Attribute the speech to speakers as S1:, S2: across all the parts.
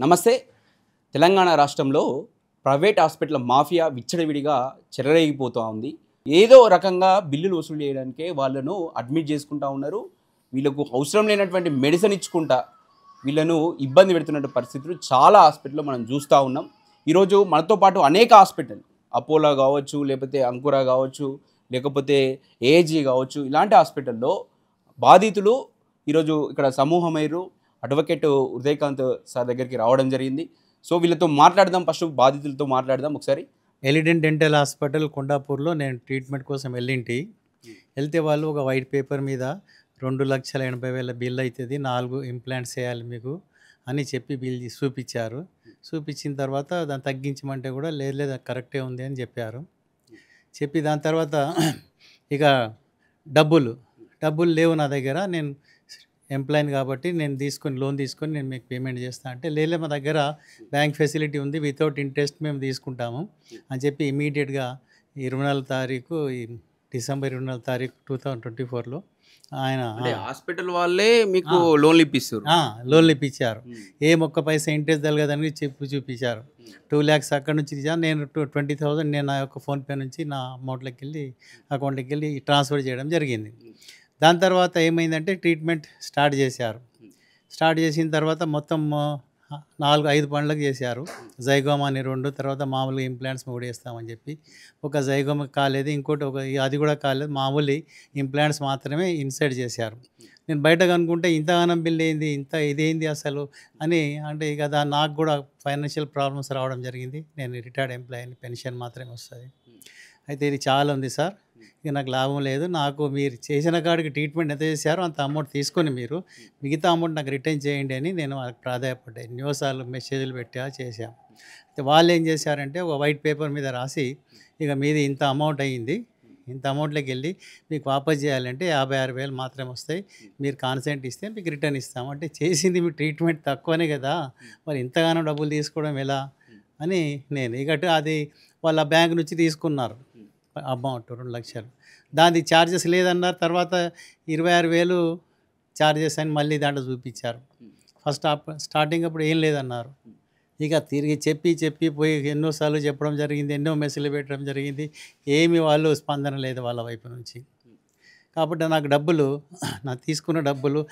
S1: నమస్తే. తెలంగాణ రాష్ట్రంలో private hospital mafia విచ్చలవిడిగా చెలరేగిపోతూ ఉంది. ఏదో రకంగా బిల్లులు వసూలు చేయడానికే వాళ్ళను అడ్మిట్ చేసుకుంటా ఉన్నారు. వీళ్ళకు అవసరం లేనటువంటి మెడిసిన్ ఇచ్చుకుంటా వీళ్ళను ఇబ్బంది పెడుతున్న పరిస్థితులు చాలా హాస్పిటల్లో మనం చూస్తూ ఉన్నాం. ఈరోజు మనతో పాటు అనేక హాస్పిటల్, అపోలో కావచ్చు, లేకపోతే అంకురా కావచ్చు, లేకపోతే ఏజీ కావచ్చు, ఇలాంటి హాస్పిటల్లో బాధితులు ఈరోజు ఇక్కడ సమూహమైరు అడ్వకేట్ ఉదయకాంత్ సార్ దగ్గరికి రావడం జరిగింది. సో వీళ్ళతో మాట్లాడదాం. ఫస్ట్ బాధితులతో మాట్లాడదాం ఒకసారి.
S2: ఎలిడెంట్ డెంటల్ హాస్పిటల్ కొండాపూర్లో నేను ట్రీట్మెంట్ కోసం వెళ్తే వాళ్ళు ఒక వైట్ పేపర్ మీద 2,80,000 బిల్ అవుతుంది, 4 ఇంప్లాంట్స్ వేయాలి మీకు అని చెప్పి బిల్ చూపించారు. చూపించిన తర్వాత దాన్ని తగ్గించమంటే కూడా లేదు లేదు కరెక్టే ఉంది అని చెప్పారు. చెప్పి దాని తర్వాత ఇక డబ్బులు లేవు నా దగ్గర, నేను ఎంప్లాయీని కాబట్టి నేను లోన్ తీసుకొని నేను మీకు పేమెంట్ చేస్తాను అంటే, లేదు మా దగ్గర బ్యాంక్ ఫెసిలిటీ ఉంది, వితౌట్ ఇంట్రెస్ట్ మేము తీసుకుంటాము అని చెప్పి ఇమీడియట్గా 24 తారీఖు డిసెంబర్ 24 తారీఖు 2024లో ఆయన
S1: హాస్పిటల్ వాళ్ళే మీకు లోన్లు ఇప్పిస్తారు.
S2: లోన్లు ఇప్పించారు. ఏం ఒక్క పైసా ఇంట్రెస్ట్ తగ్గదని చూపించారు. 2 lakhs అక్కడ నుంచి నేను 20,000 నేను నా యొక్క ఫోన్పే నుంచి నా అకౌంట్లోకి వెళ్ళి ట్రాన్స్ఫర్ చేయడం జరిగింది. దాని తర్వాత ఏమైందంటే ట్రీట్మెంట్ స్టార్ట్ చేసిన తర్వాత మొత్తం 4-5 పనులకు చేశారు. జైగోమా అని 2, తర్వాత మామూలుగా ఇంప్లాంట్స్ 3 వేస్తామని చెప్పి, ఒక జైగోమా కాలేదు, ఇంకోటి అది కూడా కాలేదు, మామూలు ఇంప్లాంట్స్ మాత్రమే ఇన్సర్ట్ చేశారు. నేను బయట కనుక్కుంటే ఇంతగానం బిల్ ఏంది, ఇదేంది అసలు అని అంటే, ఇక నాకు కూడా ఫైనాన్షియల్ ప్రాబ్లమ్స్ రావడం జరిగింది. నేను రిటైర్డ్ ఎంప్లాయీని, పెన్షన్ మాత్రమే వస్తుంది. అయితే ఇది చాలా ఉంది సార్, ఇక నాకు లాభం లేదు, నాకు మీరు చేసిన కాడికి ట్రీట్మెంట్ ఎంత చేశారో అంత అమౌంట్ తీసుకొని మీరు మిగతా అమౌంట్ నాకు రిటర్న్ చేయండి అని నేను వాళ్ళకి ప్రాధాయపడ్డాను. ఎన్నోసార్లు మెసేజ్లు చేశాం. అయితే వాళ్ళు ఏం చేశారంటే ఒక వైట్ పేపర్ మీద రాసి, ఇక మీది ఇంత అమౌంట్ అయ్యింది, ఇంత అమౌంట్లోకి వెళ్ళి మీకు వాపస్ చేయాలంటే 56,000 మాత్రమే వస్తాయి, మీరు కాన్సెంట్ ఇస్తే మీకు రిటర్న్ ఇస్తాం. అంటే చేసింది మీ ట్రీట్మెంట్ తక్కువనే కదా, మరి ఇంతగానో డబ్బులు తీసుకోవడం ఎలా అని నేను ఇక అది వాళ్ళ బ్యాంక్ నుంచి తీసుకున్నారు అమౌంట్ 2 లక్షలు. దాని ఛార్జెస్ లేదన్నారు. తర్వాత 26,000 ఛార్జెస్ అని మళ్ళీ దాంట్లో చూపించారు. స్టార్టింగ్ అప్పుడు ఏం లేదన్నారు. ఇక తిరిగి చెప్పి పోయి ఎన్నోసార్లు చెప్పడం జరిగింది, ఎన్నో మెసేజ్లు పెట్టడం జరిగింది, ఏమి వాళ్ళు స్పందన లేదు వాళ్ళ వైపు నుంచి. కాబట్టి నాకు తీసుకున్న డబ్బులు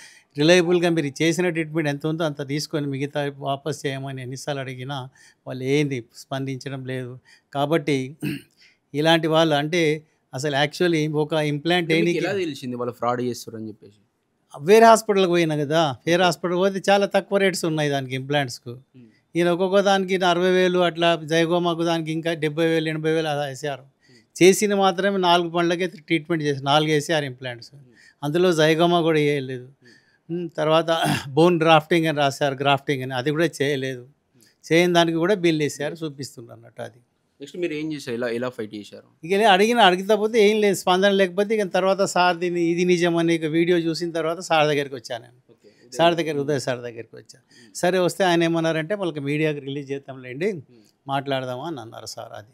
S2: రిలయబుల్గా మీరు చేసిన ట్రీట్మెంట్ ఎంత ఉందో అంత తీసుకొని మిగతా వాపస్ చేయమని ఎన్నిసార్లు అడిగినా వాళ్ళు ఏంది స్పందించడం లేదు. కాబట్టి ఇలాంటి వాళ్ళు అంటే అసలు యాక్చువల్లీ ఒక ఇంప్లాంట్
S1: ఎలా తెలిసింది వాళ్ళు ఫ్రాడ్ చేస్తారు అని చెప్పేసి?
S2: వేరే హాస్పిటల్కి పోయినా కదా, వేరే హాస్పిటల్ పోతే చాలా తక్కువ రేట్స్ ఉన్నాయి దానికి ఇంప్లాంట్స్కు. ఈయన ఒక్కొక్క దానికి 60,000 అట్లా, జైగోమాకు దానికి ఇంకా 70,000 80,000 అలా వేసారు. చేసిన మాత్రమే 4 పనులకే ట్రీట్మెంట్ చేసి 4 వేసారు ఇంప్లాంట్స్. అందులో జైగోమా కూడా వేయలేదు. తర్వాత బోన్ గ్రాఫ్టింగ్ అని రాశారు, గ్రాఫ్టింగ్ అని, అది కూడా చేయలేదు. చేయని దానికి కూడా బిల్ వేసారు, చూపిస్తున్నారు అన్నట్టు. అది
S1: నెక్స్ట్ మీరు ఏం చేశారు, ఎలా ఫైట్ చేశారు?
S2: ఇక అడిగితే పోతే ఏం లేదు, స్పందన లేకపోతే ఇక తర్వాత సార్ ఇది నిజమని ఇక వీడియో చూసిన తర్వాత సార్ దగ్గరికి వచ్చాను. నేను ఉదయ్ సార్ దగ్గరికి వచ్చాను. సరే వస్తే ఆయన ఏమన్నారంటే వాళ్ళకి మీడియాకి రిలీజ్ చేద్దాంలేండి, మాట్లాడదామా అని అన్నారు సార్. అది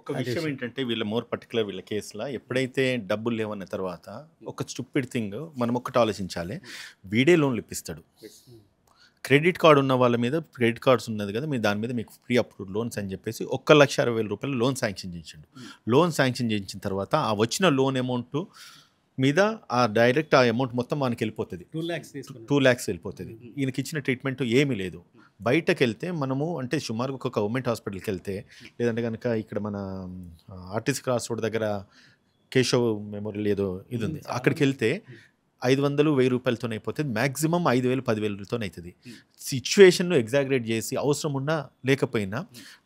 S3: ఒక విషయం ఏంటంటే వీళ్ళ పర్టికులర్ కేసులో ఎప్పుడైతే డబ్బులు లేవన్న తర్వాత ఒక స్టూపిడ్ థింగ్ మనం ఒక్కటి ఆలోచించాలి, వీడే లోన్లు ఇప్పిస్తాడు. క్రెడిట్ కార్డు ఉన్న వాళ్ళ మీద క్రెడిట్ కార్డ్స్ ఉన్నది కదా, మీరు దాని మీద మీకు ఫ్రీ అప్రూవ్ లోన్స్ అని చెప్పేసి 1,60,000 రూపాయలు లోన్ శాంక్షన్ చేయించండు. లోన్ శాంక్షన్ చేయించిన తర్వాత ఆ వచ్చిన లోన్ అమౌంట్ మీద డైరెక్ట్ ఆ అమౌంట్ మొత్తం మనకి వెళ్ళిపోతుంది, 2 lakhs వెళ్ళిపోతుంది. ఈయనకి ఇచ్చిన ట్రీట్మెంట్ ఏమీ లేదు. బయటకు వెళ్తే మనము అంటే సుమారుగా ఒక గవర్నమెంట్ హాస్పిటల్కి వెళ్తే, లేదంటే కనుక ఇక్కడ మన ఆర్టీసీ క్రాస్ రోడ్ దగ్గర కేశవ్ మెమోరియల్ ఏదో ఇది ఉంది, అక్కడికి వెళ్తే 500-1000 రూపాయలతో అయిపోతుంది, మ్యాక్సిమం 5,000-10,000 అవుతుంది. సిచ్యువేషన్ను ఎగ్జాగరేట్ చేసి అవసరం ఉన్నా లేకపోయినా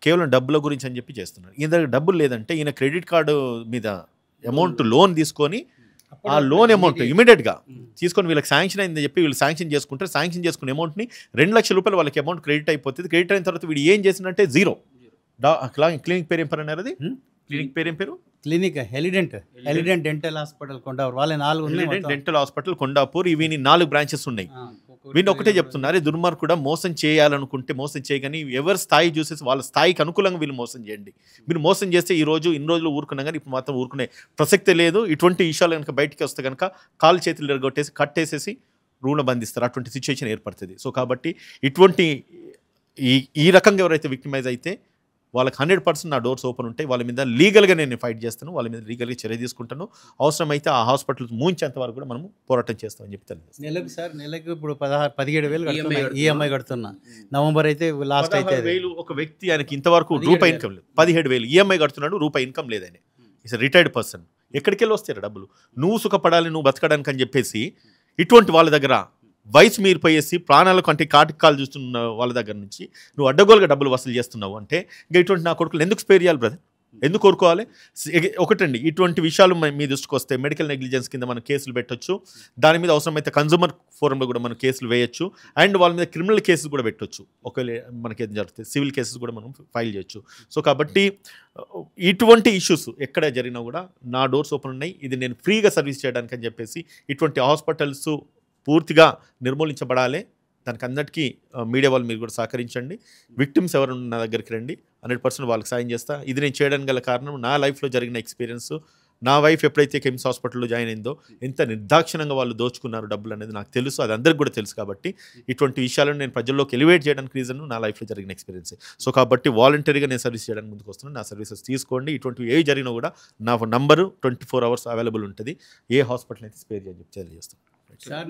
S3: కేవలం డబ్బుల గురించి అని చెప్పి చేస్తున్నారు. ఈయన దగ్గర డబ్బులు లేదంటే ఈయన క్రెడిట్ కార్డు మీద అమౌంట్ లోన్ తీసుకొని ఆ లోన్ అమౌంట్ ఇమీడియట్గా తీసుకొని వీళ్ళకి శాంక్షన్ అయిందని చెప్పి వీళ్ళు శాంక్షన్ చేసుకుంటారు. శాంక్షన్ చేసుకున్న అమౌంట్ని 2 లక్షల రూపాయలు వాళ్ళకి అమౌంట్ క్రెడిట్ అయిపోతుంది. క్రెడిట్ అయిన తర్వాత వీడు ఏం చేసినట్టే 0. క్లినిక్ పేరు ఏం పేరు అన్నారు? అది క్లినిక్ పేరు ఏం పేరు?
S2: Clinic Elident dental hospital Kondapur. వాళ్ళ 4 ఉన్నాయి.
S3: Dental hospital Kondapur. ఇవి 4 బ్రాంచెస్ ఉన్నాయి. వీళ్ళు ఒకటే చెప్తున్నారు, దుర్మార్గుడు మోసం చేయాలనుకుంటే మోసం చేయగాని ఎవరి స్థాయి చూసేసి వాళ్ళ స్థాయికి అనుకూలంగా వీళ్ళు మోసం చేయండి. మీరు మోసం చేస్తే ఇన్ని రోజులు ఊరుకున్నా కానీ ఇప్పుడు మాత్రం ఊరుకునే ప్రసక్తే లేదు. ఇటువంటి విషయాలు కనుక బయటికి వస్తే కనుక కాలు చేతులు ఎరగొట్టేసి కట్టేసేసి రూణ బంధిస్తారు. అటువంటి సిచ్యువేషన్ ఏర్పడుతుంది. సో కాబట్టి ఇటువంటి ఈ ఈ రకంగా ఎవరైతే విక్టిమైజ్ అయితే వాళ్ళకి 100% నా డోర్స్ ఓపెన్ ఉంటాయి. వాళ్ళ మీద లీగల్గా నేను ఫైట్ చేస్తాను, వాళ్ళ మీద లీగల్గా చర్య తీసుకుంటాను. అవసరమైతే ఆ హాస్పిటల్ మూయించేంత వరకు కూడా మనం పోరాటం చేస్తామని చెప్పి తెలియదు.
S2: నెలకు సార్ నెలకు ఇప్పుడు 17,000 కడుతున్నా, ఈఎంఐ కడుతున్నా. నవంబర్ అయితే లాస్ట్ అయితే
S3: 16,000 ఒక వ్యక్తి, ఆయనకి ఇంతవరకు రూపాయి ఇన్కమ్ లేదు. 17,000 ఈఎంఐ కడుతున్నాడు, రూపాయి ఇన్కమ్ లేదు. ఆయన ఇస్ రిటైర్డ్ పర్సన్. ఎక్కడికి వెళ్ళి వస్తాయి డబ్బులు? నువ్వు సుఖపడాలి, నువ్వు బతకడానికి అని చెప్పేసి ఇటువంటి వాళ్ళ దగ్గర వయసు మీరిపోయేసి ప్రాణాల కంటే కాటికాలు చూస్తున్న వాళ్ళ దగ్గర నుంచి నువ్వు అడ్డగోలుగా డబ్బులు వసూలు చేస్తున్నావు అంటే ఇంకా ఇటువంటి నా కొడుకులు ఎందుకు స్పేర్ చేయాలి బ్రదర్? ఎందుకు కోరుకోవాలి? ఒకటండి, ఇటువంటి విషయాలు మీ దృష్టికి వస్తే మెడికల్ నెగ్లిజెన్స్ కింద మనం కేసులు పెట్టొచ్చు. దాని మీద అవసరమైతే కన్జ్యూమర్ ఫోరంలో కూడా మనం కేసులు వేయొచ్చు. అండ్ వాళ్ళ మీద క్రిమినల్ కేసులు కూడా పెట్టొచ్చు. ఒకవేళ మనకి ఏం జరుగుతుంది, సివిల్ కేసెస్ కూడా మనం ఫైల్ చేయొచ్చు. సో కాబట్టి ఇటువంటి ఇష్యూస్ ఎక్కడ జరిగినా కూడా నా డోర్స్ ఓపెన్ ఉన్నాయి. ఇది నేను ఫ్రీగా సర్వీస్ చేయడానికి అని చెప్పేసి ఇటువంటి హాస్పిటల్స్ పూర్తిగా నిర్మూలించబడాలి. దానికి అందరికీ మీడియా వాళ్ళు మీరు కూడా సహకరించండి. విక్టిమ్స్ ఎవరు నా దగ్గరికి రండి, 100% వాళ్ళకి సాయం చేస్తా. ఇది నేను చేయడానికి గల కారణం నా లైఫ్లో జరిగిన ఎక్స్పీరియన్స్. నా వైఫ్ ఎప్పుడైతే కిమ్స్ హాస్పిటల్లో జాయిన్ అయిందో ఎంత నిర్దాక్షిణంగా వాళ్ళు దోచుకున్నారు డబ్బులు అనేది నాకు తెలుసు, అది అందరికి కూడా తెలుసు. కాబట్టి ఇటువంటి విషయాలను నేను ప్రజల్లోకి ఎలివేట్ చేయడానికి రీజన్ నా లైఫ్లో జరిగిన ఎక్స్పీరియన్స్. సో కాబట్టి వాలంటరీగా నేను సర్వీస్ చేయడానికి ముందుకు వస్తున్నాను. నా సర్వీసెస్ తీసుకోండి. ఇటువంటివి ఏవి జరిగినా కూడా నా నంబరు 24 hours అవైలబుల్ ఉంటుంది. ఏ హాస్పిటల్ అయితే స్పేర్ చేయని చెప్పి తెలియజేస్తాను.
S2: సార్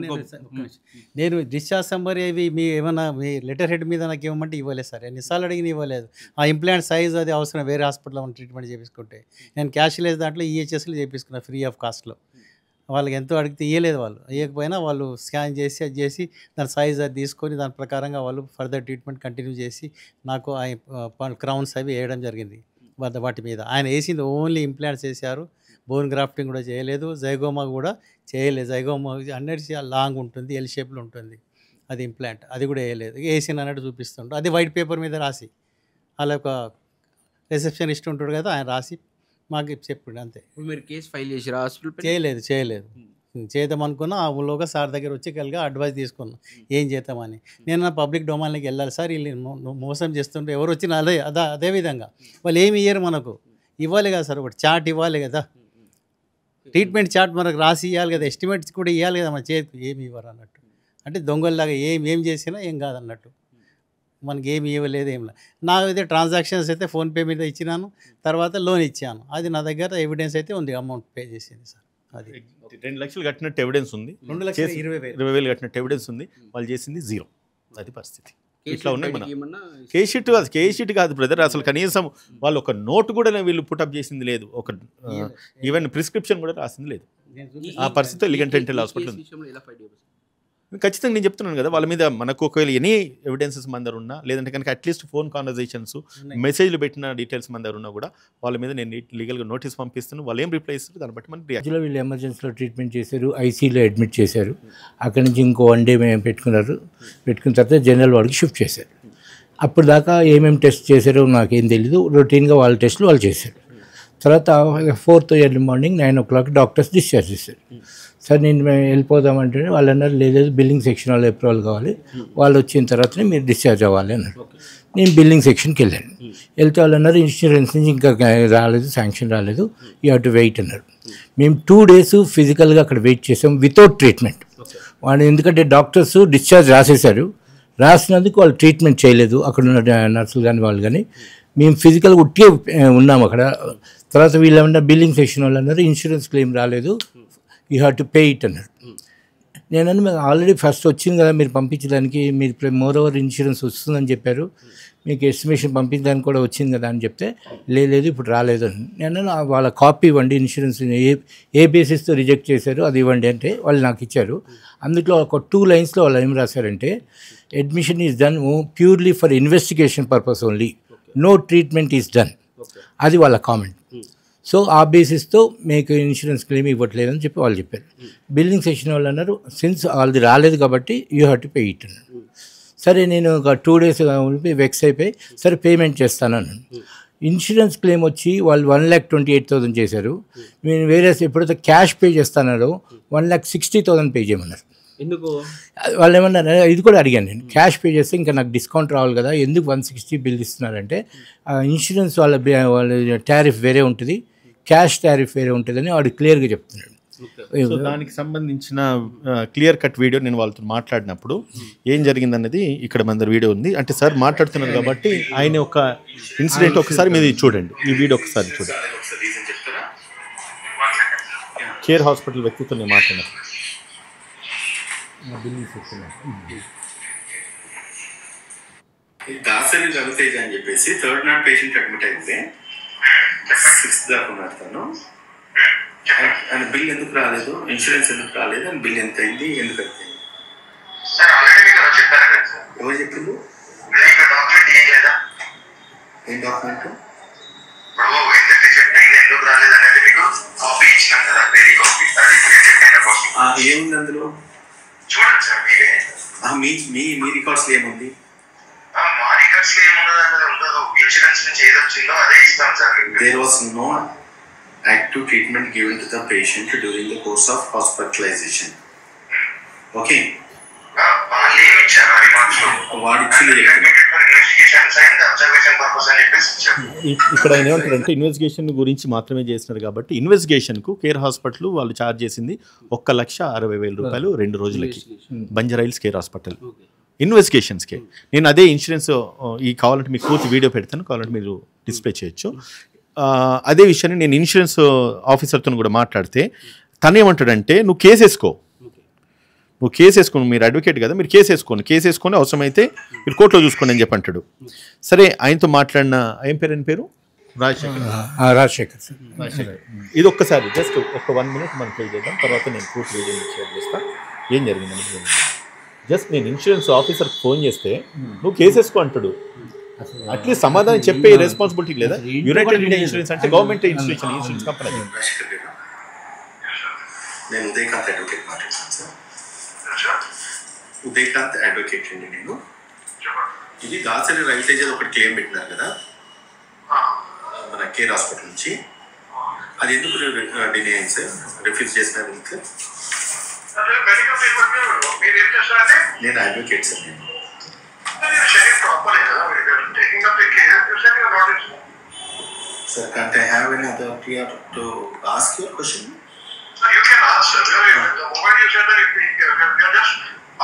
S2: నేను డిశ్చార్జ్ సమ్మరీ అవి మీ ఏమన్నా మీ లెటర్ హెడ్ మీద నాకు ఇవ్వమంటే ఇవ్వలేదు సార్. ఎన్నిసార్లు అడిగిన ఇవ్వలేదు. ఆ ఇంప్లాంట్ సైజ్ అది అవసరం వేరే హాస్పిటల్లో ట్రీట్మెంట్ చేయించుకుంటే నేను క్యాష్లెస్ దాంట్లో ఈహెచ్ఎస్లో చేయించుకున్నా ఫ్రీ ఆఫ్ కాస్ట్లో. వాళ్ళకి ఎంతో అడిగితే ఇవ్వలేదు. వాళ్ళు ఇవ్వకపోయినా వాళ్ళు స్కాన్ చేసి అది చేసి దాని సైజ్ అది తీసుకొని దాని ప్రకారంగా వాళ్ళు ఫర్దర్ ట్రీట్మెంట్ కంటిన్యూ చేసి నాకు క్రౌన్స్ అవి వేయడం జరిగింది వాటి మీద. ఆయన వేసింది ఓన్లీ ఇంప్లాంట్స్ వేసారు. బోన్ గ్రాఫ్టింగ్ కూడా చేయలేదు. జైగోమా కూడా చేయలేదు. జైగోమా అన్నట్టు లాంగ్ ఉంటుంది, ఎల్ షేప్లో ఉంటుంది అది ఇంప్లాంట్, అది కూడా వేయలేదు. వేసిన అన్నట్టు చూపిస్తుంటారు. అది వైట్ పేపర్ మీద రాసి అలా ఒక రిసెప్షనిస్ట్ ఉంటాడు కదా, ఆయన రాసి మాకు చెప్పిండు అంతే.
S1: మీరు కేసు ఫైల్ చేసిరా హాస్పిటల్?
S2: చేయలేదు. చేద్దాం అనుకున్నా. ఆ ఊళ్ళోగా సార్ దగ్గర వచ్చి కలిగా అడ్వైస్ తీసుకున్నాం ఏం చేద్దామని. నేను నా పబ్లిక్ డొమైన్లోకి వెళ్ళాలి సార్, వీళ్ళు మోసం చేస్తుంటే ఎవరు వచ్చినా అదే విధంగా వాళ్ళు ఏమి ఇయ్యరు, మనకు ఇవ్వాలి కదా సార్, ఒకటి చార్ట్ ఇవ్వాలి కదా, ట్రీట్మెంట్ చార్ట్ మనకు రాసి ఇవ్వాలి కదా, ఎస్టిమేట్స్ కూడా ఇవ్వాలి కదా మన చేతికి. ఏమి ఇవ్వరు అన్నట్టు. అంటే దొంగల్లాగా ఏం చేసినా ఏం కాదన్నట్టు. మనకి ఏమి ఇవ్వలేదు, ఏం లేదు. నాకైతే ట్రాన్సాక్షన్స్ అయితే ఫోన్పే మీద ఇచ్చినాను, తర్వాత లోన్ ఇచ్చాను. అది నా దగ్గర ఎవిడెన్స్ అయితే ఉంది, అమౌంట్ పే చేసింది సార్. అది
S3: 2 లక్షలు కట్టినట్టు ఎవిడెన్స్ ఉంది,
S2: 2,20,000
S3: కట్టినట్టు ఎవిడెన్స్ ఉంది. వాళ్ళు చేసింది 0. అది పరిస్థితి. ఇట్లా ఉన్నాయి. మన కేషీట్ కాదు బ్రదర్, అసలు కనీసం వాళ్ళు ఒక నోట్ కూడా వీళ్ళు పుటప్ చేసింది లేదు, ఒక ఈవెన్ ప్రిస్క్రిప్షన్ కూడా రాసింది లేదు. ఆ పరిస్థితి లిగెంట్ హాస్పిటల్ ఉంది. ఖచ్చితంగా నేను చెప్తున్నాను కదా, వాళ్ళ మీద మనకు ఒకవేళ ఎనీ ఎవిడెన్సెస్ మన దగ్గర ఉన్నా, లేదంటే కనుక అట్లీస్ట్ ఫోన్ కాన్వర్జేషన్స్, మెసేజ్లు పెట్టిన డీటెయిల్స్ మన దగ్గర ఉన్నా కూడా వాళ్ళ మీద నేను లీగల్గా నోటీస్ పంపిస్తాను. వాళ్ళు ఏం రిప్లై ఇస్తారు దాన్ని బట్టి మనకి
S4: మధ్యలో వీళ్ళు ఎమర్జెన్సీలో ట్రీట్మెంట్ చేశారు, ఐసీలో అడ్మిట్ చేశారు. అక్కడి నుంచి ఇంకో 1 day మేము పెట్టుకున్న తర్వాత జనరల్ వార్డుకి షిఫ్ట్ చేశారు. అప్పుడు దాకా ఏమేమి టెస్ట్ చేశారో నాకేం తెలీదు. రొటీన్గా వాళ్ళ టెస్టులు వాళ్ళు చేశారు. తర్వాత 4th early morning 9 o'clock doctors discharge చేశారు. సార్ నేను వెళ్ళిపోదామంటే వాళ్ళు అన్నారు లేదు, బిల్లింగ్ సెక్షన్ వాళ్ళు అప్రూవల్ కావాలి, వాళ్ళు వచ్చిన తర్వాతనే మీరు డిశ్చార్జ్ అవ్వాలి అన్నారు. నేను బిల్లింగ్ సెక్షన్కి వెళ్ళాను. వెళ్తే వాళ్ళు అన్నారు ఇన్సూరెన్స్ నుంచి ఇంకా రాలేదు, శాంక్షన్ రాలేదు, యూ హ్యావ్ టు వెయిట్ అన్నారు. మేము 2 days ఫిజికల్గా అక్కడ వెయిట్ చేసాం వితౌట్ ట్రీట్మెంట్. వాళ్ళు ఎందుకంటే డాక్టర్స్ డిశ్చార్జ్ రాసేశారు, రాసినందుకు వాళ్ళు ట్రీట్మెంట్ చేయలేదు అక్కడ ఉన్న నర్సులు కానీ వాళ్ళు కానీ. మేము ఫిజికల్గా ఉట్టిగా ఉన్నాము అక్కడ. తర్వాత వీళ్ళు ఏమన్నా బిల్లింగ్ సెక్షన్ వాళ్ళు అన్నారు ఇన్సూరెన్స్ క్లెయిమ్ రాలేదు, you have to pay it అన్నారు. నేను మీకు ఆల్రెడీ ఫస్ట్ వచ్చింది కదా మీరు పంపించడానికి, మీరు మోర్ ఓవర్ ఇన్సూరెన్స్ వస్తుందని చెప్పారు, మీకు ఎస్టిమేషన్ పంపించడానికి కూడా వచ్చింది కదా అని చెప్తే లేదు ఇప్పుడు రాలేదు అని. నేను వాళ్ళ కాపీ ఇవ్వండి, ఇన్సూరెన్స్ ఏ బేసిస్తో రిజెక్ట్ చేశారు అది ఇవ్వండి అంటే వాళ్ళు నాకు ఇచ్చారు. అందులో ఒక 2 linesలో వాళ్ళు ఏం రాశారంటే admission is done purely for investigation purpose only, no treatment is done. అది వాళ్ళ కామెంట్. సో ఆ బేసిస్తో మీకు ఇన్సూరెన్స్ క్లెయిమ్ ఇవ్వట్లేదని చెప్పి వాళ్ళు చెప్పారు. బిల్లింగ్ సెక్షన్ వాళ్ళు అన్నారు సిన్స్ వాళ్ళది రాలేదు కాబట్టి you have to pay it అన్నారు. సరే నేను ఒక 2 days వెక్స్ అయిపోయి సరే పేమెంట్ చేస్తానన్నాను. ఇన్సూరెన్స్ క్లెయిమ్ వచ్చి వాళ్ళు 1,28,000 చేశారు. నేను వేరే ఎప్పుడైతే క్యాష్ పే చేస్తానో 1,60,000 పే చేయమన్నారు.
S1: ఎందుకు?
S4: వాళ్ళు ఏమన్నారు ఇది కూడా అడిగాను నేను, క్యాష్ పే చేస్తే ఇంకా నాకు డిస్కౌంట్ రావాలి కదా, ఎందుకు 160 బిల్ ఇస్తున్నారంటే ఇన్సూరెన్స్ వాళ్ళ టారిఫ్ వేరే ఉంటుంది, క్యాష్ టారిఫ్ వేరే ఉంటుందని వాడు క్లియర్గా చెప్తున్నాడు.
S3: సో దానికి సంబంధించిన క్లియర్ కట్ వీడియో నేను వాళ్ళతో మాట్లాడినప్పుడు ఏం జరిగిందన్నది ఇక్కడ మన దగ్గర వీడియో ఉంది. అంటే సార్ మాట్లాడుతున్నారు కాబట్టి ఆయన ఒక ఇన్సిడెంట్ ఒకసారి మీరు చూడండి, ఈ వీడియో ఒకసారి చూడండి. కేర్ హాస్పిటల్ వ్యక్తితో నేను మాట్లాడాను.
S5: దాసరి రవితేజ అని చెప్పేసి 3rd నాట్ పేషెంట్ అడ్మిట్ అయితే 6th దాకా ఉన్నాడు తను. ఆయన బిల్ ఎందుకు రాలేదు, ఇన్సూరెన్స్ ఎందుకు రాలేదు, అని బిల్ ఎంత అయింది, ఎందుకు అయితే ఎవరు చెప్పిండు? ఏం డాక్యుమెంట్? ఏముంది అందులో? చూడండి సార్ మీరే, మీ రికార్డ్స్ ఏముంది? There was no active treatment given to the patient during the course of hospitalization. Okay.
S3: ఇక్కడ ఆయన ఏమంటారంటే ఇన్వెస్టిగేషన్ గురించి మాత్రమే చేస్తున్నారు కాబట్టి ఇన్వెస్టిగేషన్కు కేర్ హాస్పిటల్ వాళ్ళు ఛార్జ్ చేసింది 1,60,000 రూపాయలు 2 రోజులకి. బంజారాయిల్స్ కేర్ హాస్పిటల్ ఇన్వెస్టిగేషన్స్కే. నేను అదే ఇన్సూరెన్స్ ఈ కావాలంటే మీకు పూర్తి వీడియో పెడతాను, కావాలంటే మీరు డిస్ప్లే చేయొచ్చు. అదే విషయాన్ని నేను ఇన్సూరెన్స్ ఆఫీసర్తో కూడా మాట్లాడితే తను ఏమంటాడంటే నువ్వు కేసు వేసుకో, మీరు అడ్వకేట్ కదా, మీరు కేసు వేసుకొని అవసరమైతే మీరు కోర్టులో చూసుకోండి అని చెప్పి అంటాడు. సరే ఆయనతో మాట్లాడిన ఏం పేరు
S4: రాజశేఖర్
S3: సార్. ఇది ఒక్కసారి జస్ట్ ఒక 1 minute మనం ప్లే చేద్దాం, తర్వాత నేను పూర్తి వీడియో షేర్ చేస్తాను ఏం జరిగిందని. జస్ట్ నేను ఇన్సూరెన్స్ ఆఫీసర్కి ఫోన్ చేస్తే నువ్వు కేసు వేసుకో అంటాడు. అట్లీస్ట్ సమాధానం చెప్పే రెస్పాన్సిబిలిటీ లేదా? యునైటెడ్ ఇండియా ఇన్సూరెన్స్ అంటే గవర్నమెంట్ ఇన్సూరెన్స్ కంపెనీ.
S5: నేను ఉదయకాంత్ అడ్వకేట్ మాట్లాడుతాను సార్. ఉదయకాంత్ అడ్వకేట్ అండి నేను. ఇది దాసరి రవితేజ ఒకటి క్లెయిమ్ పెట్టినారు కదా మన కేర్ హాస్పిటల్ నుంచి, అది ఎందుకు డిలే అయింది సార్? రిఫ్యూజ్ చేసినారు ఇంకా? నేను అడ్వకేట్ సార్. నేను sir can't I have any authority to ask you a question?
S6: You can ask, sir. The moment you said that you're just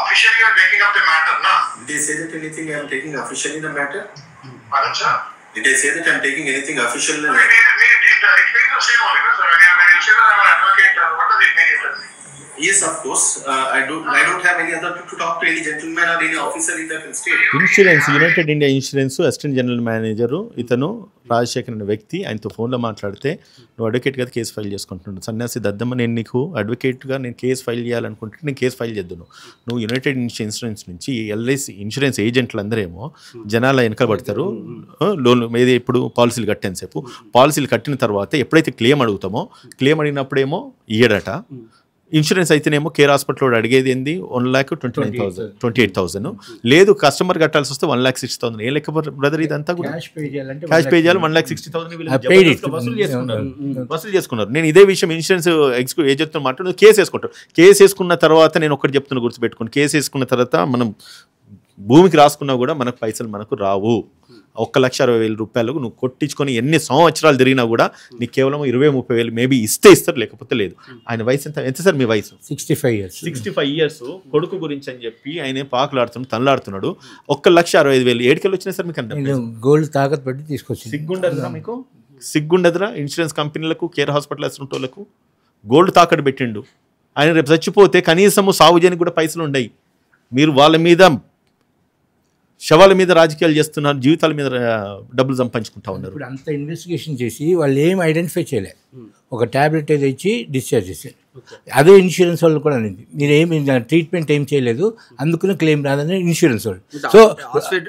S6: officially you're taking up the matter, na?
S5: Did they say that anything I am taking officially the matter?
S6: Pardon, sir?
S5: Did they say that I am taking anything official?
S6: No, it means the same only, sir. When you say that I'm an advocate, what does it mean exactly?
S5: Yes, of course. I don't have any other to talk to any gentleman or any officer in that state.
S3: Insurance United India insurance assistant general manager ఇతను రాజశేఖర్ అనే వ్యక్తి. ఆయనతో ఫోన్లో మాట్లాడితే నువ్వు advocate కదా case file చేసుకుంటున్నాడు. సన్యాసి దద్దమ్మ, నేను నీకు అడ్వకేట్గా నేను కేసు ఫైల్ చేయాలనుకుంటే నేను కేసు ఫైల్ చేద్దును. నువ్వు యునైటెడ్ ఇన్సూరెన్స్ నుంచి ఎల్ఐసి ఇన్సూరెన్స్ ఏజెంట్లు అందరేమో జనాల వెనకబడతారు. లోన్ ఏది ఇప్పుడు పాలసీలు కట్టాను సేపు, పాలసీలు కట్టిన తర్వాత ఎప్పుడైతే క్లెయిమ్ అడుగుతామో క్లెయిమ్ అడిగినప్పుడేమో ఇయ్యడట. ఇన్సూరెన్స్ అయితేనేమో కేర్ హాస్పిటల్ అడిగేది ఏంది 1,29,000 లేదు కస్టమర్ కట్టాల్సి వస్తే 1,60,000. ఏ లెక్క బ్రదర్ ఇదంతా కూడా క్యాష్ పే చేయాలి. 1,60,000 వసూలు చేసుకున్నారు. నేను ఇదే విషయం ఇన్సూరెన్స్ ఎగ్జిక్యూటివ్ ఏజెంట్తో మాట్లాడు కేసు వేసుకుంటాను. కేసు వేసుకున్న తర్వాత నేను ఒకటి చెప్తున్నా గుర్తుపెట్టుకోండి, కేసు వేసుకున్న తర్వాత మనం భూమికి రాసుకున్నా కూడా మనకు పైసలు మనకు రావు. 1,60,000 రూపాయలకు నువ్వు కొట్టించుకొని ఎన్ని సంవత్సరాలు తిరిగినా కూడా నీకు కేవలం 20-30 మేబీ ఇస్తారు, లేకపోతే లేదు. ఆయన వయసు ఎంత సార్? మీ వయసు 65 years. కొడుకు గురించి అని చెప్పి ఆయన పాకులాడుతున్నాడు, తనలాడుతున్నాడు. 1,65,000 ఏడుకెళ్ళి వచ్చినాయి సార్ మీకు? అంటే
S4: గోల్డ్ తాకట్టు పెట్టి తీసుకొచ్చి
S3: సిగ్గుండదురా మీకు? సిగ్గుండదురా? ఇన్సూరెన్స్ కంపెనీలకు కేర్ హాస్పిటల్ వాళ్ళకు గోల్డ్ తాకట్టు పెట్టిండు. ఆయన రేపు చచ్చిపోతే కనీసము సాగు చేయడానికి కూడా పైసలు ఉండయి. మీరు వాళ్ళ మీద శవాల మీద రాజకీయాలు చేస్తున్నారు, జీవితాల మీద డబ్బులు సంపాదించుకుంటా ఉన్నారు.
S4: ఇప్పుడు అంత ఇన్వెస్టిగేషన్ చేసి వాళ్ళు ఏం ఐడెంటిఫై చేయలే, ఒక ట్యాబ్లెట్ ఏదో ఇచ్చి డిశ్చార్జ్ చేశారు. అదే ఇన్సూరెన్స్ వాళ్ళు కూడా అనేది మీరు ఏమి ట్రీట్మెంట్ ఏం చేయలేదు అందుకనే క్లెయిమ్ రాదని ఇన్సూరెన్స్ వాళ్ళు. సో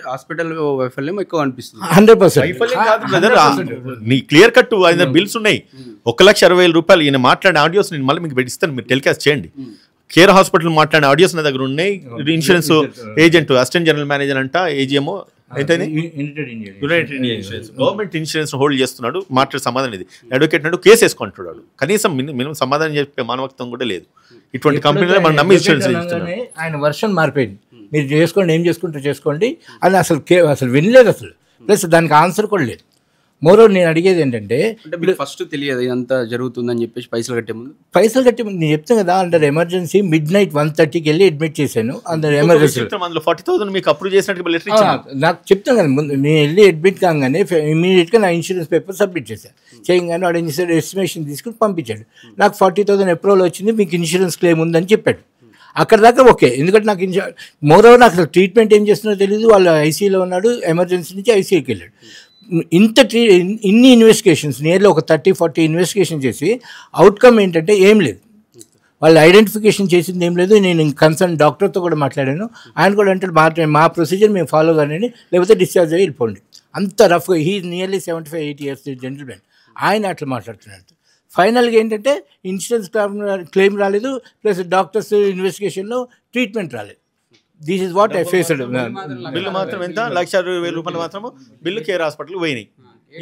S1: హాస్పిటల్ వైఫల్యం ఎక్కువ అనిపిస్తుంది.
S4: 100%.
S3: నీ క్లియర్ కట్ ఆయన బిల్స్ ఉన్నాయి. 1,60,000 రూపాయలు. ఈయన మాట్లాడిన ఆడియోస్ నేను మళ్ళీ మీకు ఇస్తాను, మీరు టెలికాస్ట్ చేయండి. కేర్ హాస్పిటల్ మాట్లాడిన ఆడియోస్ నా దగ్గర ఉన్నాయి. Insurance agent assistant general manager అంట, ఏజీఎంఓ ఏంటని United India insurance government insurance hold చేస్తున్నాడు. మాట్లాడే సమాధానం ఇది. అడ్వకేట్ నాడు కేసు వేసుకుంటున్నాడు. కనీసం మినిమం సమాధానం చెప్పే మానవత్వం కూడా లేదు. ఇటువంటి కంపెనీలో మనం నమ్మి ఇన్సూరెన్స్ ఇస్తున్నాడు.
S4: ఆయన వర్షన్ మారిపోయింది. మీరు చేసుకోండి, ఏం చేసుకుంటే చేసుకోండి అని అసలు వినలేదు అసలు. ప్లస్ దానికి ఆన్సర్ కూడా లేదు. మోరోవర్ నేను అడిగేది ఏంటంటే
S1: అంటే మీకు ఫస్ట్ తెలియదు ఇదంతా జరుగుతుందని చెప్పేసి పైసలు కట్టే ముందు?
S4: పైసలు కట్టి నేను చెప్తాను కదా, అండర్ ఎమర్జెన్సీ మిడ్-నైట్ 1:30కి వెళ్ళి అడ్మిట్ చేశాను అండర్ ఎమర్జెన్సీ.
S3: అందులో 40,000 మీకు అప్రూవ్ చేసినట్టు లెటర్ ఇచ్చాను.
S4: నాకు చెప్తాను కదా ముందు, నేను వెళ్ళి అడ్మిట్ కాగానే ఇమీడియట్గా నా ఇన్సూరెన్స్ పేపర్ సబ్మిట్ చేశాను. చేయగానే వాడు ఏం చేశాడు, ఎస్టిమేషన్ తీసుకుని పంపించాడు. నాకు 40,000 అప్రూవల్ వచ్చింది, మీకు ఇన్సూరెన్స్ క్లెయిమ్ ఉందని చెప్పాడు. అక్కడ దాకా ఓకే, ఎందుకంటే నాకు మోరోవర్ నాకు అసలు ట్రీట్మెంట్ ఏం చేస్తున్నారో తెలియదు. వాళ్ళు ఐసీయూలో ఉన్నాడు, ఎమర్జెన్సీ నుంచి ఐసీయూకి వెళ్ళాడు. ఇన్ని ఇన్వెస్టిగేషన్స్ నియర్లీ ఒక 30-40 ఇన్వెస్టిగేషన్ చేసి అవుట్కమ్ ఏంటంటే ఏం లేదు. వాళ్ళు ఐడెంటిఫికేషన్ చేసింది ఏం లేదు. నేను కన్సర్న్ డాక్టర్తో కూడా మాట్లాడాను. ఆయన కూడా అంటే మా ప్రొసీజర్ మేము ఫాలో కానీ, లేకపోతే డిశ్చార్జ్ అయ్యి వెళ్ళిపోండి. అంత రఫ్గా, హీ నియర్లీ 75-80 ఇయర్స్ జెంటిల్మెన్, ఆయన అట్లా మాట్లాడుతున్నాడు. ఫైనల్గా ఏంటంటే ఇన్సూరెన్స్ క్లెయిమ్ రాలేదు, ప్లస్ డాక్టర్స్ ఇన్వెస్టిగేషన్లో ట్రీట్మెంట్ రాలేదు. This is what I faced.
S3: Bill మాత్రం ఎంత, 1,60,000 మాత్రము బిల్లు కేర్ హాస్పిటల్ పోయినాయి.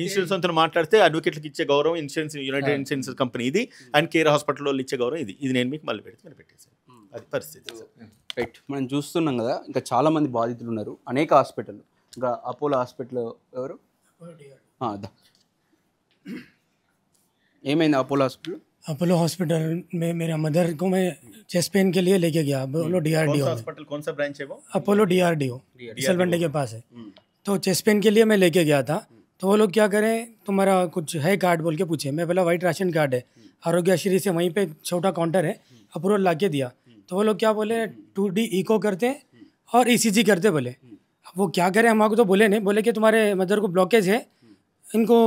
S3: ఇన్సూరెన్స్ అంతా మాట్లాడితే అడ్వకేట్లకు ఇచ్చే గౌరవం ఇన్సూరెన్స్, యునైటెడ్ ఇన్సూరెన్స్ కంపెనీ ఇది, అండ్ కేర్ హాస్పిటల్ వాళ్ళు ఇచ్చే గౌరవం ఇది. నేను మీకు మళ్ళీ పెట్టేసాను. అది పరిస్థితి.
S1: రైట్, మనం చూస్తున్నాం కదా, ఇంకా చాలామంది బాధితులు ఉన్నారు అనేక హాస్పిటల్. ఇంకా అపోలో హాస్పిటల్ ఎవరు ఏమైంది అపోలో హాస్పిటల్?
S7: अपोलो हॉस्पिटल में मेरा मदर को मैं चेस्ट पेन के लिए लेके गया, अपोलो DRDO
S3: हॉस्पिटल कौन सा ब्रांच है वो?
S7: अपोलो DRDO सलवंडे के पास है। तो चेस्ट पेन के लिए मैं लेके गया था। तो वो लोग क्या करें, तुम्हारा कुछ है कार्ड बोल के पूछे। मैं बोला वाइट राशन कार्ड है, आरोग्यश्री से वहीं पे छोटा काउंटर है, अप्रूवल ला के दिया। तो वो लोग क्या बोले 2D इको करते हैं और ECG करते बोले। अब वो क्या करें, हमको तो बोले नहीं, बोले कि तुम्हारे मदर को ब्लॉकेज है, इनको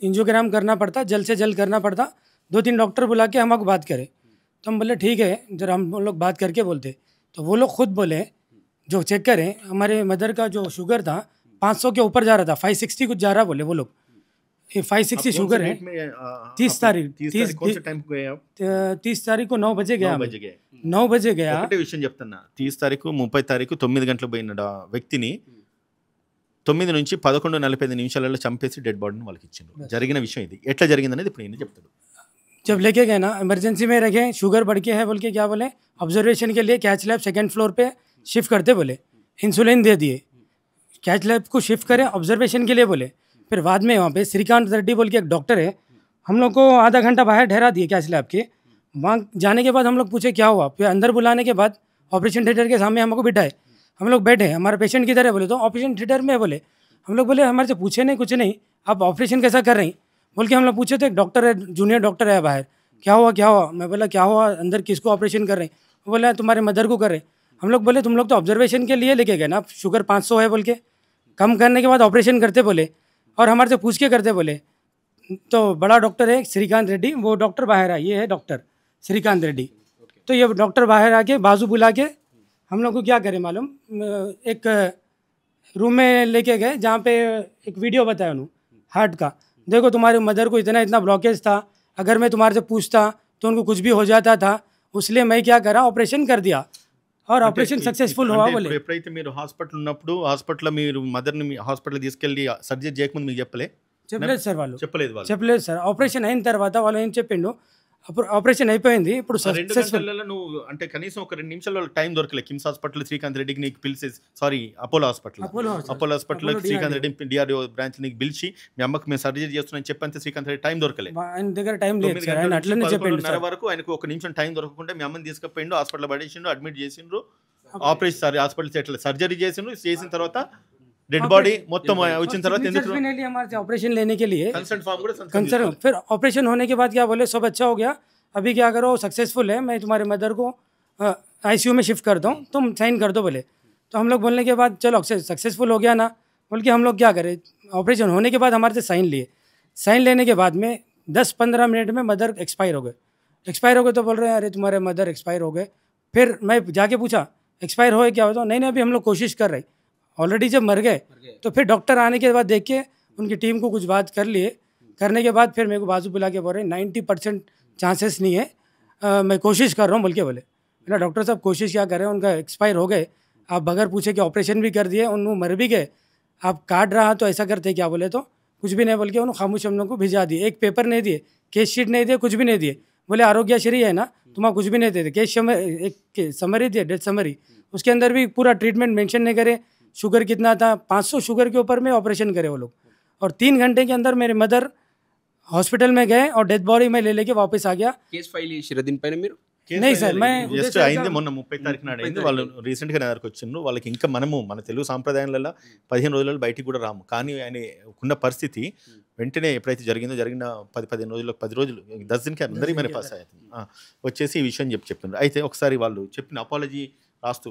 S7: एंजियोग्राम करना पड़ता, जल्द से जल्द करना पड़ता, 2-3 डॉक्टर बुला के हमको बात करें। तो हम बोले ठीक है, जरा हम लोग बात करके बोलते। तो वो लोग खुद बोले जो चेक करें, हमारे मदर का जो शुगर था 500 के ऊपर जा रहा था, 560 कुछ जा रहा बोले वो लोग। ये 560 शुगर है। 30 तारीख 30 तारीख को 9 बजे गया, 9 बजे गया।
S3: ఒకటే విషయం చెప్తున్నా, 30 తారీఖు 30 తారీఖు 9 గంటలకు పోయిన వ్యక్తిని 9 నుంచి 11:45 నిమిషాలలో చంపేసి డెడ్ బాడీని వాళ్ళకి ఇచ్చిండ్రు. జరిగిన విషయం ఇది. ఎట్లా జరిగిందనేది ఇప్పుడు ఈయన చెప్తాడు.
S7: जब लेके गए ना, इमरजेंसी में रखे, शुगर बढ़ के है बोल के क्या बोले, ऑब्जर्वेशन के लिए कैच लैब 2nd फ्लोर पे शिफ्ट करते बोले। इंसुलिन दे दिए, कैच लैब को शिफ्ट करें ऑब्जर्वेशन के लिए बोले। फिर बाद में वहाँ पे श्रीकांत रेड्डी बोल के एक डॉक्टर है, हम लोग को आधा घंटा बाहर ठहरा दिए कैच लैब के। वहाँ जाने के बाद हम लोग पूछे क्या हुआ, फिर अंदर बुलाने के बाद ऑपरेशन थिएटर के सामने हमको बिठाए। हम लोग बैठे, हमारा पेशेंट किधर है बोले, तो ऑपरेशन थिएटर में बोले। हम लोग बोले हमारे से पूछे नहीं, कुछ नहीं, आप ऑपरेशन कैसा कर रही बोल के हम लोग पूछे। तो एक डॉक्टर है, जूनियर डॉक्टर है बाहर, क्या हुआ क्या हुआ। मैं बोला क्या हुआ, अंदर किसको ऑपरेशन कर रहे हैं। वो बोला तुम्हारे मदर को कर रहे। हम लोग बोले तुम लोग तो ऑब्जर्वेशन के लिए लेके गए ना, शुगर 500 है बोल के, कम करने के बाद ऑपरेशन करते बोले, और हमारे से पूछ के करते बोले। तो बड़ा डॉक्टर है श्रीकांत रेड्डी, वो डॉक्टर बाहर है, ये है डॉक्टर श्रीकांत रेड्डी। तो ये डॉक्टर बाहर आके बाजू बुला के हम लोग को क्या करें मालूम, एक रूम में लेके गए जहाँ पे एक वीडियो बताया उन्होंने हार्ट का। देखो तुम्हारे मदर को इतना ब्लॉकेज था, अगर मैं तुम्हारे से पूछता तो उनको कुछ भी हो जाता था, इसलिए मैं क्या करा ऑपरेशन कर दिया, और ऑपरेशन सक्सेसफुल हुआ बोले।
S3: ఎప్పుడైతే మీరు హాస్పిటల్ ఉన్నప్పుడు హాస్పిటల్లో మీరు మదర్ని హాస్పిటల్ తీసుకెళ్ళి సర్జరీ చేయకముందు మీకు
S7: చెప్పలేదు సార్ వాళ్ళు,
S3: చెప్పలేదు వాళ్ళు.
S7: చెప్పలేదు సార్. ఆపరేషన్ అయిన తర్వాత వాళ్ళు ఏం చెప్పిండు, ఆపరేషన్ అయిపోయింది ఇప్పుడు
S3: ఆ 2
S7: సక్సెస్ఫుల్.
S3: గంటలలో నువ్వు అంటే కనీసం ఒక 2 నిమిషాలు టైం దొరకలేదు. కిమ్స్ హాస్పిటల్ శ్రీకాంత్ రెడ్డికి నీకు పిలిచి, sorry Apollo hospital Srikanth Reddy DRDO branch నీకు పిలిచి మీ అమ్మకి మేము సర్జరీ చేస్తున్నాం చెప్పంతే శ్రీకాంత్ రెడ్డి టైం దొరకలేదు.
S7: ఆయన దగ్గర టైం లేదు సార్, ఆయన అట్లనే చెప్పిండు సార్.
S3: వరకు ఆయనకు 1 నిమిషం టైం దొరకకుండా మీ అమ్మని తీసుకుపోయిండు, హాస్పిటల్ పడేసిండు, అడ్మిట్ చేసిండ్రు, ఆపరేషన్ హాస్పిటల్ సర్జరీ చేసిండ్రు. చేసిన తర్వాత डेड बॉडी మొత్తం వచ్చిన తర్వాత ఎందుకు
S7: हमारे ऑपरेशन लेने के लिए
S3: कंसर्न फॉर्म కూడా
S7: कंसर्न। फिर ऑपरेशन होने के बाद क्या बोले, सब अच्छा हो गया, अभी क्या करो सक्सेसफुल है, मैं तुम्हारे मदर को ICU में शिफ्ट कर दूँ, तुम साइन कर दो बोले। तो हम लोग बोलने के बाद चलो सक्सेसफुल हो गया ना बोल के हम लोग क्या करें, ऑपरेशन होने के बाद हमारे से साइन लिए। साइन लेने के बाद में 10-15 मिनट में मदर एक्सपायर हो गए। एक्सपायर हो गए तो बोल रहे हैं अरे तुम्हारे मदर एक्सपायर हो गए। फिर मैं जाके पूछा एक्सपायर हो क्या होता, नहीं अभी हम लोग कोशिश कर रहे, ऑलरेडी जब मर गए। तो फिर डॉक्टर आने के बाद देख के उनकी टीम को कुछ बात कर लिए, करने के बाद फिर मेरे को बाजू बुला के बोल रहे 90% चांसेस नहीं है, मैं कोशिश कर रहा हूँ बोल के बोले। बोला डॉक्टर साहब कोशिश क्या कर रहे हैं, उनका एक्सपायर हो गए, आप बगैर पूछे कि ऑपरेशन भी कर दिए, उन मर भी गए, आप काट रहा तो ऐसा करते क्या बोले। तो कुछ भी नहीं बोल के उन्होंने खामोश हम लोग को भिजा दिए, एक पेपर नहीं दिए, केस शीट नहीं दिए, कुछ भी नहीं दिए। बोले आरोग्यश्री है ना तुम्हारा कुछ भी नहीं देते, केस एक समरी दिए, डेथ समरी, उसके अंदर भी पूरा ट्रीटमेंट मेंशन नहीं करे, शुगर कितना था 500 शुगर के ऊपर में ऑपरेशन करे वो लोग। और 3 घंटे के अंदर मेरे मदर हॉस्पिटल में गए और डेथ बॉडी में ले लेके वापस आ गया।
S1: కేసు ఫైల్ చేసిరా దీనిపైన మీరు?
S7: नहीं सर, मैं
S3: జస్ట్ అయింది మొన్న 30 తారీఖు నాడు అయింది. వాళ్ళు రీసెంట్గా నా దగ్గరకు వచ్చిండ్రు. వాళ్ళకి ఇంకా మనము మన తెలుగు సాంప్రదాయాలలో 15 రోజులలో బయటికి కూడా రాము. కానీ ఆయన ఉన్న పరిస్థితి వెంటనే ఎప్పుడైతే జరిగిన 10-15 రోజులకు 10 రోజులు 10 దినకి అందరికీ మన పాస్ అవుతుంది వచ్చేసి ఈ విషయం చెప్తున్నారు. అయితే ఒకసారి వాళ్ళు చెప్పిన అపాలజీ రాస్తూ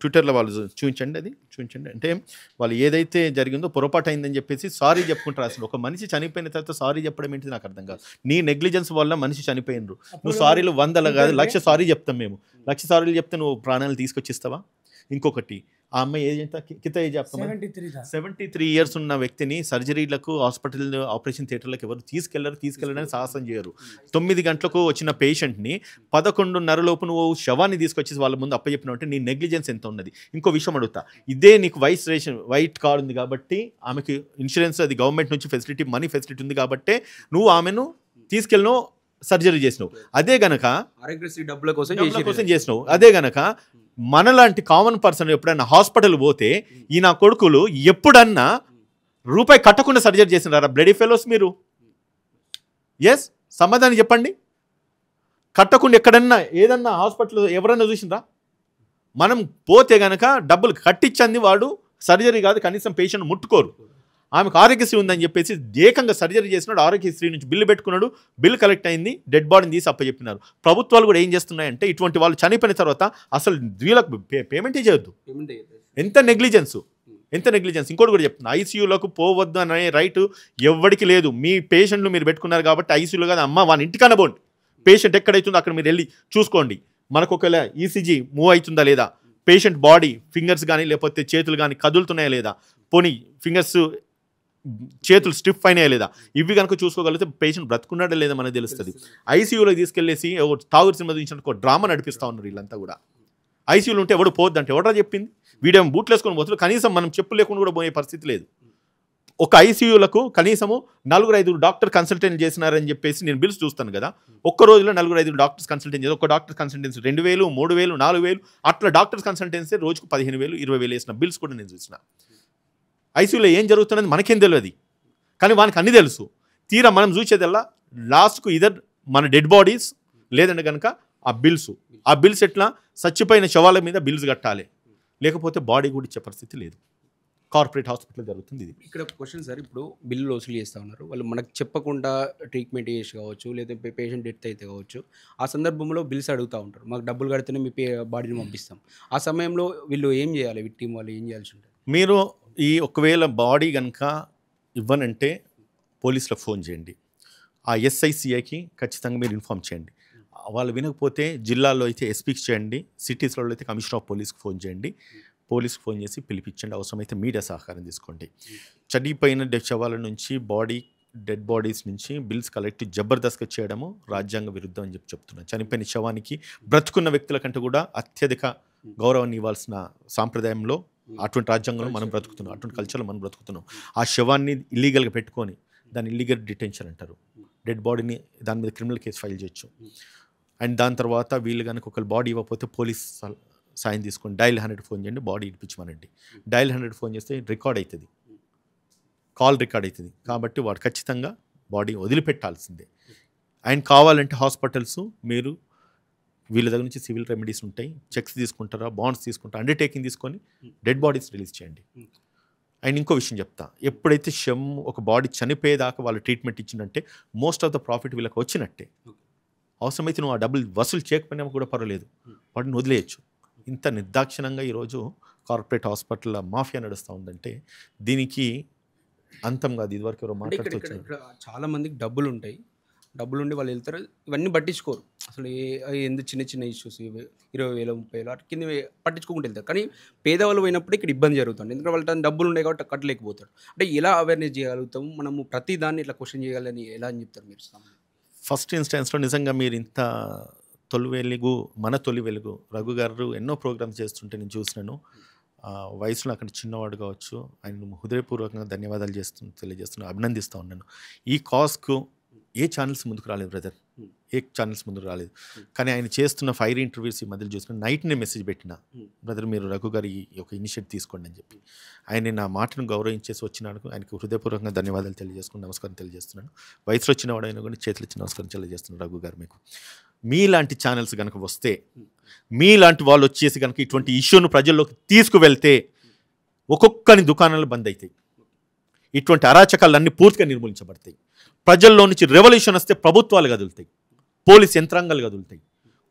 S3: ట్విట్టర్లో వాళ్ళు చూపించండి అంటే వాళ్ళు ఏదైతే జరిగిందో పొరపాటు అయిందని చెప్పేసి సారీ చెప్పుకుంటారు. అసలు ఒక మనిషి చనిపోయిన తర్వాత సారీ చెప్పడం ఏంటి నాకు అర్థం కాదు. నీ నెగ్లిజెన్స్ వల్ల మనిషి చనిపోయినరు, నువ్వు సారీలు 100 కాదు 1,00,000 సారీ చెప్తాం మేము. 1,00,000 సారీలు చెప్తే నువ్వు ప్రాణాలు తీసుకొచ్చిస్తావా? ఇంకొకటి, ఆ అమ్మాయి ఏజ్ ఎంత? కిత ఏజ్ చెప్తామా? 73 ఇయర్స్ ఉన్న వ్యక్తిని సర్జరీలకు హాస్పిటల్ ఆపరేషన్ థియేటర్లకు ఎవరు తీసుకెళ్ళడానికి సాహసం చేయరు. 9 గంటలకు వచ్చిన పేషెంట్ని 11:30 లోపు నువ్వు శవాన్ని తీసుకొచ్చేసి వాళ్ళ ముందు అప్పచెప్పినావు అంటే నీ నెగ్లిజెన్స్ ఎంత ఉన్నది. ఇంకో విషయం అడుగుతా, ఇదే నీకు వైట్ కార్డు ఉంది కాబట్టి ఆమెకి ఇన్సూరెన్స్ అది గవర్నమెంట్ నుంచి ఫెసిలిటీ మనీ ఫెసిలిటీ ఉంది కాబట్టి నువ్వు ఆమెను తీసుకెళ్ళినావు, సర్జరీ చేసినావు. అదే గనక
S1: ఆరోగ్యశ్రీ డబ్బుల కోసం
S3: చేసినావు. అదే గనక మనలాంటి కామన్ పర్సన్ ఎప్పుడైనా హాస్పిటల్ పోతే ఈ నా కొడుకులు ఎప్పుడన్నా రూపాయి కట్టకుండా సర్జరీ చేసినారా బ్లడీ ఫెలోస్ మీరు? ఎస్, సమాధానం చెప్పండి. కట్టకుండా ఎక్కడన్నా ఏదన్నా హాస్పిటల్ ఎవరన్నా చూసినరా? మనం పోతే గనక డబ్బులు కట్టించంది వాడు సర్జరీ కాదు, కనీసం పేషెంట్ ముట్టుకోరు. ఆమెకు ఆరోగ్యశ్రీ ఉందని చెప్పేసి ఏకంగా సర్జరీ చేసినాడు, ఆరోగ్యశ్రీ నుంచి బిల్లు పెట్టుకున్నాడు, బిల్లు కలెక్ట్ అయింది, డెడ్ బాడీని తీసి అప్పచెప్పినారు. ప్రభుత్వాలు కూడా ఏం చేస్తున్నాయంటే ఇటువంటి వాళ్ళు చనిపోయిన తర్వాత అసలు వీళ్ళకు పేమెంటే చేయొద్దు. ఎంత నెగ్లిజెన్స్. ఇంకోటి కూడా చెప్తున్నా, ఐసీయూలకు పోవద్దు అనే రైట్ ఎవరికి లేదు. మీ పేషెంట్లు మీరు పెట్టుకున్నారు కాబట్టి ఐసీయూలో కాదు, అమ్మ వాళ్ళ ఇంటికి అనబోండి. పేషెంట్ ఎక్కడైతుందో అక్కడ మీరు వెళ్ళి చూసుకోండి. మనకు ఒకవేళ ఈసీజీ మూవ్ అవుతుందా లేదా, పేషెంట్ బాడీ ఫింగర్స్ కానీ లేకపోతే చేతులు కానీ కదులుతున్నాయా లేదా, పోనీ ఫింగర్స్ చేతులు స్టిఫ్ అయినాయా లేదా, ఇవి కనుక చూసుకోగలిగితే పేషెంట్ బ్రతుకున్నాడా లేదా మనకు తెలుస్తుంది. ఐసీయూలో తీసుకెళ్ళేసి తాగుడు సినిమా చూసినట్టు డ్రామా నడిపిస్తూ ఉన్నారు వీళ్ళంతా కూడా. ఐసీయూలో ఉంటే ఎవడు పోద్దంటే ఎవడరా చెప్పింది? వీడియో బూట్లు వేసుకొని పోతున్నారు, కనీసం మనం చెప్పు లేకుండా కూడా పోయే పరిస్థితి లేదు. ఒక ఐసీయూలకు కనీసము 4-5 డాక్టర్ కన్సల్టెంట్ చేసినారని చెప్పేసి నేను బిల్స్ చూస్తాను కదా. ఒక్క రోజులో 4-5 డాక్టర్స్ కన్సల్టెంట్ చేసి ఒక డాక్టర్ కన్సల్టెన్సీ 2,000, 3,000, 4,000 అట్లా డాక్టర్స్ కన్సల్టెన్సీ రోజుకు 15,000, 20,000 వేసిన బిల్స్ కూడా నేను చూసిన. ఐసీయూలో ఏం జరుగుతున్నది మనకేం తెలియదు, కానీ వానికి అన్నీ తెలుసు. తీరా మనం చూసేదల్లా లాస్ట్కు ఇదర్ మన డెడ్ బాడీస్ లేదంటే కనుక ఆ బిల్స్ ఎట్లా చచ్చిపోయిన శవాల మీద బిల్స్ కట్టాలి, లేకపోతే బాడీ కూడా ఇచ్చే పరిస్థితి లేదు. కార్పొరేట్ హాస్పిటల్ జరుగుతుంది ఇది.
S1: ఇక్కడ క్వశ్చన్ సార్, ఇప్పుడు బిల్లులు వసూలు చేస్తూ ఉన్నారు, వాళ్ళు మనకు చెప్పకుండా ట్రీట్మెంట్ చేసి కావచ్చు, లేదా పేషెంట్ డెత్ అయితే కావచ్చు, ఆ సందర్భంలో బిల్స్ అడుగుతూ ఉంటారు, మాకు డబ్బులు కడితేనే మీ బాడీని పంపిస్తాం. ఆ సమయంలో వీళ్ళు ఏం చేయాలి, టీం వాళ్ళు ఏం చేయాల్సి ఉంటుంది?
S3: మీరు ఒకవేళ బాడీ కనుక ఇవ్వనంటే పోలీసులకు ఫోన్ చేయండి, ఆ ఎస్ఐసిఐకి ఖచ్చితంగా మీరు ఇన్ఫామ్ చేయండి. వాళ్ళు వినకపోతే జిల్లాలో అయితే ఎస్పీకి చేయండి, సిటీస్లో అయితే కమిషనర్ ఆఫ్ పోలీస్కి ఫోన్ చేయండి, పోలీస్కి ఫోన్ చేసి పిలిపించండి. అవసరమైతే మీడియా సహకారం తీసుకోండి. చనిపోయిన శవాల నుంచి డెడ్ బాడీస్ నుంచి బిల్స్ కలెక్ట్ జబర్దస్త్గా చేయడము రాజ్యాంగ విరుద్ధం అని చెప్తున్నాను. చనిపోయిన శవానికి బ్రతుకున్న వ్యక్తుల కంటే కూడా అత్యధిక గౌరవాన్ని ఇవ్వాల్సిన సాంప్రదాయంలో అటువంటి రాజ్యాంగంలో మనం బ్రతుకుతున్నాం, అటువంటి కల్చర్లో మనం బ్రతుకుతున్నాం. ఆ శవాన్ని ఇల్లీగల్గా పెట్టుకొని దాన్ని ఇల్లీగల్ డిటెన్షన్ అంటారు. డెడ్ బాడీని దాని మీద క్రిమినల్ కేసు ఫైల్ చేయొచ్చు. అండ్ దాని తర్వాత వీళ్ళు కనుక ఒకరు బాడీ ఇవ్వకపోతే పోలీస్ సాయం తీసుకొని డయల్ 100 ఫోన్ చేయండి, బాడీ ఇప్పించమనండి. డయల్ 100 ఫోన్ చేస్తే రికార్డ్ అవుతుంది, కాల్ రికార్డ్ అవుతుంది. కాబట్టి వాడు ఖచ్చితంగా బాడీ వదిలిపెట్టాల్సిందే. అండ్ కావాలంటే హాస్పిటల్స్ మీరు వీళ్ళ దగ్గర నుంచి సివిల్ రెమెడీస్ ఉంటాయి, చెక్స్ తీసుకుంటారా, బాండ్స్ తీసుకుంటారా, అండర్టేకింగ్ తీసుకొని డెడ్ బాడీస్ రిలీజ్ చేయండి. అండ్ ఇంకో విషయం చెప్తా, ఎప్పుడైతే ఒక బాడీ చనిపోయేదాకా వాళ్ళు ట్రీట్మెంట్ ఇచ్చిందంటే మోస్ట్ ఆఫ్ ద ప్రాఫిట్ వీళ్ళకి వచ్చినట్టే. అవసరమైతే నువ్వు ఆ డబ్బులు వసూలు చేయకపోయినా కూడా పర్వాలేదు, వాటిని వదిలేయచ్చు. ఇంత నిర్దాక్షిణంగా ఈరోజు కార్పొరేట్ హాస్పిటల్ మాఫియా నడుస్తూ ఉందంటే దీనికి అంతం కాదు. ఇదివరకు ఎవరో మాట్లాడుతూ
S1: చాలా మందికి డబ్బులు ఉంటాయి, డబ్బులు ఉండి వాళ్ళు వెళ్తారు, ఇవన్నీ పట్టించుకోరు. అసలు ఎందుకు చిన్న చిన్న ఇష్యూస్ 20,000, 30,000 అటు కింద పట్టించుకోకుండా వెళ్తారు. కానీ పేదవాళ్ళు పోయినప్పుడు ఇక్కడ ఇబ్బంది జరుగుతుంది, ఎందుకంటే వాళ్ళ డబ్బులు ఉన్నాయి కాబట్టి కట్టలేకపోతారు. అంటే ఎలా అవేర్నెస్ చేయగలుగుతాం మనము, ప్రతి దాన్ని ఇట్లా క్వశ్చన్ చేయాలని ఎలా అని చెప్తారు మీరు?
S3: ఫస్ట్ ఇన్స్టెన్స్లో నిజంగా మీరు ఇంత మన తొలి వెలుగు రఘు గారు ఎన్నో ప్రోగ్రామ్స్ చేస్తుంటే నేను చూసినాను. వయసులో అక్కడ చిన్నవాడు కావచ్చు, ఆయన హృదయపూర్వకంగా ధన్యవాదాలు తెలియజేస్తున్నాను, అభినందిస్తూ ఉన్నాను. ఈ కాజ్కు ఏ ఛానల్స్ ముందుకు రాలేదు బ్రదర్. ఏ ఛానల్స్ ముందు రాలేదు. కానీ ఆయన చేస్తున్న ఫైర్ ఇంటర్వ్యూస్ ఈ మధ్యలో చూసుకుని నైట్ నేను మెసేజ్ పెట్టిన, బ్రదర్ మీరు రఘు గారి ఒక ఇనిషియేటివ్ తీసుకోండి అని చెప్పి. ఆయన నా మాటను గౌరవించేసి వచ్చినాడు. ఆయనకు హృదయపూర్వకంగా ధన్యవాదాలు తెలియజేసుకుని నమస్కారం తెలియజేస్తున్నాను. వయసులో వచ్చిన వాడు అయినా కూడా చేతులు ఇచ్చి నమస్కారం తెలియజేస్తున్నాను రఘు గారు. మీకు మీలాంటి ఛానల్స్ కనుక వస్తే, మీలాంటి వాళ్ళు వచ్చేసి కనుక ఇటువంటి ఇష్యూను ప్రజల్లోకి తీసుకువెళ్తే ఒక్కొక్కని దుకాణాలు బంద్ అవుతాయి. ఇటువంటి అరాచకాలన్నీ పూర్తిగా నిర్మూలించబడతాయి. ప్రజల్లో నుంచి రెవల్యూషన్ వస్తే ప్రభుత్వాలు కదులుతాయి, పోలీస్ యంత్రాంగాలు కదులుతాయి.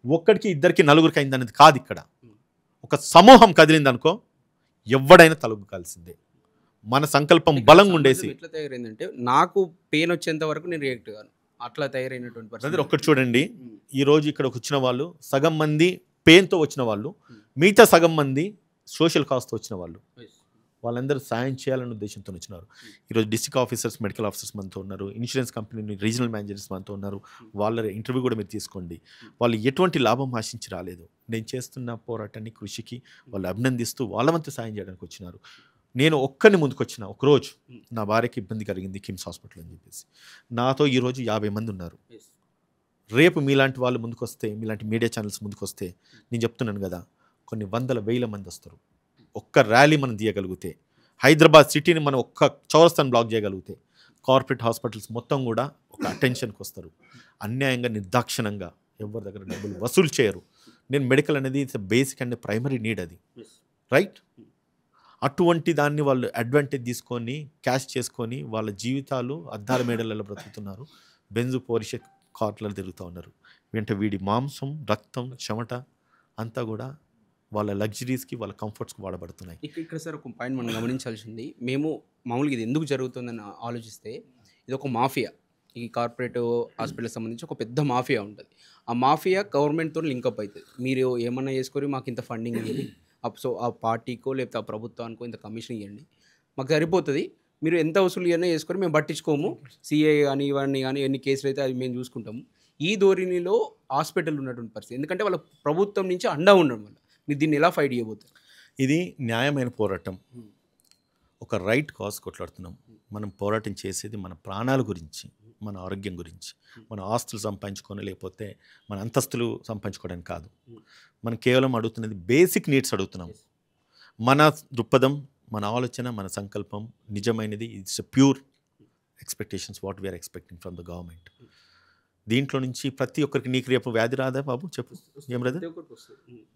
S3: ఒక్కడికి ఇద్దరికి నలుగురికి అయింది అనేది కాదు. ఇక్కడ ఒక సమూహం కదిలిందనుకో ఎవడైనా తలొగ్గాల్సిందే. మన సంకల్పం బలంగా ఉండేసి
S1: ఎట్లా తయారైందంటే నాకు పెయిన్ వచ్చేంత వరకు నేను రియాక్ట్ కాను, అట్లా తయారైనటువంటి పరిస్థితి.
S3: ఒక్కటి చూడండి, ఈరోజు ఇక్కడికి వచ్చిన వాళ్ళు సగం మంది పెయిన్తో వచ్చిన వాళ్ళు, మిగతా సగం మంది సోషల్ కాస్ట్తో వచ్చిన వాళ్ళు. వాళ్ళందరూ సాయం చేయాలనే ఉద్దేశంతో వచ్చినారు. ఈరోజు డిస్ట్రిక్ట్ ఆఫీసర్స్, మెడికల్ ఆఫీసర్స్ మనతో ఉన్నారు, ఇన్సూరెన్స్ కంపెనీ రీజనల్ మేనేజర్స్ మనతో ఉన్నారు. వాళ్ళ ఇంటర్వ్యూ కూడా మీరు తీసుకోండి. వాళ్ళు ఎటువంటి లాభం ఆశించి రాలేదు. నేను చేస్తున్న పోరాటాన్ని, కృషికి వాళ్ళు అభినందిస్తూ వాళ్ళ వంతు సాయం చేయడానికి వచ్చినారు. నేను ఒక్కరిని ముందుకు వచ్చిన ఒకరోజు నా భార్యకి ఇబ్బంది కలిగింది కిమ్స్ హాస్పిటల్ అని చెప్పేసి. నాతో ఈరోజు 50 మంది ఉన్నారు. రేపు మీలాంటి వాళ్ళు ముందుకు వస్తే, మీలాంటి మీడియా ఛానల్స్ ముందుకు వస్తే, నేను చెప్తున్నాను కదా, కొన్ని వందల వేల మంది వస్తారు. ఒక్క ర్యాలీ మనం తీయగలిగితే, హైదరాబాద్ సిటీని మనం ఒక్క చౌరస్తాను బ్లాక్ చేయగలిగితే, కార్పొరేట్ హాస్పిటల్స్ మొత్తం కూడా ఒక అటెన్షన్కి వస్తారు. అన్యాయంగా, నిర్దాక్షిణంగా ఎవరి దగ్గర డబ్బులు వసూలు చేయరు. నేను మెడికల్ అనేది it's basic and primary need, అది రైట్. అటువంటి దాన్ని వాళ్ళు అడ్వాంటేజ్ తీసుకొని క్యాష్ చేసుకొని వాళ్ళ జీవితాలు అద్దాల మేడలలో బ్రతుకుతున్నారు. బెంజు పోరిష కార్లలో తిరుగుతూ ఉన్నారు. వెంట వీడి మాంసం, రక్తం, చెమట అంతా కూడా వాళ్ళ లగ్జరీస్కి, వాళ్ళ కంఫర్ట్స్కి వాడబడుతున్నాయి.
S1: ఇక్కడ సార్ ఒక పాయింట్ మనం గమనించాల్సింది, మేము మామూలుగా ఇది ఎందుకు జరుగుతుందని ఆలోచిస్తే, ఇది ఒక మాఫియా. ఈ కార్పొరేట్ హాస్పిటల్కి సంబంధించి ఒక పెద్ద మాఫియా ఉంటుంది. ఆ మాఫియా గవర్నమెంట్తో లింకప్ అవుతుంది. మీరు ఏమన్నా చేసుకొని మాకు ఇంత ఫండింగ్ ఇవ్వండి, సో ఆ పార్టీకో లేకపోతే ఆ ప్రభుత్వానికో ఇంత కమిషన్ ఇవ్వండి, మాకు సరిపోతుంది, మీరు ఎంత వసూలు ఇవన్నీ చేసుకొని మేము పట్టించుకోము, సిఐ కానీ ఇవన్నీ కానీ ఎన్ని కేసులు అయితే అవి మేము చూసుకుంటాము. ఈ ధోరణిలో హాస్పిటల్ ఉన్నటువంటి పరిస్థితి. ఎందుకంటే వాళ్ళ ప్రభుత్వం నుంచి అండా ఉండడం వల్ల మీరు దీన్ని ఎలా ఫైట్ చేయబోతారు?
S3: ఇది న్యాయమైన పోరాటం, ఒక రైట్ కాజ్ కొట్లాడుతున్నాం. మనం పోరాటం చేసేది మన ప్రాణాల గురించి, మన ఆరోగ్యం గురించి, మన ఆస్తులు సంపాదించుకొని లేకపోతే మన అంతస్తులు సంపాదించుకోవడానికి కాదు. మనం కేవలం అడుగుతున్నది బేసిక్ నీడ్స్ అడుగుతున్నాం. మన దృక్పథం, మన ఆలోచన, మన సంకల్పం నిజమైనది. It's pure expectations what we are expecting from the government. దీంట్లో నుంచి ప్రతి ఒక్కరికి, నీకు రేపు వ్యాధి రాదా బాబు చెప్పు, ఏం రాదా,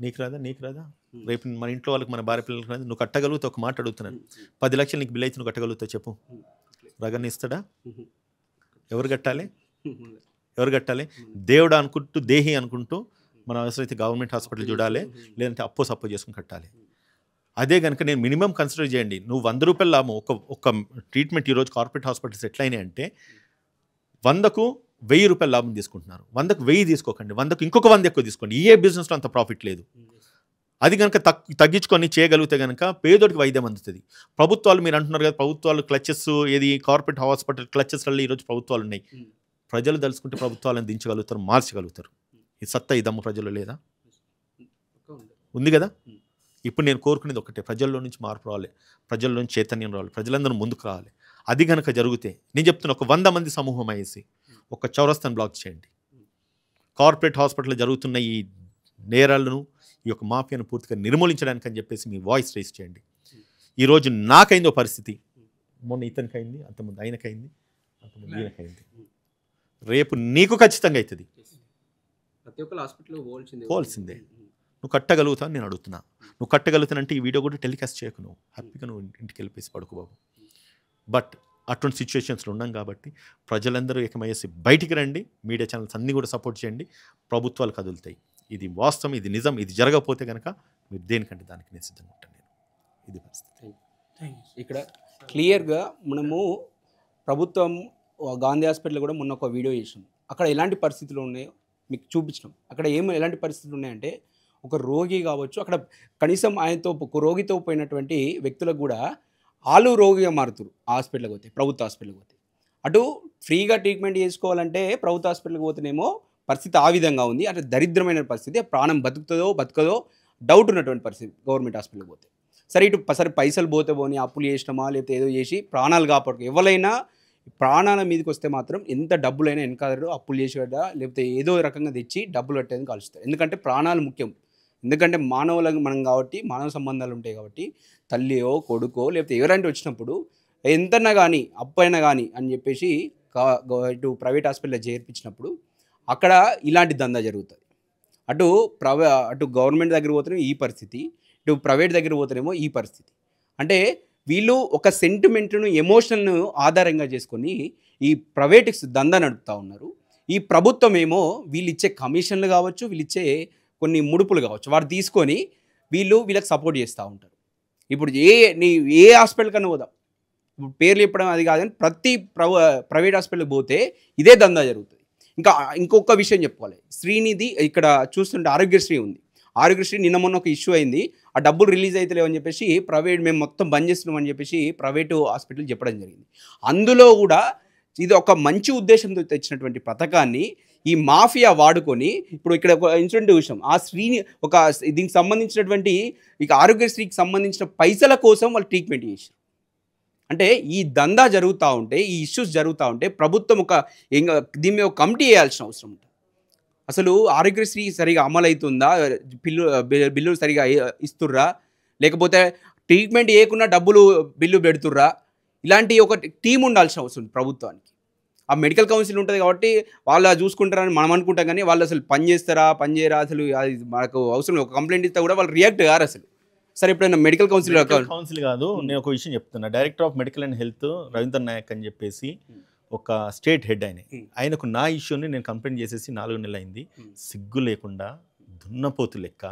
S3: నీకు రాదా రేపు మన ఇంట్లో వాళ్ళకి, మన భార్య పిల్లలకి రాదా? నువ్వు కట్టగలుగుతా, ఒక మాట అడుగుతున్నాను, 10 లక్షలు నీకు బిల్ అయితే నువ్వు కట్టగలుగుతా చెప్పు, రగన్ని ఇస్తాడా? ఎవరు కట్టాలి? దేవుడు అనుకుంటూ, దేహి అనుకుంటూ మన అవసరమైతే గవర్నమెంట్ హాస్పిటల్ చూడాలి, లేదంటే అప్పో చేసుకుని కట్టాలి. అదే కనుక నేను మినిమం కన్సిడర్ చేయండి, నువ్వు 100 రూపాయలు లాభం ఒక ట్రీట్మెంట్. ఈరోజు కార్పొరేట్ హాస్పిటల్స్ ఎట్లయినాయి అంటే 100కు 1000 రూపాయలు లాభం తీసుకుంటున్నారు. 100కు 1000 తీసుకోకండి, 100కు ఇంకొక 100 ఎక్కువ తీసుకోండి. ఏ బిజినెస్లో అంత ప్రాఫిట్ లేదు. అది కనుక తగ్గించుకొని చేయగలిగితే కనుక పేదోడికి వైద్యం అందుతుంది. ప్రభుత్వాలు, మీరు అంటున్నారు కదా, ప్రభుత్వాలు క్లచెస్, ఏది కార్పొరేట్ హాస్పిటల్ క్లచెస్లలో ఈరోజు ప్రభుత్వాలు ఉన్నాయి. ప్రజలు తలుచుకుంటే ప్రభుత్వాలను దించగలుగుతారు, మార్చగలుగుతారు. ఈ సత్తా, ఈ దమ్ము ప్రజల్లో లేదా? ఉంది కదా. ఇప్పుడు నేను కోరుకునేది ఒకటే, ప్రజల్లో నుంచి మార్పు రావాలి, ప్రజల్లో నుంచి చైతన్యం రావాలి, ప్రజలందరూ ముందుకు రావాలి. అది కనుక జరిగితే, నేను చెప్తున్నా, ఒక 100 మంది సమూహం అయ్యేసి ఒక చౌరస్తాను బ్లాక్ చేయండి. కార్పొరేట్ హాస్పిటల్లో జరుగుతున్న ఈ నేరాలను, ఈ యొక్క మాఫియాను పూర్తిగా నిర్మూలించడానికి అని చెప్పేసి మీ వాయిస్ రైజ్ చేయండి. ఈరోజు నాకైందో పరిస్థితి, మొన్న ఇతనికి అయింది, అంతకుముందు ఆయనకైంది, అంతకుముందు ఈయనకైంది, రేపు నీకు ఖచ్చితంగా అవుతుంది.
S1: ప్రతి ఒక్క హాస్పిటల్లో
S3: పోవాల్సిందే. నువ్వు కట్టగలుగుతావు నేను అడుగుతున్నా. నువ్వు కట్టగలుగుతానంటే ఈ వీడియో కూడా టెలికాస్ట్ చేయకు, నువ్వు హ్యాపీగా నువ్వు ఇంటికి వెళ్ళిపోయి పడుకో బాబు. బట్ అటువంటి సిచ్యువేషన్స్లో ఉన్నాం కాబట్టి ప్రజలందరూ ఏకమయ్యేసి బయటికి రండి. మీడియా ఛానల్స్ అన్నీ కూడా సపోర్ట్ చేయండి. ప్రభుత్వాలు కదులుతాయి. ఇది వాస్తవం, ఇది నిజం. ఇది జరగకపోతే కనుక మీరు దేనికంటే దానికి నేను సిద్ధంగా ఉంటాను. నేను ఇది పరిస్థితి.
S1: ఇక్కడ క్లియర్గా మనము ప్రభుత్వం గాంధీ హాస్పిటల్ కూడా మొన్న ఒక వీడియో చేసినాం. అక్కడ ఎలాంటి పరిస్థితులు ఉన్నాయో మీకు చూపించినాం. అక్కడ ఎలాంటి పరిస్థితులు ఉన్నాయంటే, ఒక రోగి కావచ్చు, అక్కడ కనీసం ఆయనతో రోగితో పోయినటువంటి వ్యక్తులకు కూడా వాళ్ళు రోగిగా మారుతారు హాస్పిటల్కి పోతే, ప్రభుత్వ హాస్పిటల్కి పోతే. అటు ఫ్రీగా ట్రీట్మెంట్ చేసుకోవాలంటే ప్రభుత్వ హాస్పిటల్కి పోతేనేమో పరిస్థితి ఆ విధంగా ఉంది. అంటే దరిద్రమైన పరిస్థితి, ప్రాణం బతుకదో డౌట్ ఉన్నటువంటి పరిస్థితి గవర్నమెంట్ హాస్పిటల్కి పోతే. సరే, ఇటు పైసలు పోతే పోని, అప్పులు చేసినామా లేకపోతే ఏదో చేసి ప్రాణాలు కాపాడుకో. ఎవరైనా ప్రాణాల మీదకి వస్తే మాత్రం ఎంత డబ్బులైనా వెనకాడరు, అప్పులు చేసేట లేకపోతే ఏదో రకంగా తెచ్చి డబ్బులు కట్టేది కలుస్తారు. ఎందుకంటే ప్రాణాలు ముఖ్యం. ఎందుకంటే మానవులకు మనం కాబట్టి మానవ సంబంధాలు ఉంటాయి కాబట్టి తల్లియో కొడుకో లేకపోతే ఎవరంటే వచ్చినప్పుడు ఎంతన్నా కానీ అప్పైనా కానీ అని చెప్పేసి ఇటు ప్రైవేట్ హాస్పిటల్లో చేర్పించినప్పుడు అక్కడ ఇలాంటి దందా జరుగుతుంది. అటు గవర్నమెంట్ దగ్గర పోతేనేమో ఈ పరిస్థితి, ఇటు ప్రైవేట్ దగ్గర పోతేనేమో ఈ పరిస్థితి. అంటే వీళ్ళు ఒక సెంటిమెంట్ను ఎమోషనల్ను ఆధారంగా చేసుకొని ఈ ప్రైవేట్ దందా నడుపుతూ ఉన్నారు. ఈ ప్రభుత్వం ఏమో వీళ్ళు ఇచ్చే కమిషన్లు కావచ్చు, వీళ్ళు ఇచ్చే కొన్ని ముడుపులు కావచ్చు, వారు తీసుకొని వీళ్ళకి సపోర్ట్ చేస్తూ ఉంటారు. ఇప్పుడు ఏ హాస్పిటల్ కన్నా పోదాం, ఇప్పుడు పేర్లు చెప్పడం అది కాదని ప్రతి ప్రైవేట్ హాస్పిటల్కి పోతే ఇదే దందా జరుగుతుంది. ఇంకొక విషయం చెప్పుకోవాలి, శ్రీనిధి ఇక్కడ చూస్తుంటే ఆరోగ్యశ్రీ ఉంది. ఆరోగ్యశ్రీ నిన్న మొన్న ఒక ఇష్యూ అయింది, ఆ డబ్బులు రిలీజ్ అవుతలేవని చెప్పేసి మేము మొత్తం బంద్ చేస్తున్నామని చెప్పేసి ప్రైవేటు హాస్పిటల్ చెప్పడం జరిగింది. అందులో కూడా ఇది ఒక మంచి ఉద్దేశంతో తెచ్చినటువంటి పథకాన్ని ఈ మాఫియా వాడుకొని ఇప్పుడు ఇక్కడ ఒక ఇన్సిడెంట్ చూసాం. ఆ దీనికి సంబంధించినటువంటి ఆరోగ్యశ్రీకి సంబంధించిన పైసల కోసం వాళ్ళు ట్రీట్మెంట్ చేశారు. అంటే ఈ దందా జరుగుతూ ఉంటే, ఈ ఇష్యూస్ జరుగుతూ ఉంటే ప్రభుత్వం దీని మీద ఒక కమిటీ వేయాల్సిన అవసరం ఉంటుంది. అసలు ఆరోగ్యశ్రీ సరిగా అమలు అవుతుందా, బిల్లులు సరిగా ఇస్తుర్రా, లేకపోతే ట్రీట్మెంట్ చేయకుండా బిల్లు పెడుతుర్రా, ఇలాంటి ఒక టీం ఉండాల్సిన అవసరం ప్రభుత్వానికి. ఆ మెడికల్ కౌన్సిల్ ఉంటుంది కాబట్టి వాళ్ళు చూసుకుంటారని మనం అనుకుంటాం, కానీ వాళ్ళు అసలు పని చేయరా, అసలు అది మనకు అవసరం. ఒక కంప్లైంట్ ఇస్తే కూడా వాళ్ళు రియాక్ట్ కారు అసలు. సరే ఎప్పుడైనా మెడికల్ కౌన్సిల్
S3: కాదు, నేను ఒక విషయం చెప్తున్నా. Director of medical and health Ravindra Nayak అని చెప్పేసి ఒక స్టేట్ హెడ్ ఆయనకు నా ఇష్యూని నేను కంప్లైంట్ చేసేసి 4 నెలలు అయింది. సిగ్గు లేకుండా దున్నపోతు లెక్క